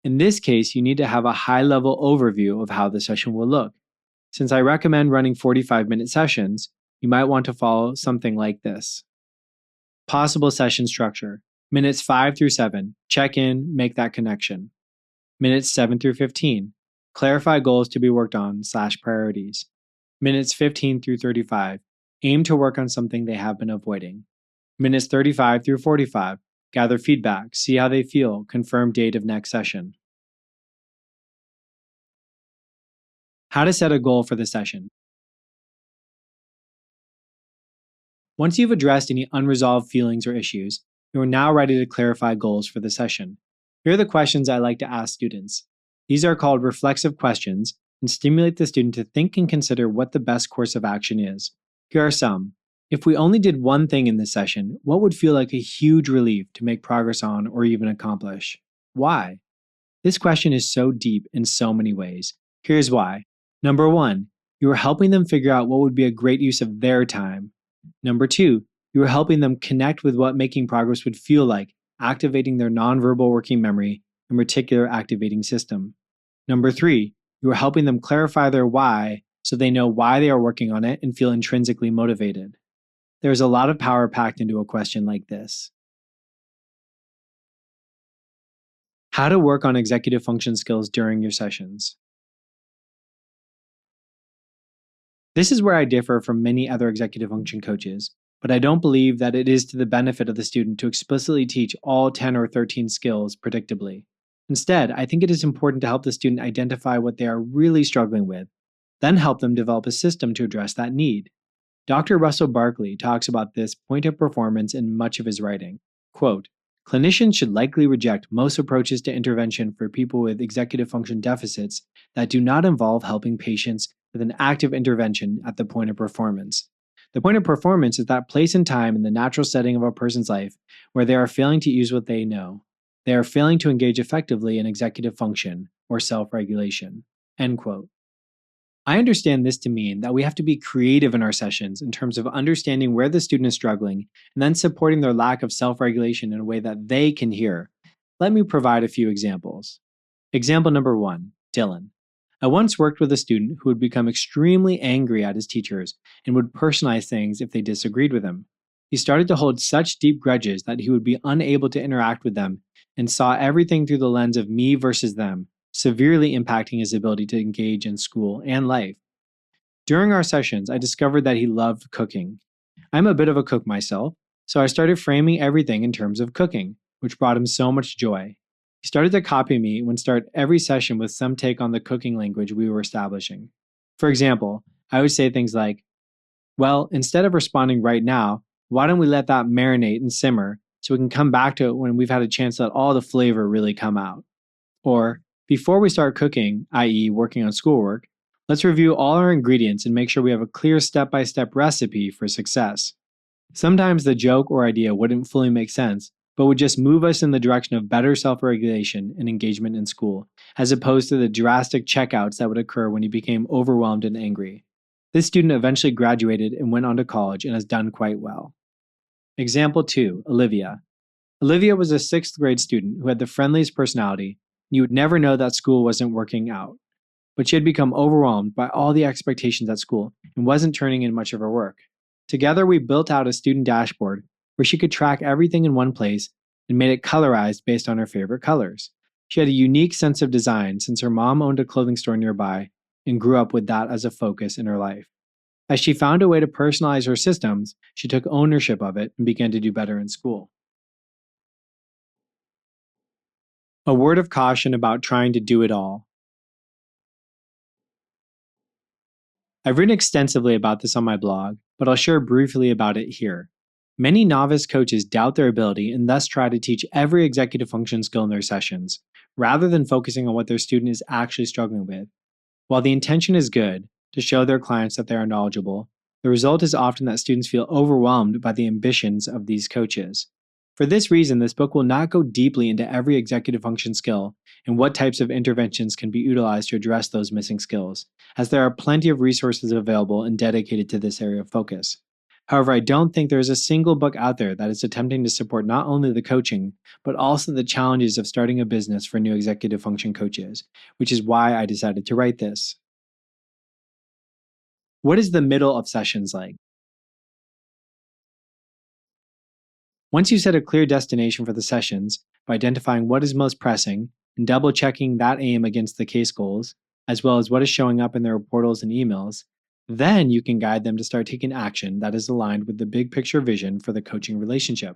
In this case, you need to have a high-level overview of how the session will look. Since I recommend running 45-minute sessions, you might want to follow something like this. Possible session structure. Minutes 5 through 7, check in, make that connection. Minutes 7 through 15, clarify goals to be worked on / priorities. Minutes 15 through 35, aim to work on something they have been avoiding. Minutes 35 through 45, gather feedback, see how they feel, confirm date of next session. How to set a goal for the session. Once you've addressed any unresolved feelings or issues, You are now ready to clarify goals for the session. Here are the questions I like to ask students. These are called reflexive questions and stimulate the student to think and consider what the best course of action is. Here are some. If we only did one thing in this session, what would feel like a huge relief to make progress on or even accomplish? Why? This question is so deep in so many ways. Here's why. Number 1, you are helping them figure out what would be a great use of their time. Number 2, you are helping them connect with what making progress would feel like, activating their nonverbal working memory and reticular activating system. Number 3, you are helping them clarify their why so they know why they are working on it and feel intrinsically motivated. There's a lot of power packed into a question like this. How to work on executive function skills during your sessions. This is where I differ from many other executive function coaches, but I don't believe that it is to the benefit of the student to explicitly teach all 10 or 13 skills predictably. Instead, I think it is important to help the student identify what they are really struggling with, then help them develop a system to address that need. Dr. Russell Barkley talks about this point of performance in much of his writing. Quote, clinicians should likely reject most approaches to intervention for people with executive function deficits that do not involve helping patients with an active intervention at the point of performance. The point of performance is that place and time in the natural setting of a person's life where they are failing to use what they know. They are failing to engage effectively in executive function or self-regulation. End quote. I understand this to mean that we have to be creative in our sessions in terms of understanding where the student is struggling and then supporting their lack of self-regulation in a way that they can hear. Let me provide a few examples. Example number 1, Dylan. I once worked with a student who would become extremely angry at his teachers and would personalize things if they disagreed with him. He started to hold such deep grudges that he would be unable to interact with them and saw everything through the lens of me versus them, severely impacting his ability to engage in school and life. During our sessions, I discovered that he loved cooking. I'm a bit of a cook myself, so I started framing everything in terms of cooking, which brought him so much joy. He started to copy me and would start every session with some take on the cooking language we were establishing. For example, I would say things like, well, instead of responding right now, why don't we let that marinate and simmer so we can come back to it when we've had a chance to let all the flavor really come out? Or, before we start cooking, i.e. working on schoolwork, let's review all our ingredients and make sure we have a clear step-by-step recipe for success. Sometimes the joke or idea wouldn't fully make sense, but would just move us in the direction of better self-regulation and engagement in school, as opposed to the drastic checkouts that would occur when he became overwhelmed and angry. This student eventually graduated and went on to college and has done quite well. Example 2, Olivia. Olivia was a 6th grade student who had the friendliest personality. You would never know that school wasn't working out. But she had become overwhelmed by all the expectations at school and wasn't turning in much of her work. Together, we built out a student dashboard where she could track everything in one place and made it colorized based on her favorite colors. She had a unique sense of design since her mom owned a clothing store nearby and grew up with that as a focus in her life. As she found a way to personalize her systems, she took ownership of it and began to do better in school. A word of caution about trying to do it all. I've written extensively about this on my blog, but I'll share briefly about it here. Many novice coaches doubt their ability and thus try to teach every executive function skill in their sessions, rather than focusing on what their student is actually struggling with. While the intention is good, to show their clients that they are knowledgeable, the result is often that students feel overwhelmed by the ambitions of these coaches. For this reason, this book will not go deeply into every executive function skill and what types of interventions can be utilized to address those missing skills, as there are plenty of resources available and dedicated to this area of focus. However, I don't think there is a single book out there that is attempting to support not only the coaching, but also the challenges of starting a business for new executive function coaches, which is why I decided to write this. What is the middle of sessions like? Once you set a clear destination for the sessions by identifying what is most pressing and double-checking that aim against the case goals, as well as what is showing up in their portals and emails, then you can guide them to start taking action that is aligned with the big picture vision for the coaching relationship.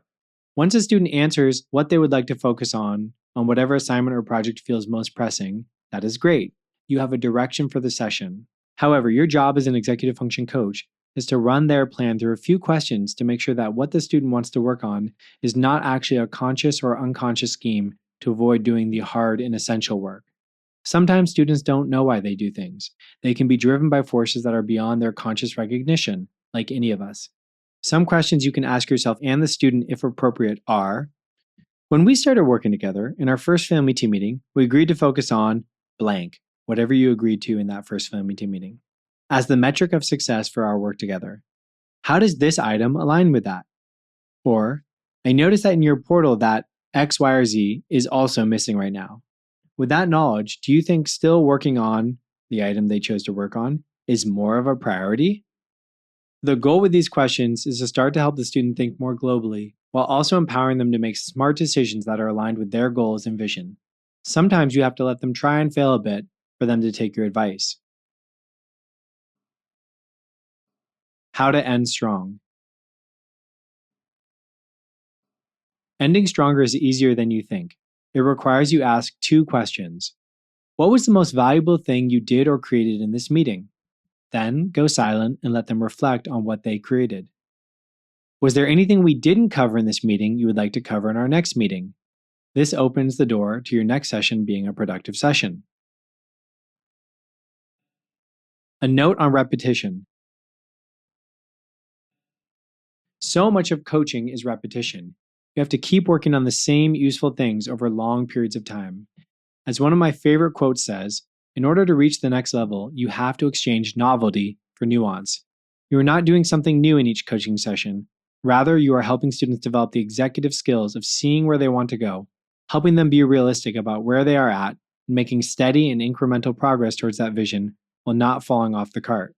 Once a student answers what they would like to focus on whatever assignment or project feels most pressing, that is great. You have a direction for the session. However, your job as an executive function coach is to run their plan through a few questions to make sure that what the student wants to work on is not actually a conscious or unconscious scheme to avoid doing the hard and essential work. Sometimes students don't know why they do things. They can be driven by forces that are beyond their conscious recognition, like any of us. Some questions you can ask yourself and the student, if appropriate, are: when we started working together in our first family team meeting, we agreed to focus on blank, whatever you agreed to in that first family team meeting, as the metric of success for our work together. How does this item align with that? Or, I noticed that in your portal that X, Y, or Z is also missing right now. With that knowledge, do you think still working on the item they chose to work on is more of a priority? The goal with these questions is to start to help the student think more globally, while also empowering them to make smart decisions that are aligned with their goals and vision. Sometimes you have to let them try and fail a bit for them to take your advice. How to end strong. Ending stronger is easier than you think. It requires you ask 2 questions. What was the most valuable thing you did or created in this meeting? Then go silent and let them reflect on what they created. Was there anything we didn't cover in this meeting you would like to cover in our next meeting? This opens the door to your next session being a productive session. A note on repetition. So much of coaching is repetition. You have to keep working on the same useful things over long periods of time. As one of my favorite quotes says, in order to reach the next level, you have to exchange novelty for nuance. You are not doing something new in each coaching session. Rather, you are helping students develop the executive skills of seeing where they want to go, helping them be realistic about where they are at, and making steady and incremental progress towards that vision while not falling off the cart.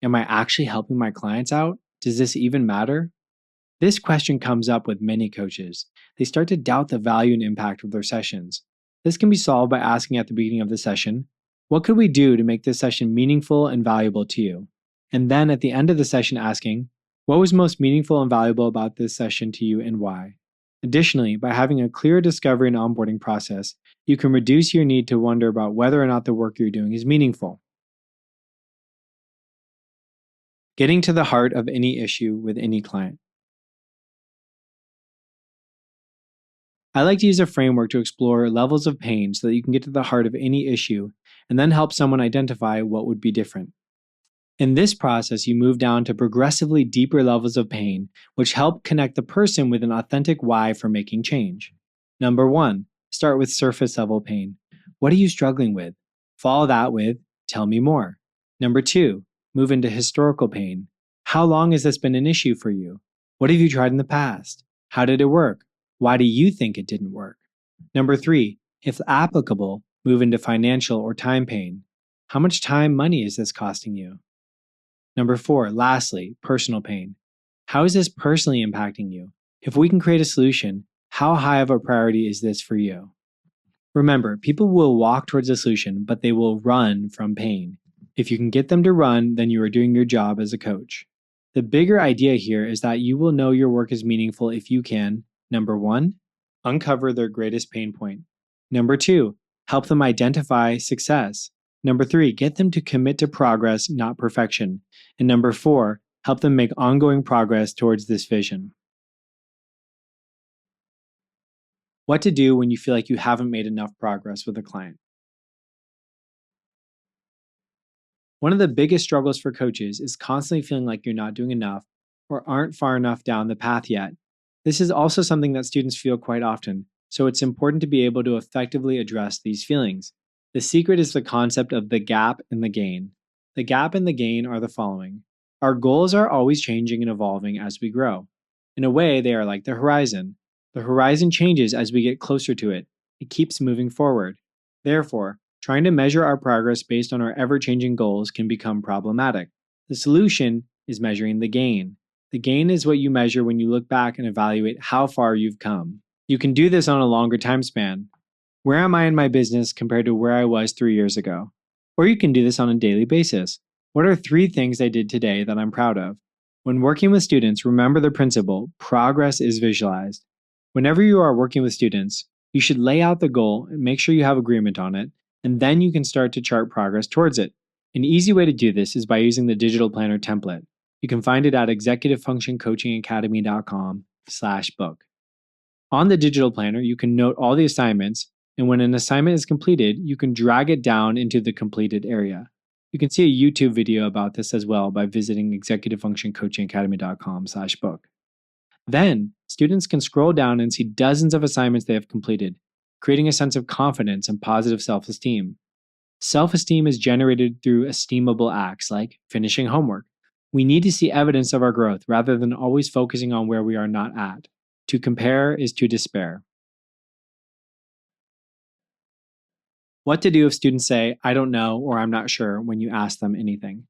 Am I actually helping my clients out? Does this even matter? This question comes up with many coaches. They start to doubt the value and impact of their sessions. This can be solved by asking at the beginning of the session, what could we do to make this session meaningful and valuable to you? And then at the end of the session asking, what was most meaningful and valuable about this session to you and why? Additionally, by having a clear discovery and onboarding process, you can reduce your need to wonder about whether or not the work you're doing is meaningful. Getting to the heart of any issue with any client. I like to use a framework to explore levels of pain so that you can get to the heart of any issue and then help someone identify what would be different. In this process, you move down to progressively deeper levels of pain, which help connect the person with an authentic why for making change. Number 1, start with surface level pain. What are you struggling with? Follow that with, tell me more. Number 2, move into historical pain. How long has this been an issue for you? What have you tried in the past? How did it work? Why do you think it didn't work? Number 3, if applicable, move into financial or time pain. How much time, money is this costing you? Number 4, lastly, personal pain. How is this personally impacting you? If we can create a solution, how high of a priority is this for you? Remember, people will walk towards a solution, but they will run from pain. If you can get them to run, then you are doing your job as a coach. The bigger idea here is that you will know your work is meaningful if you can, number 1, uncover their greatest pain point. Number 2, help them identify success. Number 3, get them to commit to progress, not perfection. And number 4, help them make ongoing progress towards this vision. What to do when you feel like you haven't made enough progress with a client. One of the biggest struggles for coaches is constantly feeling like you're not doing enough or aren't far enough down the path yet. This is also something that students feel quite often, so it's important to be able to effectively address these feelings. The secret is the concept of the gap and the gain. The gap and the gain are the following. Our goals are always changing and evolving as we grow. In a way, they are like the horizon. The horizon changes as we get closer to it. It keeps moving forward. Therefore, trying to measure our progress based on our ever-changing goals can become problematic. The solution is measuring the gain. The gain is what you measure when you look back and evaluate how far you've come. You can do this on a longer time span. Where am I in my business compared to where I was 3 years ago? Or you can do this on a daily basis. What are 3 things I did today that I'm proud of? When working with students, remember the principle, progress is visualized. Whenever you are working with students, you should lay out the goal and make sure you have agreement on it, and then you can start to chart progress towards it. An easy way to do this is by using the digital planner template. You can find it at executivefunctioncoachingacademy.com/book. On the digital planner, you can note all the assignments, and when an assignment is completed, you can drag it down into the completed area. You can see a YouTube video about this as well by visiting executivefunctioncoachingacademy.com/book. Then, students can scroll down and see dozens of assignments they have completed, creating a sense of confidence and positive self-esteem. Self-esteem is generated through esteemable acts like finishing homework. We need to see evidence of our growth rather than always focusing on where we are not at. To compare is to despair. What to do if students say, "I don't know" or "I'm not sure" when you ask them anything.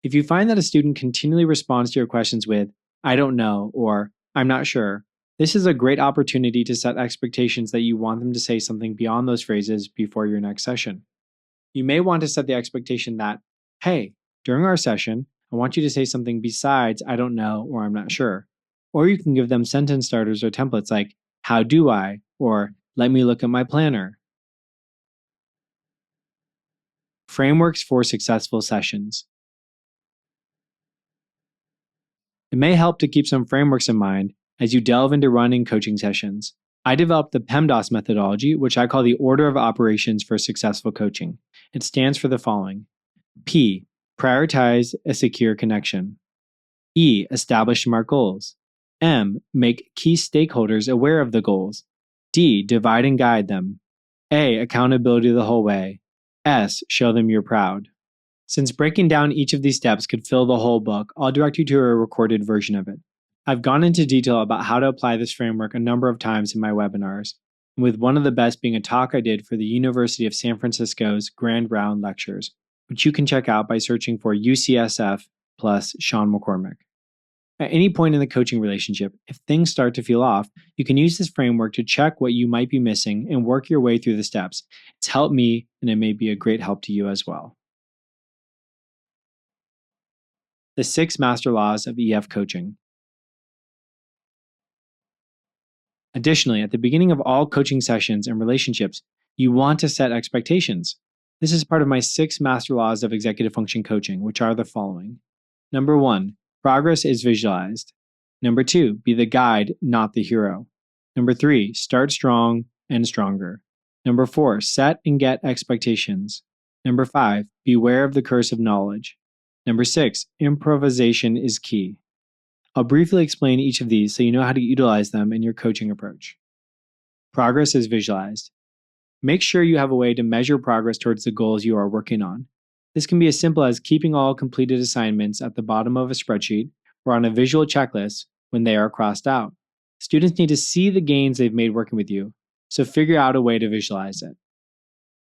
If you find that a student continually responds to your questions with, "I don't know" or "I'm not sure," this is a great opportunity to set expectations that you want them to say something beyond those phrases before your next session. You may want to set the expectation that, "Hey, during our session, I want you to say something besides 'I don't know' or 'I'm not sure.'" Or you can give them sentence starters or templates like, "How do I?" or "Let me look at my planner." Frameworks for successful sessions. It may help to keep some frameworks in mind as you delve into running coaching sessions. I developed the PEMDAS methodology, which I call the order of operations for successful coaching. It stands for the following: P, prioritize a secure connection. E, establish SMART goals. M, make key stakeholders aware of the goals. D, divide and guide them. A, accountability the whole way. S, show them you're proud. Since breaking down each of these steps could fill the whole book, I'll direct you to a recorded version of it. I've gone into detail about how to apply this framework a number of times in my webinars, with one of the best being a talk I did for the University of San Francisco's Grand Round Lectures, which you can check out by searching for UCSF plus Sean McCormick. At any point in the coaching relationship, if things start to feel off, you can use this framework to check what you might be missing and work your way through the steps. It's helped me, and it may be a great help to you as well. The 6 Master Laws of EF Coaching. Additionally, at the beginning of all coaching sessions and relationships, you want to set expectations. This is part of my 6 Master Laws of Executive Function Coaching, which are the following. Number 1, progress is visualized. Number 2, be the guide, not the hero. Number 3, start strong and stronger. Number 4, set and get expectations. Number 5, beware of the curse of knowledge. Number 6, improvisation is key. I'll briefly explain each of these so you know how to utilize them in your coaching approach. Progress is visualized. Make sure you have a way to measure progress towards the goals you are working on. This can be as simple as keeping all completed assignments at the bottom of a spreadsheet or on a visual checklist when they are crossed out. Students need to see the gains they've made working with you, so figure out a way to visualize it.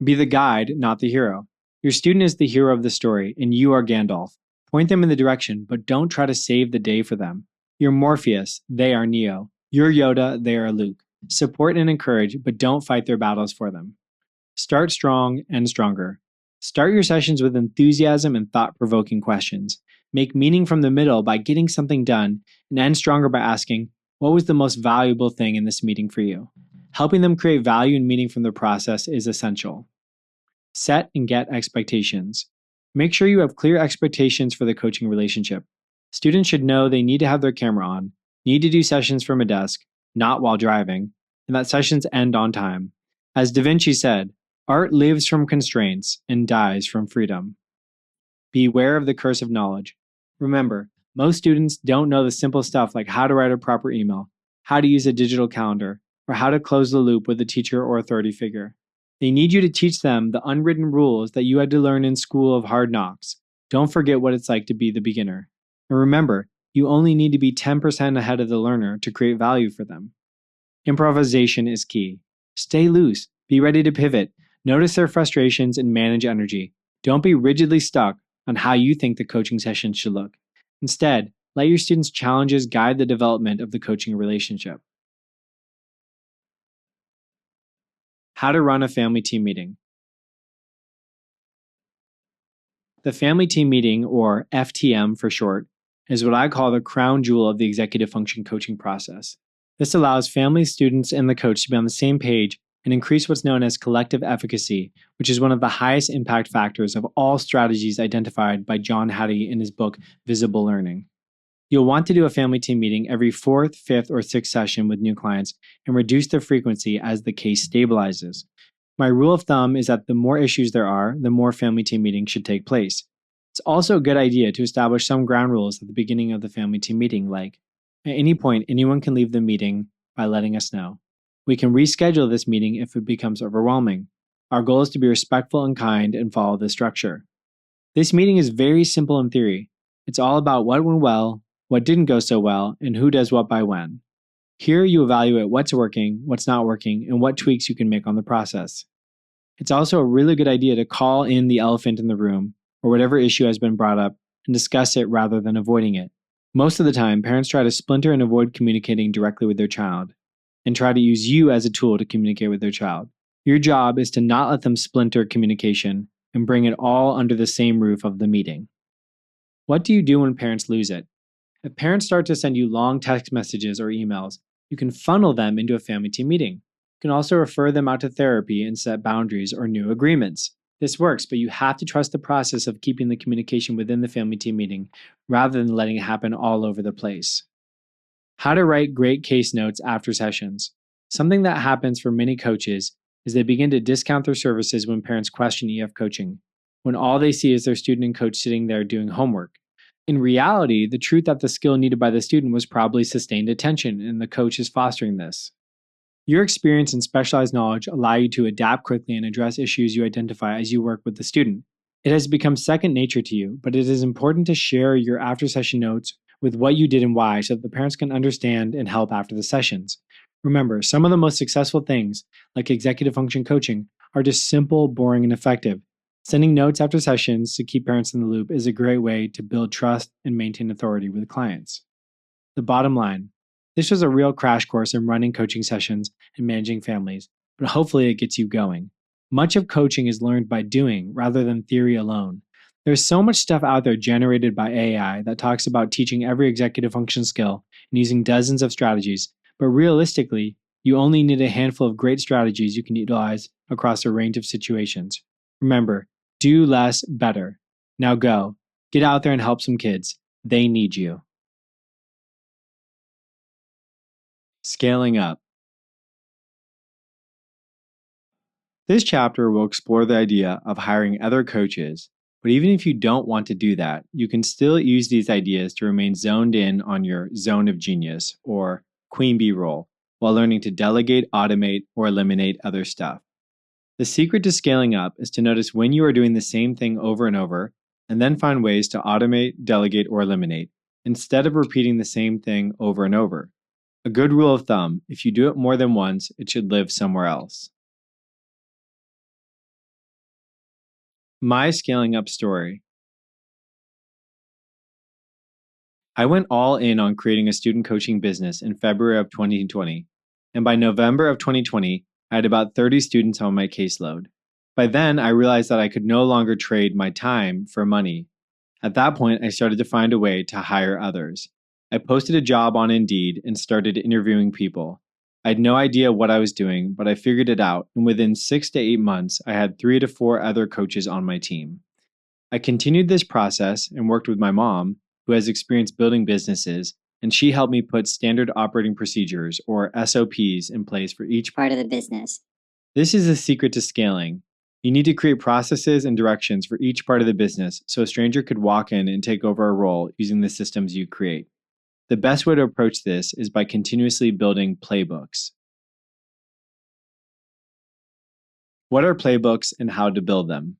Be the guide, not the hero. Your student is the hero of the story, and you are Gandalf. Point them in the direction, but don't try to save the day for them. You're Morpheus, they are Neo. You're Yoda, they are Luke. Support and encourage, but don't fight their battles for them. Start strong and stronger. Start your sessions with enthusiasm and thought-provoking questions. Make meaning from the middle by getting something done, and end stronger by asking, what was the most valuable thing in this meeting for you? Helping them create value and meaning from the process is essential. Set and get expectations. Make sure you have clear expectations for the coaching relationship. Students should know they need to have their camera on, need to do sessions from a desk, not while driving, and that sessions end on time. As Da Vinci said, art lives from constraints and dies from freedom. Beware of the curse of knowledge. Remember, most students don't know the simple stuff like how to write a proper email, how to use a digital calendar, or how to close the loop with a teacher or authority figure. They need you to teach them the unwritten rules that you had to learn in school of hard knocks. Don't forget what it's like to be the beginner. And remember, you only need to be 10% ahead of the learner to create value for them. Improvisation is key. Stay loose. Be ready to pivot. Notice their frustrations and manage energy. Don't be rigidly stuck on how you think the coaching session should look. Instead, let your students' challenges guide the development of the coaching relationship. How to run a family team meeting. The family team meeting, or FTM for short, is what I call the crown jewel of the executive function coaching process. This allows family, students, and the coach to be on the same page and increase what's known as collective efficacy, which is one of the highest impact factors of all strategies identified by John Hattie in his book, Visible Learning. You'll want to do a family team meeting every 4th, 5th, or 6th session with new clients and reduce the frequency as the case stabilizes. My rule of thumb is that the more issues there are, the more family team meetings should take place. It's also a good idea to establish some ground rules at the beginning of the family team meeting, like, at any point, anyone can leave the meeting by letting us know. We can reschedule this meeting if it becomes overwhelming. Our goal is to be respectful and kind and follow the structure. This meeting is very simple in theory. It's all about what went well, what didn't go so well, and who does what by when. Here you evaluate what's working, what's not working, and what tweaks you can make on the process. It's also a really good idea to call in the elephant in the room, or whatever issue has been brought up, and discuss it rather than avoiding it. Most of the time, parents try to splinter and avoid communicating directly with their child, and try to use you as a tool to communicate with their child. Your job is to not let them splinter communication and bring it all under the same roof of the meeting. What do you do when parents lose it? If parents start to send you long text messages or emails, you can funnel them into a family team meeting. You can also refer them out to therapy and set boundaries or new agreements. This works, but you have to trust the process of keeping the communication within the family team meeting rather than letting it happen all over the place. How to write great case notes after sessions. Something that happens for many coaches is they begin to discount their services when parents question EF coaching, when all they see is their student and coach sitting there doing homework. In reality, the truth that the skill needed by the student was probably sustained attention, and the coach is fostering this. Your experience and specialized knowledge allow you to adapt quickly and address issues you identify as you work with the student. It has become second nature to you, but it is important to share your after-session notes with what you did and why so that the parents can understand and help after the sessions. Remember, some of the most successful things, like executive function coaching, are just simple, boring, and effective. Sending notes after sessions to keep parents in the loop is a great way to build trust and maintain authority with clients. The bottom line: this was a real crash course in running coaching sessions and managing families, but hopefully it gets you going. Much of coaching is learned by doing rather than theory alone. There's so much stuff out there generated by AI that talks about teaching every executive function skill and using dozens of strategies, but realistically, you only need a handful of great strategies you can utilize across a range of situations. Remember, do less better. Now go. Get out there and help some kids. They need you. Scaling up. This chapter will explore the idea of hiring other coaches, but even if you don't want to do that, you can still use these ideas to remain zoned in on your zone of genius, or queen bee role, while learning to delegate, automate, or eliminate other stuff. The secret to scaling up is to notice when you are doing the same thing over and over, and then find ways to automate, delegate, or eliminate, instead of repeating the same thing over and over. A good rule of thumb: if you do it more than once, it should live somewhere else. My scaling up story. I went all in on creating a student coaching business in February of 2020, and by November of 2020, I had about 30 students on my caseload. By then, I realized that I could no longer trade my time for money. At that point, I started to find a way to hire others. I posted a job on Indeed and started interviewing people. I had no idea what I was doing, but I figured it out, and within 6 to 8 months, I had 3 to 4 other coaches on my team. I continued this process and worked with my mom, who has experience building businesses, and she helped me put standard operating procedures, or SOPs, in place for each part of the business. This is the secret to scaling. You need to create processes and directions for each part of the business so a stranger could walk in and take over a role using the systems you create. The best way to approach this is by continuously building playbooks. What are playbooks and how to build them?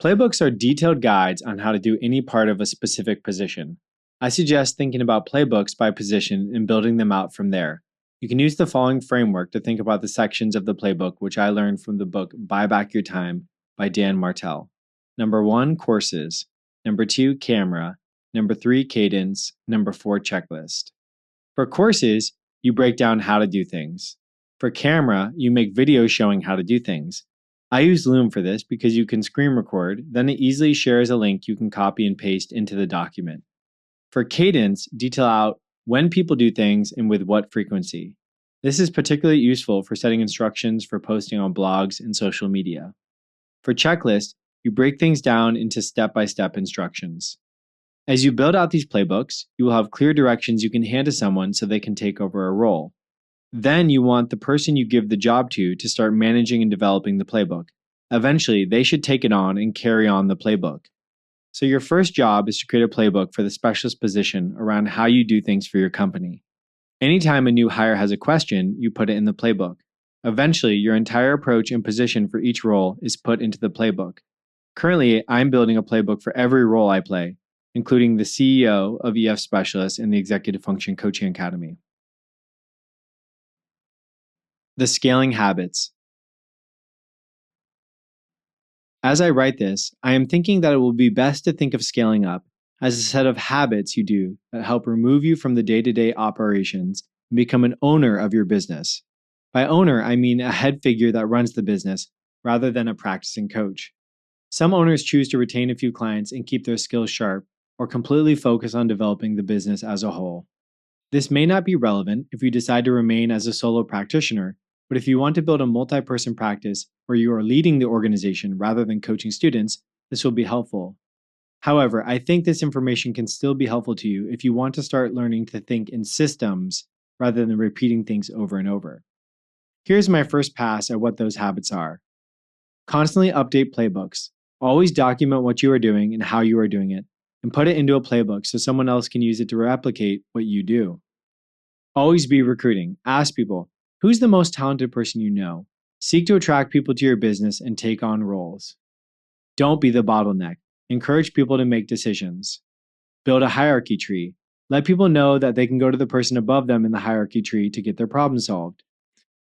Playbooks are detailed guides on how to do any part of a specific position. I suggest thinking about playbooks by position and building them out from there. You can use the following framework to think about the sections of the playbook, which I learned from the book Buy Back Your Time by Dan Martell. Number 1, courses. Number 2, camera. Number 3, cadence. Number 4, checklist. For courses, you break down how to do things. For camera, you make videos showing how to do things. I use Loom for this because you can screen record, then it easily shares a link you can copy and paste into the document. For cadence, detail out when people do things and with what frequency. This is particularly useful for setting instructions for posting on blogs and social media. For checklists, you break things down into step-by-step instructions. As you build out these playbooks, you will have clear directions you can hand to someone so they can take over a role. Then you want the person you give the job to start managing and developing the playbook. Eventually, they should take it on and carry on the playbook. So your first job is to create a playbook for the specialist position around how you do things for your company. Anytime a new hire has a question, you put it in the playbook. Eventually, your entire approach and position for each role is put into the playbook. Currently, I'm building a playbook for every role I play, including the CEO of EF Specialists in the Executive Function Coaching Academy. The scaling habits. As I write this, I am thinking that it will be best to think of scaling up as a set of habits you do that help remove you from the day-to-day operations and become an owner of your business. By owner, I mean a head figure that runs the business rather than a practicing coach. Some owners choose to retain a few clients and keep their skills sharp, or completely focus on developing the business as a whole. This may not be relevant if you decide to remain as a solo practitioner, but if you want to build a multi-person practice where you are leading the organization rather than coaching students, this will be helpful. However, I think this information can still be helpful to you if you want to start learning to think in systems rather than repeating things over and over. Here's my first pass at what those habits are. Constantly update playbooks. Always document what you are doing and how you are doing it, and put it into a playbook so someone else can use it to replicate what you do. Always be recruiting. Ask people, who's the most talented person you know? Seek to attract people to your business and take on roles. Don't be the bottleneck. Encourage people to make decisions. Build a hierarchy tree. Let people know that they can go to the person above them in the hierarchy tree to get their problem solved.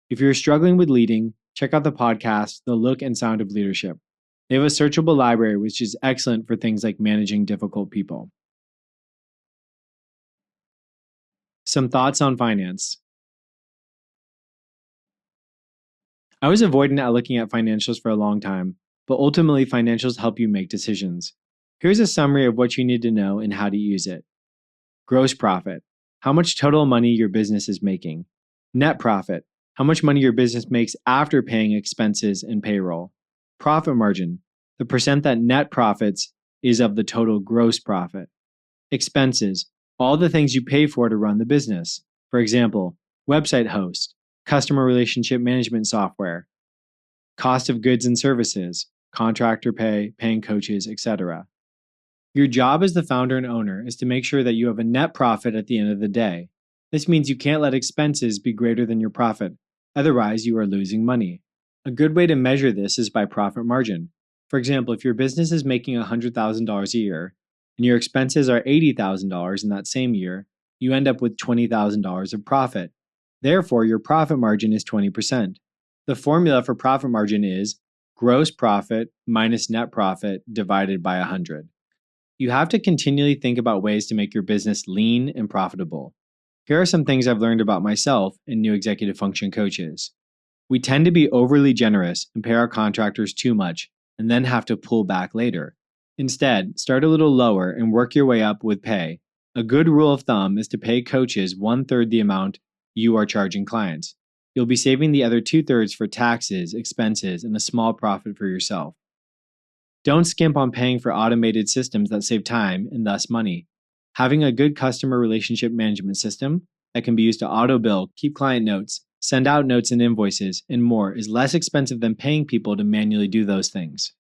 If you're struggling with leading, check out the podcast, The Look and Sound of Leadership. They have a searchable library which is excellent for things like managing difficult people. Some thoughts on finance. I was avoidant at looking at financials for a long time, but ultimately financials help you make decisions. Here's a summary of what you need to know and how to use it. Gross profit. How much total money your business is making. Net profit. How much money your business makes after paying expenses and payroll. Profit margin. The percent that net profits is of the total gross profit. Expenses. All the things you pay for to run the business. For example, website host, customer relationship management software, cost of goods and services, contractor pay, paying coaches, etc. Your job as the founder and owner is to make sure that you have a net profit at the end of the day. This means you can't let expenses be greater than your profit. Otherwise, you are losing money. A good way to measure this is by profit margin. For example, if your business is making $100,000 a year and your expenses are $80,000 in that same year, you end up with $20,000 of profit. Therefore, your profit margin is 20%. The formula for profit margin is gross profit minus net profit divided by 100. You have to continually think about ways to make your business lean and profitable. Here are some things I've learned about myself and new executive function coaches. We tend to be overly generous and pay our contractors too much and then have to pull back later. Instead, start a little lower and work your way up with pay. A good rule of thumb is to pay coaches 1/3 the amount you are charging clients. You'll be saving the other 2/3 for taxes, expenses, and a small profit for yourself. Don't skimp on paying for automated systems that save time and thus money. Having a good customer relationship management system that can be used to auto bill, keep client notes, send out notes and invoices, and more is less expensive than paying people to manually do those things.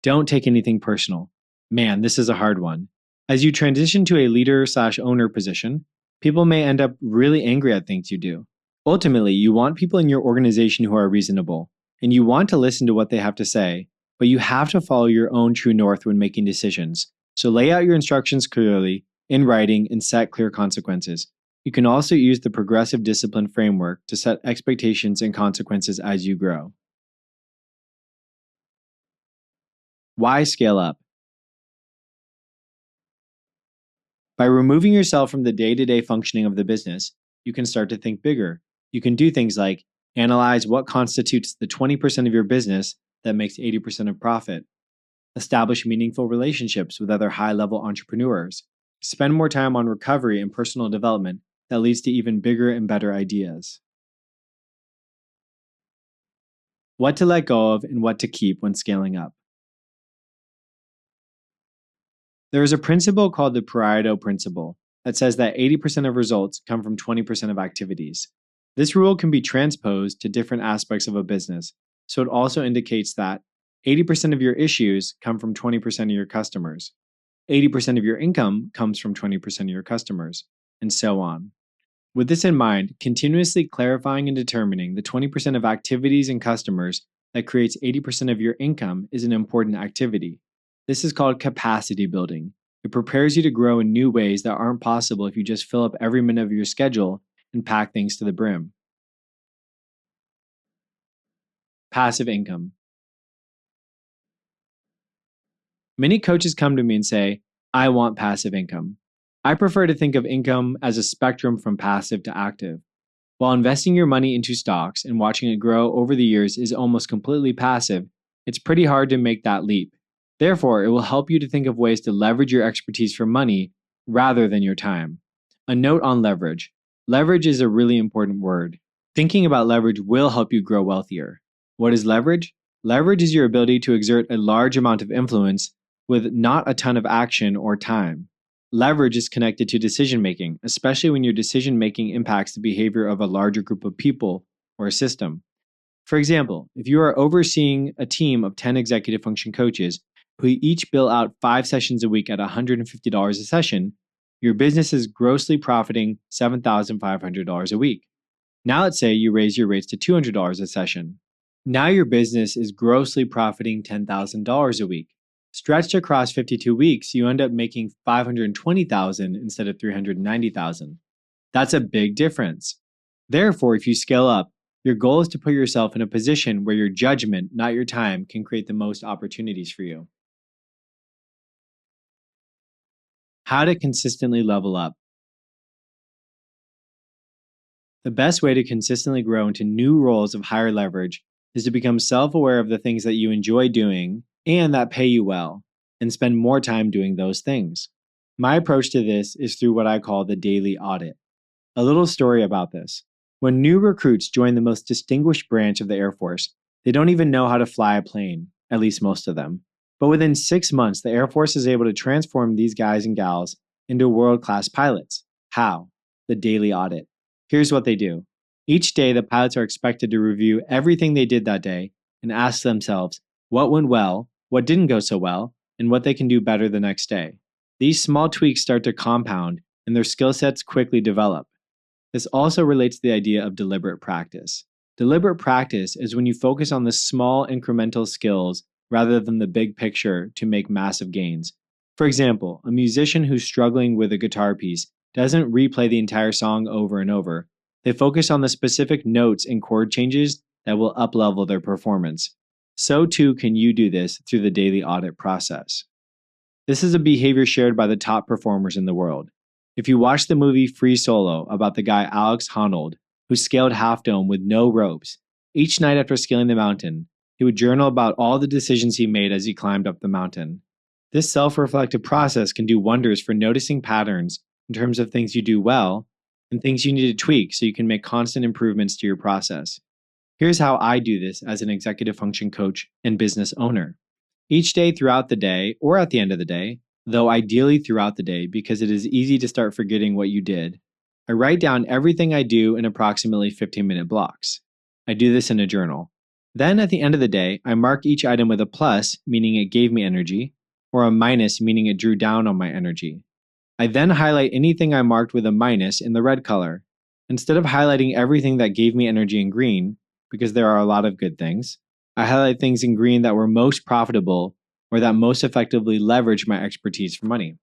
Don't take anything personal. Man, this is a hard one. As you transition to a leader/owner position, people may end up really angry at things you do. Ultimately, you want people in your organization who are reasonable, and you want to listen to what they have to say, but you have to follow your own true north when making decisions. So lay out your instructions clearly, in writing, and set clear consequences. You can also use the progressive discipline framework to set expectations and consequences as you grow. Why scale up? By removing yourself from the day-to-day functioning of the business, you can start to think bigger. You can do things like analyze what constitutes the 20% of your business that makes 80% of profit. Establish meaningful relationships with other high-level entrepreneurs. Spend more time on recovery and personal development that leads to even bigger and better ideas. what to let go of, and what to keep when scaling up. There is a principle called the Pareto principle that says that 80% of results come from 20% of activities. This rule can be transposed to different aspects of a business, so it also indicates that 80% of your issues come from 20% of your customers, 80% of your income comes from 20% of your customers, and so on. With this in mind, continuously clarifying and determining the 20% of activities and customers that creates 80% of your income is an important activity. This is called capacity building. It prepares you to grow in new ways that aren't possible if you just fill up every minute of your schedule and pack things to the brim. Passive income. Many coaches come to me and say, I want passive income. I prefer to think of income as a spectrum from passive to active. While investing your money into stocks and watching it grow over the years is almost completely passive, it's pretty hard to make that leap. Therefore, it will help you to think of ways to leverage your expertise for money rather than your time. A note on leverage. Leverage is a really important word. Thinking about leverage will help you grow wealthier. What is leverage? Leverage is your ability to exert a large amount of influence with not a ton of action or time. Leverage is connected to decision making, especially when your decision making impacts the behavior of a larger group of people or a system. For example, if you are overseeing a team of 10 executive function coaches who each bill out 5 sessions a week at $150 a session, your business is grossly profiting $7,500 a week. Now let's say you raise your rates to $200 a session. Now your business is grossly profiting $10,000 a week. Stretched across 52 weeks, you end up making $520,000 instead of $390,000. That's a big difference. Therefore, if you scale up, your goal is to put yourself in a position where your judgment, not your time, can create the most opportunities for you. How to consistently level up. The best way to consistently grow into new roles of higher leverage is to become self-aware of the things that you enjoy doing and that pay you well, and spend more time doing those things. My approach to this is through what I call the daily audit. A little story about this. When new recruits join the most distinguished branch of the Air Force, they don't even know how to fly a plane, at least most of them. But within 6 months, the Air Force is able to transform these guys and gals into world-class pilots. How? The daily audit. Here's what they do. Each day, the pilots are expected to review everything they did that day and ask themselves what went well, what didn't go so well, and what they can do better the next day. These small tweaks start to compound, and their skill sets quickly develop. This also relates to the idea of deliberate practice. Deliberate practice is when you focus on the small incremental skills rather than the big picture to make massive gains. For example, a musician who's struggling with a guitar piece doesn't replay the entire song over and over. They focus on the specific notes and chord changes that will up-level their performance. So too can you do this through the daily audit process. This is a behavior shared by the top performers in the world. If you watch the movie Free Solo about the guy Alex Honnold, who scaled Half Dome with no ropes, each night after scaling the mountain, he would journal about all the decisions he made as he climbed up the mountain. This self-reflective process can do wonders for noticing patterns in terms of things you do well and things you need to tweak so you can make constant improvements to your process. Here's how I do this as an executive function coach and business owner. Each day throughout the day, or at the end of the day, though ideally throughout the day because it is easy to start forgetting what you did, I write down everything I do in approximately 15-minute blocks. I do this in a journal. Then at the end of the day, I mark each item with a plus, meaning it gave me energy, or a minus, meaning it drew down on my energy. I then highlight anything I marked with a minus in the red color. Instead of highlighting everything that gave me energy in green, because there are a lot of good things, I highlight things in green that were most profitable or that most effectively leveraged my expertise for money.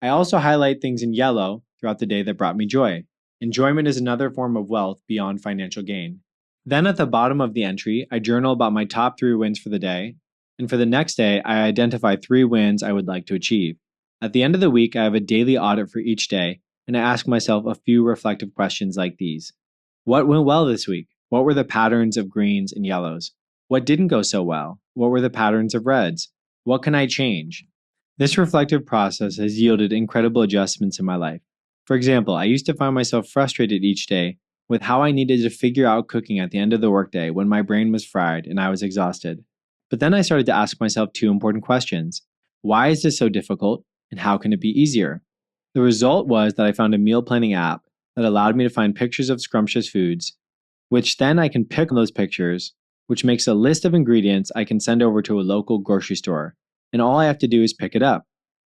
I also highlight things in yellow throughout the day that brought me joy. Enjoyment is another form of wealth beyond financial gain. Then at the bottom of the entry, I journal about my top 3 wins for the day, and for the next day, I identify 3 wins I would like to achieve. At the end of the week, I have a daily audit for each day, and I ask myself a few reflective questions like these. What went well this week? What were the patterns of greens and yellows? What didn't go so well? What were the patterns of reds? What can I change? This reflective process has yielded incredible adjustments in my life. For example, I used to find myself frustrated each day with how I needed to figure out cooking at the end of the workday when my brain was fried and I was exhausted. But then I started to ask myself two important questions. Why is this so difficult, and how can it be easier? The result was that I found a meal planning app that allowed me to find pictures of scrumptious foods, which then I can pick on those pictures, which makes a list of ingredients I can send over to a local grocery store, and all I have to do is pick it up.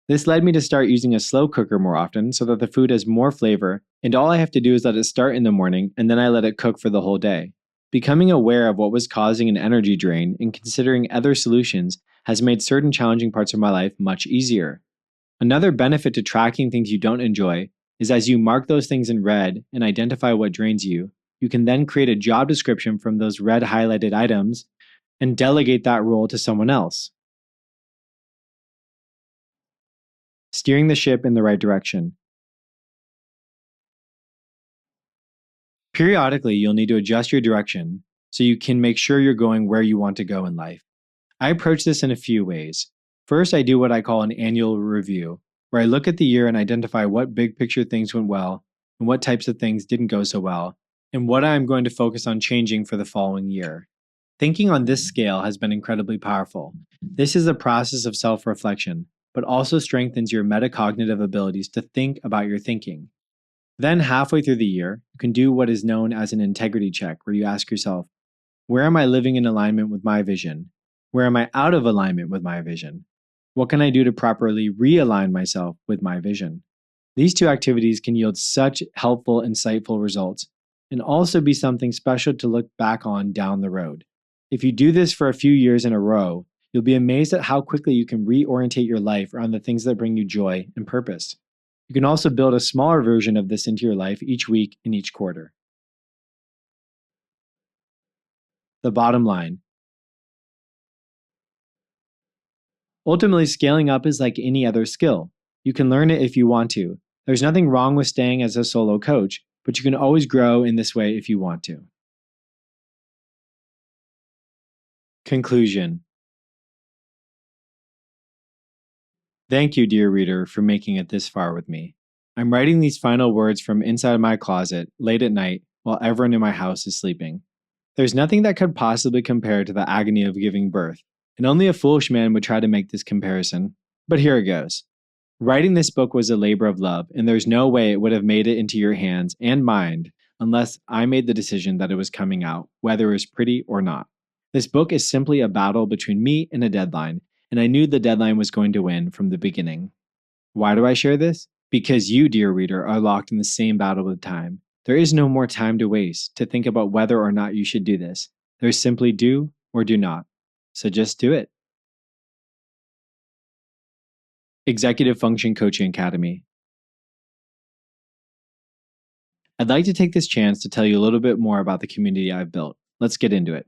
This led me to start using a slow cooker more often so that the food has more flavor, and all I have to do is let it start in the morning and then I let it cook for the whole day. Becoming aware of what was causing an energy drain and considering other solutions has made certain challenging parts of my life much easier. Another benefit to tracking things you don't enjoy is as you mark those things in red and identify what drains you, you can then create a job description from those red highlighted items and delegate that role to someone else. Steering the ship in the right direction. Periodically, you'll need to adjust your direction so you can make sure you're going where you want to go in life. I approach this in a few ways. First, I do what I call an annual review, where I look at the year and identify what big picture things went well and what types of things didn't go so well, and what I'm going to focus on changing for the following year. Thinking on this scale has been incredibly powerful. This is a process of self-reflection, but also strengthens your metacognitive abilities to think about your thinking. Then, halfway through the year, you can do what is known as an integrity check, where you ask yourself, where am I living in alignment with my vision? Where am I out of alignment with my vision? What can I do to properly realign myself with my vision? These two activities can yield such helpful, insightful results, and also be something special to look back on down the road. If you do this for a few years in a row, you'll be amazed at how quickly you can reorientate your life around the things that bring you joy and purpose. You can also build a smaller version of this into your life each week and each quarter. The bottom line. Ultimately, scaling up is like any other skill. You can learn it if you want to. There's nothing wrong with staying as a solo coach, but you can always grow in this way if you want to. Conclusion. Thank you, dear reader, for making it this far with me. I'm writing these final words from inside my closet, late at night, while everyone in my house is sleeping. There's nothing that could possibly compare to the agony of giving birth, and only a foolish man would try to make this comparison. But here it goes. Writing this book was a labor of love, and there's no way it would have made it into your hands and mind unless I made the decision that it was coming out, whether it was pretty or not. This book is simply a battle between me and a deadline, and I knew the deadline was going to win from the beginning. Why do I share this? Because you, dear reader, are locked in the same battle with time. There is no more time to waste to think about whether or not you should do this. There's simply do or do not. So just do it. Executive Function Coaching Academy. I'd like to take this chance to tell you a little bit more about the community I've built. Let's get into it.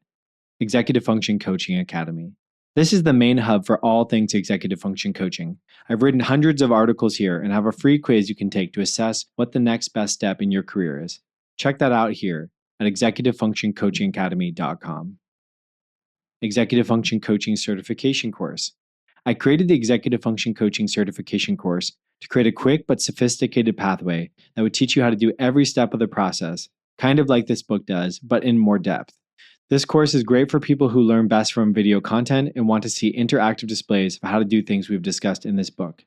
Executive Function Coaching Academy. This is the main hub for all things executive function coaching. I've written hundreds of articles here and have a free quiz you can take to assess what the next best step in your career is. Check that out here at executivefunctioncoachingacademy.com. Executive Function Coaching Certification Course. I created the Executive Function Coaching Certification Course to create a quick but sophisticated pathway that would teach you how to do every step of the process, kind of like this book does, but in more depth. This course is great for people who learn best from video content and want to see interactive displays of how to do things we've discussed in this book.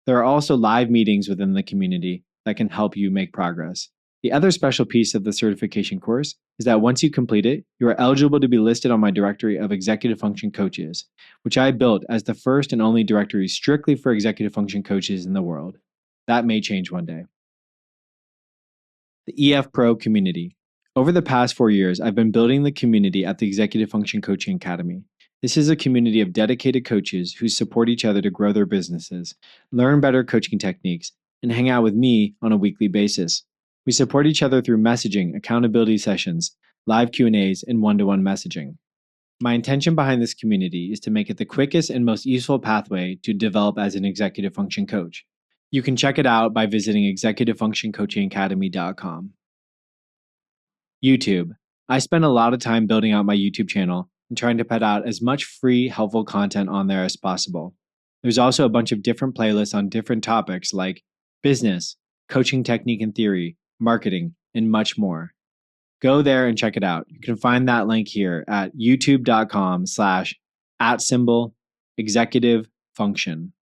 There are also live meetings within the community that can help you make progress. The other special piece of the certification course is that once you complete it, you are eligible to be listed on my directory of executive function coaches, which I built as the first and only directory strictly for executive function coaches in the world. That may change one day. The EF Pro community. Over the past 4 years, I've been building the community at the Executive Function Coaching Academy. This is a community of dedicated coaches who support each other to grow their businesses, learn better coaching techniques, and hang out with me on a weekly basis. We support each other through messaging, accountability sessions, live Q&As, and one-to-one messaging. My intention behind this community is to make it the quickest and most useful pathway to develop as an executive function coach. You can check it out by visiting executivefunctioncoachingacademy.com. YouTube. I spend a lot of time building out my YouTube channel and trying to put out as much free, helpful content on there as possible. There's also a bunch of different playlists on different topics like business, coaching technique and theory, marketing, and much more. Go there and check it out. You can find that link here at youtube.com/executive function.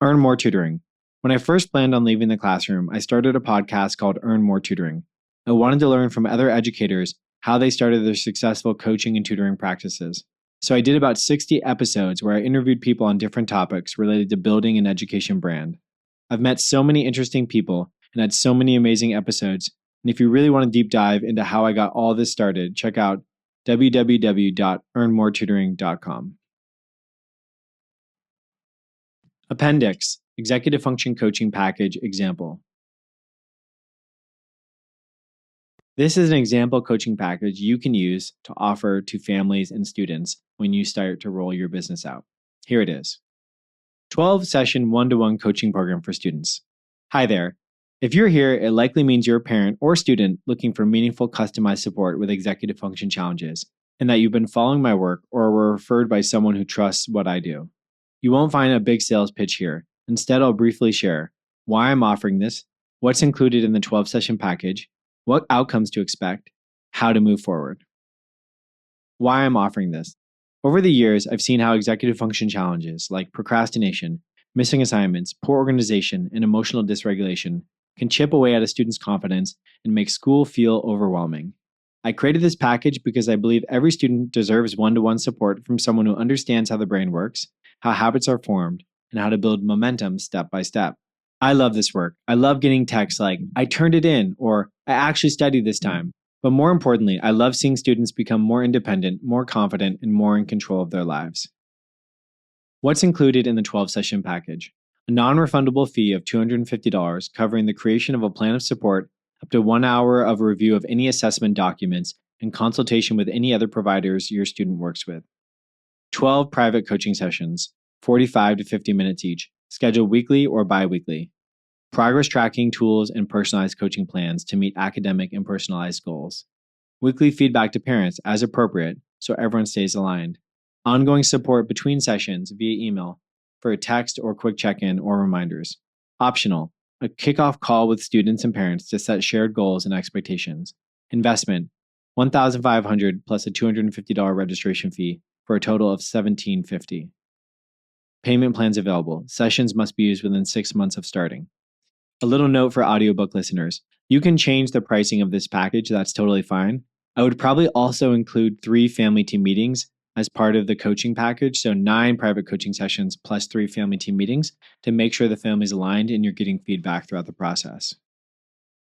Earn more tutoring. When I first planned on leaving the classroom, I started a podcast called Earn More Tutoring. I wanted to learn from other educators how they started their successful coaching and tutoring practices. So I did about 60 episodes where I interviewed people on different topics related to building an education brand. I've met so many interesting people and had so many amazing episodes. And if you really want to deep dive into how I got all this started, check out www.earnmoretutoring.com. Appendix, Executive Function Coaching Package Example. This is an example coaching package you can use to offer to families and students when you start to roll your business out. Here it is. 12-session one-to-one coaching program for students. Hi there. If you're here, it likely means you're a parent or student looking for meaningful customized support with executive function challenges, and that you've been following my work or were referred by someone who trusts what I do. You won't find a big sales pitch here. Instead, I'll briefly share why I'm offering this, what's included in the 12-session package, what outcomes to expect, how to move forward. Why I'm offering this. Over the years, I've seen how executive function challenges like procrastination, missing assignments, poor organization, and emotional dysregulation can chip away at a student's confidence and make school feel overwhelming. I created this package because I believe every student deserves one-to-one support from someone who understands how the brain works, how habits are formed, and how to build momentum step by step. I love this work. I love getting texts like, I turned it in, or I actually studied this time. But more importantly, I love seeing students become more independent, more confident, and more in control of their lives. What's included in the 12-session package? A non-refundable fee of $250 covering the creation of a plan of support, up to 1 hour of review of any assessment documents, and consultation with any other providers your student works with. 12 private coaching sessions, 45 to 50 minutes each, scheduled weekly or bi-weekly. Progress tracking tools and personalized coaching plans to meet academic and personalized goals. Weekly feedback to parents as appropriate so everyone stays aligned. Ongoing support between sessions via email for a text or quick check-in or reminders. Optional, a kickoff call with students and parents to set shared goals and expectations. Investment, $1,500 plus a $250 registration fee for a total of $1,750. Payment plans available. Sessions must be used within 6 months of starting. A little note for audiobook listeners. You can change the pricing of this package, that's totally fine. I would probably also include 3 family team meetings as part of the coaching package, so 9 private coaching sessions plus 3 family team meetings to make sure the family's aligned and you're getting feedback throughout the process.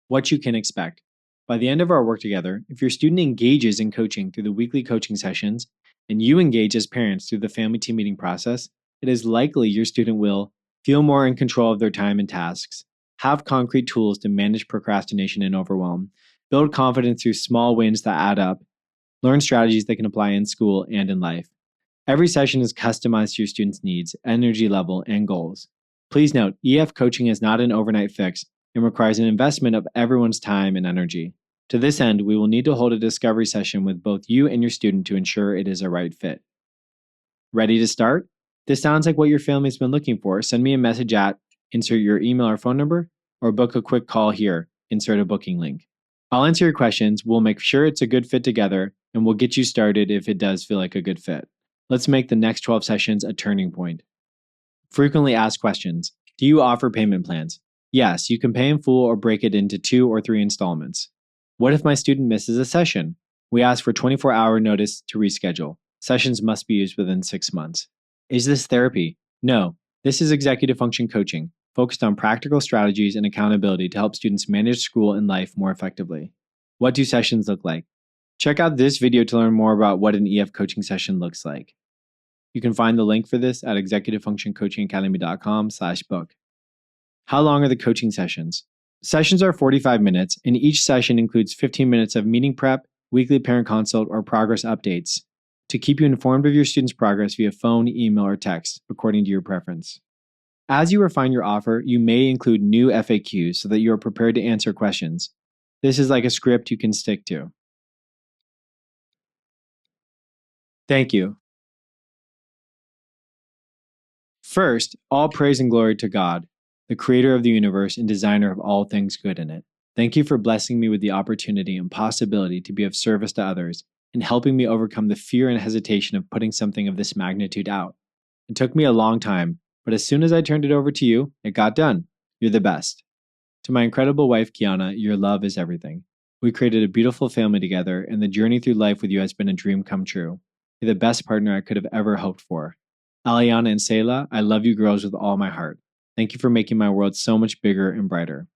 What you can expect. By the end of our work together, if your student engages in coaching through the weekly coaching sessions and you engage as parents through the family team meeting process, it is likely your student will feel more in control of their time and tasks, have concrete tools to manage procrastination and overwhelm, build confidence through small wins that add up, learn strategies that can apply in school and in life. Every session is customized to your student's needs, energy level, and goals. Please note, EF coaching is not an overnight fix and requires an investment of everyone's time and energy. To this end, we will need to hold a discovery session with both you and your student to ensure it is a right fit. Ready to start? This sounds like what your family's been looking for. Send me a message at insert your email or phone number, or book a quick call here, insert a booking link. I'll answer your questions, we'll make sure it's a good fit together, and we'll get you started if it does feel like a good fit. Let's make the next 12 sessions a turning point. Frequently asked questions. Do you offer payment plans? Yes, you can pay in full or break it into 2 or 3 installments. What if my student misses a session? We ask for 24-hour notice to reschedule. Sessions must be used within 6 months. Is this therapy? No, this is executive function coaching, focused on practical strategies and accountability to help students manage school and life more effectively. What do sessions look like? Check out this video to learn more about what an EF coaching session looks like. You can find the link for this at executivefunctioncoachingacademy.com/book. How long are the coaching sessions? Sessions are 45 minutes, and each session includes 15 minutes of meeting prep, weekly parent consult, or progress updates to keep you informed of your student's progress via phone, email, or text, according to your preference. As you refine your offer, you may include new FAQs so that you are prepared to answer questions. This is like a script you can stick to. Thank you. First, all praise and glory to God, the creator of the universe and designer of all things good in it. Thank you for blessing me with the opportunity and possibility to be of service to others and helping me overcome the fear and hesitation of putting something of this magnitude out. It took me a long time, but as soon as I turned it over to you, it got done. You're the best. To my incredible wife, Kiana, your love is everything. We created a beautiful family together, and the journey through life with you has been a dream come true. You're the best partner I could have ever hoped for. Aliana and Selah, I love you girls with all my heart. Thank you for making my world so much bigger and brighter.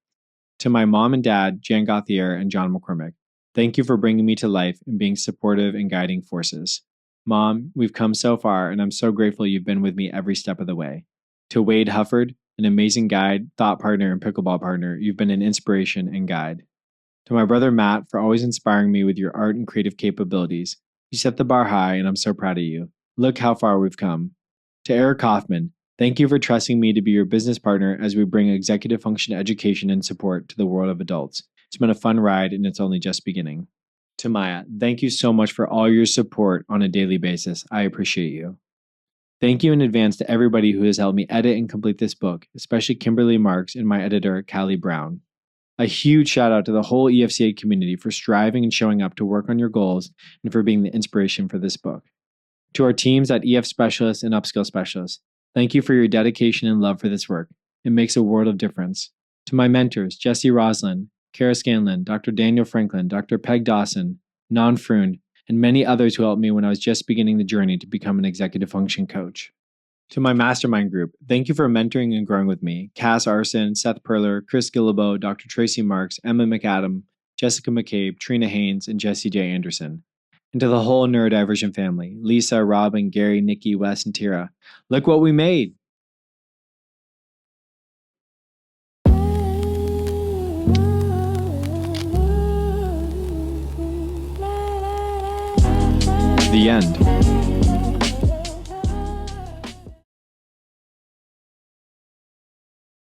To my mom and dad, Jan Gauthier and John McCormick, thank you for bringing me to life and being supportive and guiding forces. Mom, we've come so far, and I'm so grateful you've been with me every step of the way. To Wade Hufford, an amazing guide, thought partner, and pickleball partner, you've been an inspiration and guide. To my brother Matt, for always inspiring me with your art and creative capabilities. You set the bar high, and I'm so proud of you. Look how far we've come. To Eric Kaufman, thank you for trusting me to be your business partner as we bring executive function education and support to the world of adults. It's been a fun ride, and it's only just beginning. To Maya, thank you so much for all your support on a daily basis. I appreciate you. Thank you in advance to everybody who has helped me edit and complete this book, especially Kimberly Marks and my editor, Callie Brown. A huge shout out to the whole EFCA community for striving and showing up to work on your goals and for being the inspiration for this book. To our teams at EF Specialists and Upskill Specialists, thank you for your dedication and love for this work. It makes a world of difference. To my mentors, Jesse Roslin, Kara Scanlon, Dr. Daniel Franklin, Dr. Peg Dawson, Nan Froon, and many others who helped me when I was just beginning the journey to become an executive function coach. To my mastermind group, thank you for mentoring and growing with me. Cass Arson, Seth Perler, Chris Gillibo, Dr. Tracy Marks, Emma McAdam, Jessica McCabe, Trina Haynes, and Jesse J. Anderson. And to the whole Neurodivergent family, Lisa, Robin, Gary, Nikki, Wes, and Tira. Look what we made! The end.